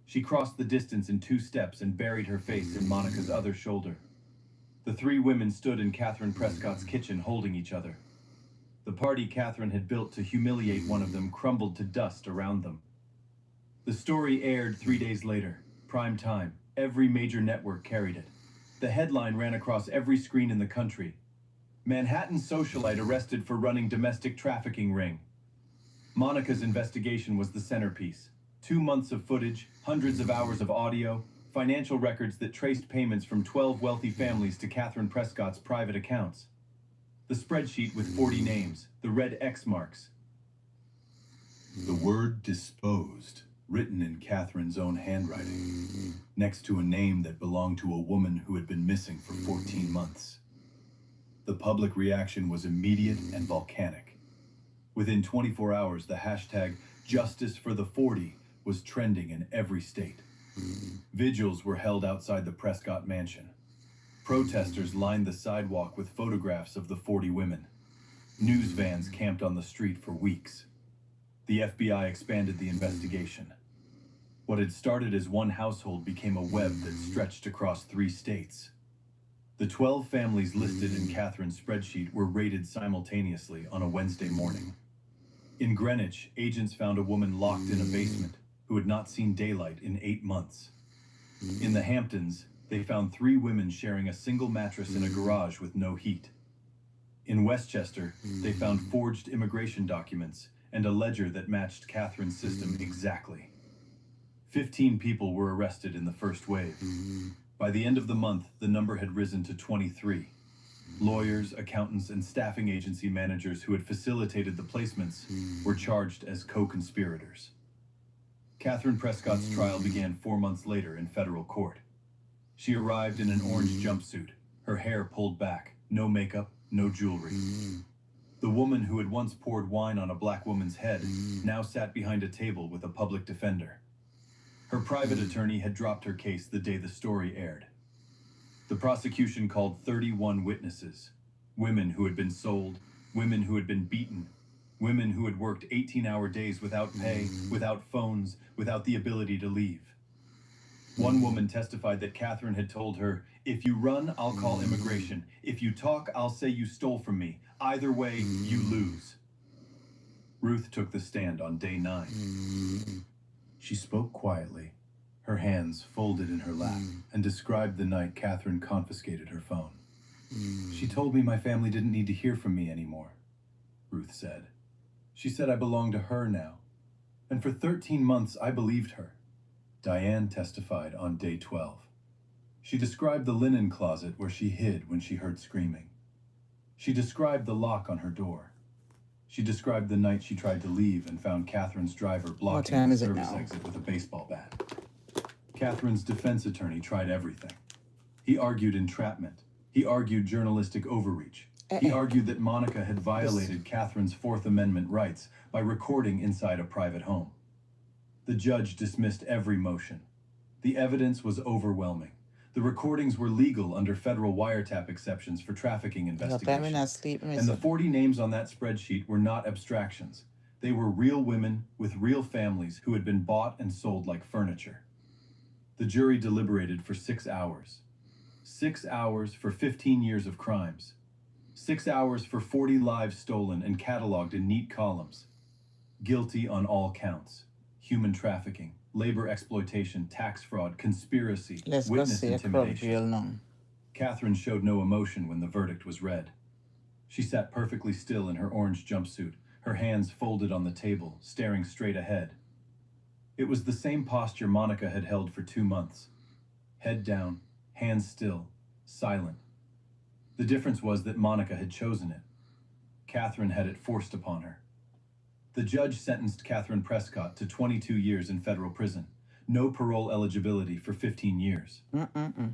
She crossed the distance in 2 steps and buried her face in Monica's other shoulder. The 3 women stood in Catherine Prescott's kitchen holding each other. The party Catherine had built to humiliate one of them crumbled to dust around them. The story aired 3 days later. Prime time. Every major network carried it. The headline ran across every screen in the country. "Manhattan socialite arrested for running domestic trafficking ring." Monica's investigation was the centerpiece. 2 months of footage, hundreds of hours of audio, financial records that traced payments from 12 wealthy families to Catherine Prescott's private accounts. The spreadsheet with 40 names, the red X marks. The word disposed, written in Catherine's own handwriting, next to a name that belonged to a woman who had been missing for 14 months. The public reaction was immediate and volcanic. Within 24 hours, the hashtag #JusticeForThe40 was was trending in every state. Vigils were held outside the Prescott mansion. Protesters lined the sidewalk with photographs of the 40 women. News vans camped on the street for weeks. The FBI expanded the investigation. What had started as one household became a web that stretched across 3 states. The 12 families listed in Catherine's spreadsheet were raided simultaneously on a Wednesday morning. In Greenwich, agents found a woman locked in a basement who had not seen daylight in 8 months. In the Hamptons, they found 3 women sharing a single mattress in a garage with no heat. In Westchester, they found forged immigration documents and a ledger that matched Catherine's system exactly. 15 people were arrested in the first wave. By the end of the month, the number had risen to 23. Lawyers, accountants, and staffing agency managers who had facilitated the placements were charged as co-conspirators. Catherine Prescott's trial began 4 months later in federal court. She arrived in an orange jumpsuit, her hair pulled back, no makeup, no jewelry. The woman who had once poured wine on a black woman's head now sat behind a table with a public defender. Her private attorney had dropped her case the day the story aired. The prosecution called 31 witnesses, women who had been sold, women who had been beaten, women who had worked 18-hour days without pay, without phones, without the ability to leave. One woman testified that Catherine had told her, "If you run, I'll call immigration. If you talk, I'll say you stole from me. Either way, you lose." Ruth took the stand on day 9. She spoke quietly, her hands folded in her lap, and described the night Catherine confiscated her phone. "She told me my family didn't need to hear from me anymore," Ruth said. "She said I belonged to her now. And for 13 months, I believed her." Diane testified on day 12. She described the linen closet where she hid when she heard screaming. She described the lock on her door. She described the night she tried to leave and found Catherine's driver blocking the service exit with a baseball bat. Catherine's defense attorney tried everything. He argued entrapment. He argued journalistic overreach. He argued that Monica had violated Catherine's Fourth Amendment rights by recording inside a private home. The judge dismissed every motion. The evidence was overwhelming. The recordings were legal under federal wiretap exceptions for trafficking investigations. And the 40 names on that spreadsheet were not abstractions. They were real women with real families who had been bought and sold like furniture. The jury deliberated for 6 hours. 6 hours for 15 years of crimes. 6 hours for 40 lives stolen and cataloged in neat columns. Guilty on all counts. Human trafficking, labor exploitation, tax fraud, conspiracy, witness intimidation. Catherine showed no emotion when the verdict was read. She sat perfectly still in her orange jumpsuit, her hands folded on the table, staring straight ahead. It was the same posture Monica had held for 2 months. Head down, hands still, silent. The difference was that Monica had chosen it. Catherine had it forced upon her. The judge sentenced Catherine Prescott to 22 years in federal prison, no parole eligibility for 15 years.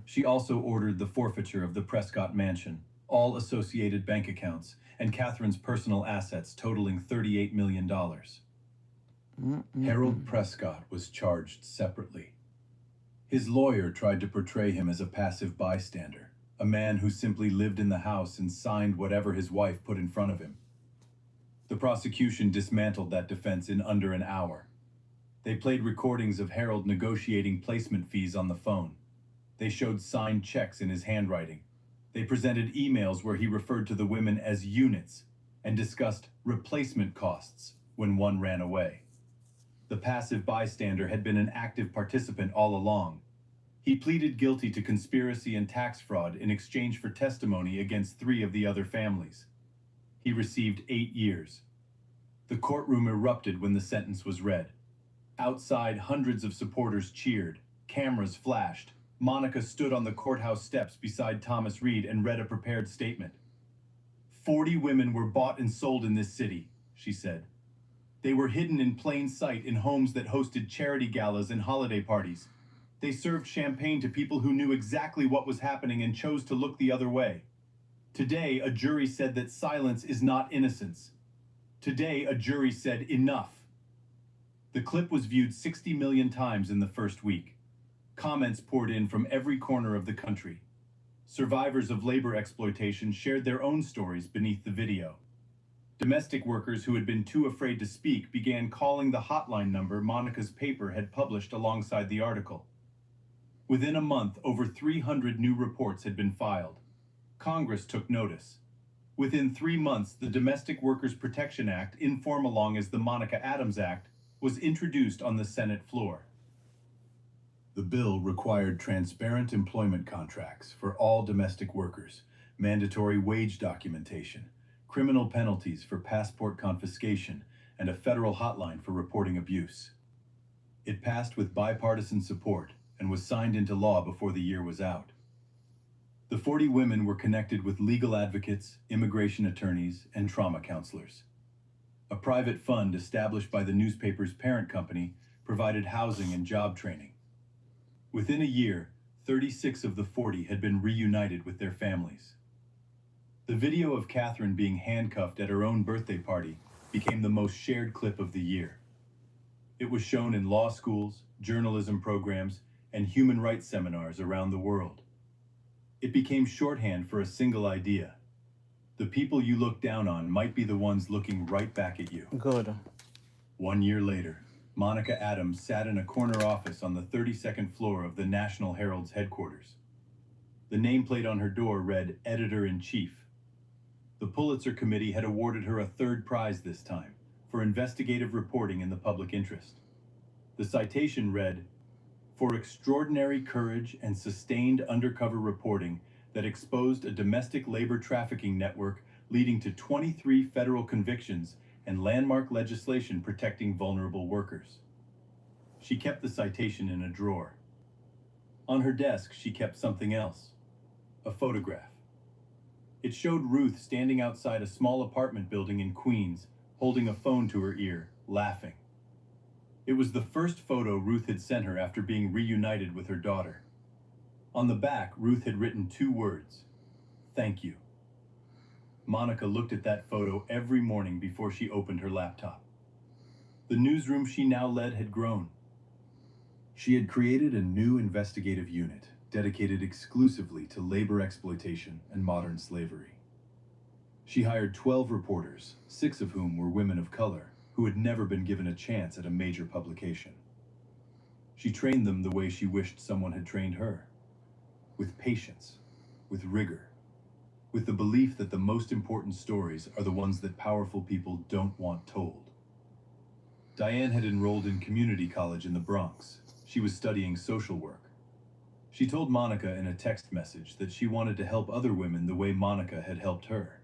She also ordered the forfeiture of the Prescott mansion, all associated bank accounts, and Catherine's personal assets totaling $38 million. Harold Prescott was charged separately. His lawyer tried to portray him as a passive bystander, a man who simply lived in the house and signed whatever his wife put in front of him. The prosecution dismantled that defense in under an hour. They played recordings of Harold negotiating placement fees on the phone. They showed signed checks in his handwriting. They presented emails where he referred to the women as units and discussed replacement costs when one ran away. The passive bystander had been an active participant all along. He pleaded guilty to conspiracy and tax fraud in exchange for testimony against 3 of the other families. He received 8 years. The courtroom erupted when the sentence was read. Outside, hundreds of supporters cheered. Cameras flashed. Monica stood on the courthouse steps beside Thomas Reed and read a prepared statement. 40 women were bought and sold in this city, she said. They were hidden in plain sight in homes that hosted charity galas and holiday parties. They served champagne to people who knew exactly what was happening and chose to look the other way. Today, a jury said that silence is not innocence. Today, a jury said enough. The clip was viewed 60 million times in the first week. Comments poured in from every corner of the country. Survivors of labor exploitation shared their own stories beneath the video. Domestic workers who had been too afraid to speak began calling the hotline number Monica's paper had published alongside the article. Within a month, over 300 new reports had been filed. Congress took notice. Within 3 months, the Domestic Workers Protection Act, in form along as the Monica Adams Act, was introduced on the Senate floor. The bill required transparent employment contracts for all domestic workers, mandatory wage documentation, criminal penalties for passport confiscation, and a federal hotline for reporting abuse. It passed with bipartisan support and was signed into law before the year was out. The 40 women were connected with legal advocates, immigration attorneys, and trauma counselors. A private fund established by the newspaper's parent company provided housing and job training. Within a year, 36 of the 40 had been reunited with their families. The video of Catherine being handcuffed at her own birthday party became the most shared clip of the year. It was shown in law schools, journalism programs, and human rights seminars around the world. It became shorthand for a single idea. The people you look down on might be the ones looking right back at you. Good. 1 year later, Monica Adams sat in a corner office on the 32nd floor of the National Herald's headquarters. The nameplate on her door read Editor-in-Chief. The Pulitzer Committee had awarded her a third prize this time, for investigative reporting in the public interest. The citation read, "For extraordinary courage and sustained undercover reporting that exposed a domestic labor trafficking network leading to 23 federal convictions and landmark legislation protecting vulnerable workers." She kept the citation in a drawer. On her desk, she kept something else, a photograph. It showed Ruth standing outside a small apartment building in Queens, holding a phone to her ear, laughing. It was the first photo Ruth had sent her after being reunited with her daughter. On the back, Ruth had written 2 words, "Thank you." Monica looked at that photo every morning before she opened her laptop. The newsroom she now led had grown. She had created a new investigative unit dedicated exclusively to labor exploitation and modern slavery. She hired 12 reporters, 6 of whom were women of color, who had never been given a chance at a major publication. She trained them the way she wished someone had trained her, with patience, with rigor, with the belief that the most important stories are the ones that powerful people don't want told. Diane had enrolled in community college in the Bronx. She was studying social work. She told Monica in a text message that she wanted to help other women the way Monica had helped her.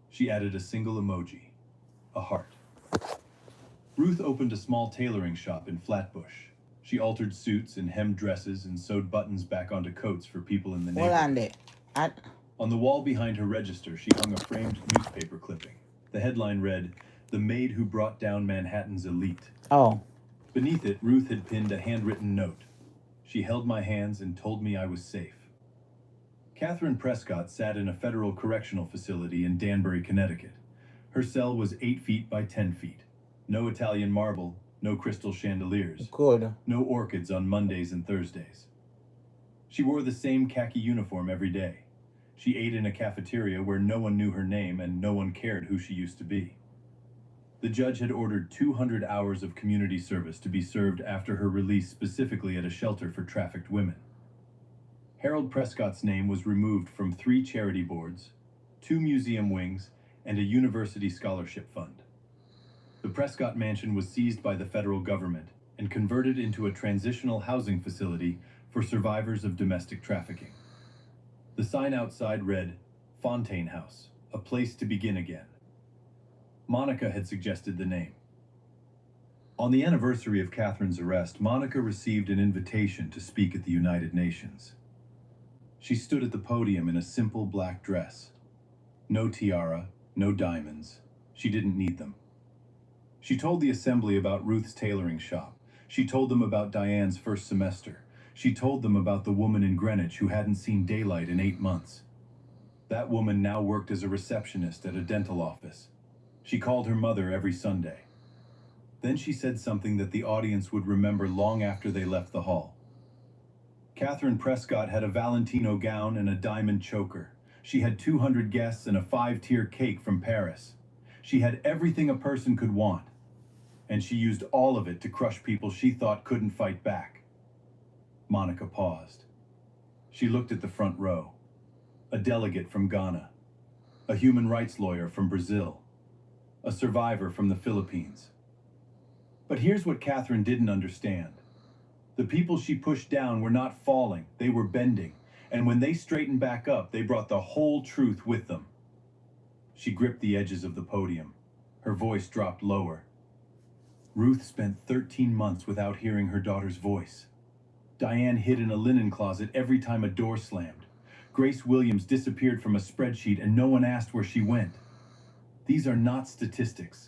She added a single emoji, a heart. Ruth opened a small tailoring shop in Flatbush. She altered suits and hemmed dresses and sewed buttons back onto coats for people in the neighborhood. On the wall behind her register, she hung a framed newspaper clipping. The headline read, "The Maid Who Brought Down Manhattan's Elite." Oh. Beneath it, Ruth had pinned a handwritten note. She held my hands and told me I was safe. Catherine Prescott sat in a federal correctional facility in Danbury, Connecticut. Her cell was 8 feet by 10 feet. No Italian marble, no crystal chandeliers. Good. No orchids on Mondays and Thursdays. She wore the same khaki uniform every day. She ate in a cafeteria where no one knew her name and no one cared who she used to be. The judge had ordered 200 hours of community service to be served after her release specifically at a shelter for trafficked women. Harold Prescott's name was removed from 3 charity boards, 2 museum wings, and a university scholarship fund. The Prescott Mansion was seized by the federal government and converted into a transitional housing facility for survivors of domestic trafficking. The sign outside read, "Fontaine House, a place to begin again." Monica had suggested the name. On the anniversary of Catherine's arrest, Monica received an invitation to speak at the United Nations. She stood at the podium in a simple black dress. No tiara, no diamonds. She didn't need them. She told the assembly about Ruth's tailoring shop. She told them about Diane's first semester. She told them about the woman in Greenwich who hadn't seen daylight in 8 months. That woman now worked as a receptionist at a dental office. She called her mother every Sunday. Then she said something that the audience would remember long after they left the hall. Catherine Prescott had a Valentino gown and a diamond choker. She had 200 guests and a 5-tier cake from Paris. She had everything a person could want, and she used all of it to crush people she thought couldn't fight back. Monica paused. She looked at the front row. A delegate from Ghana, a human rights lawyer from Brazil, a survivor from the Philippines. But here's what Catherine didn't understand. The people she pushed down were not falling, they were bending, and when they straightened back up, they brought the whole truth with them. She gripped the edges of the podium. Her voice dropped lower. Ruth spent 13 months without hearing her daughter's voice. Diane hid in a linen closet every time a door slammed. Grace Williams disappeared from a spreadsheet and no one asked where she went. These are not statistics.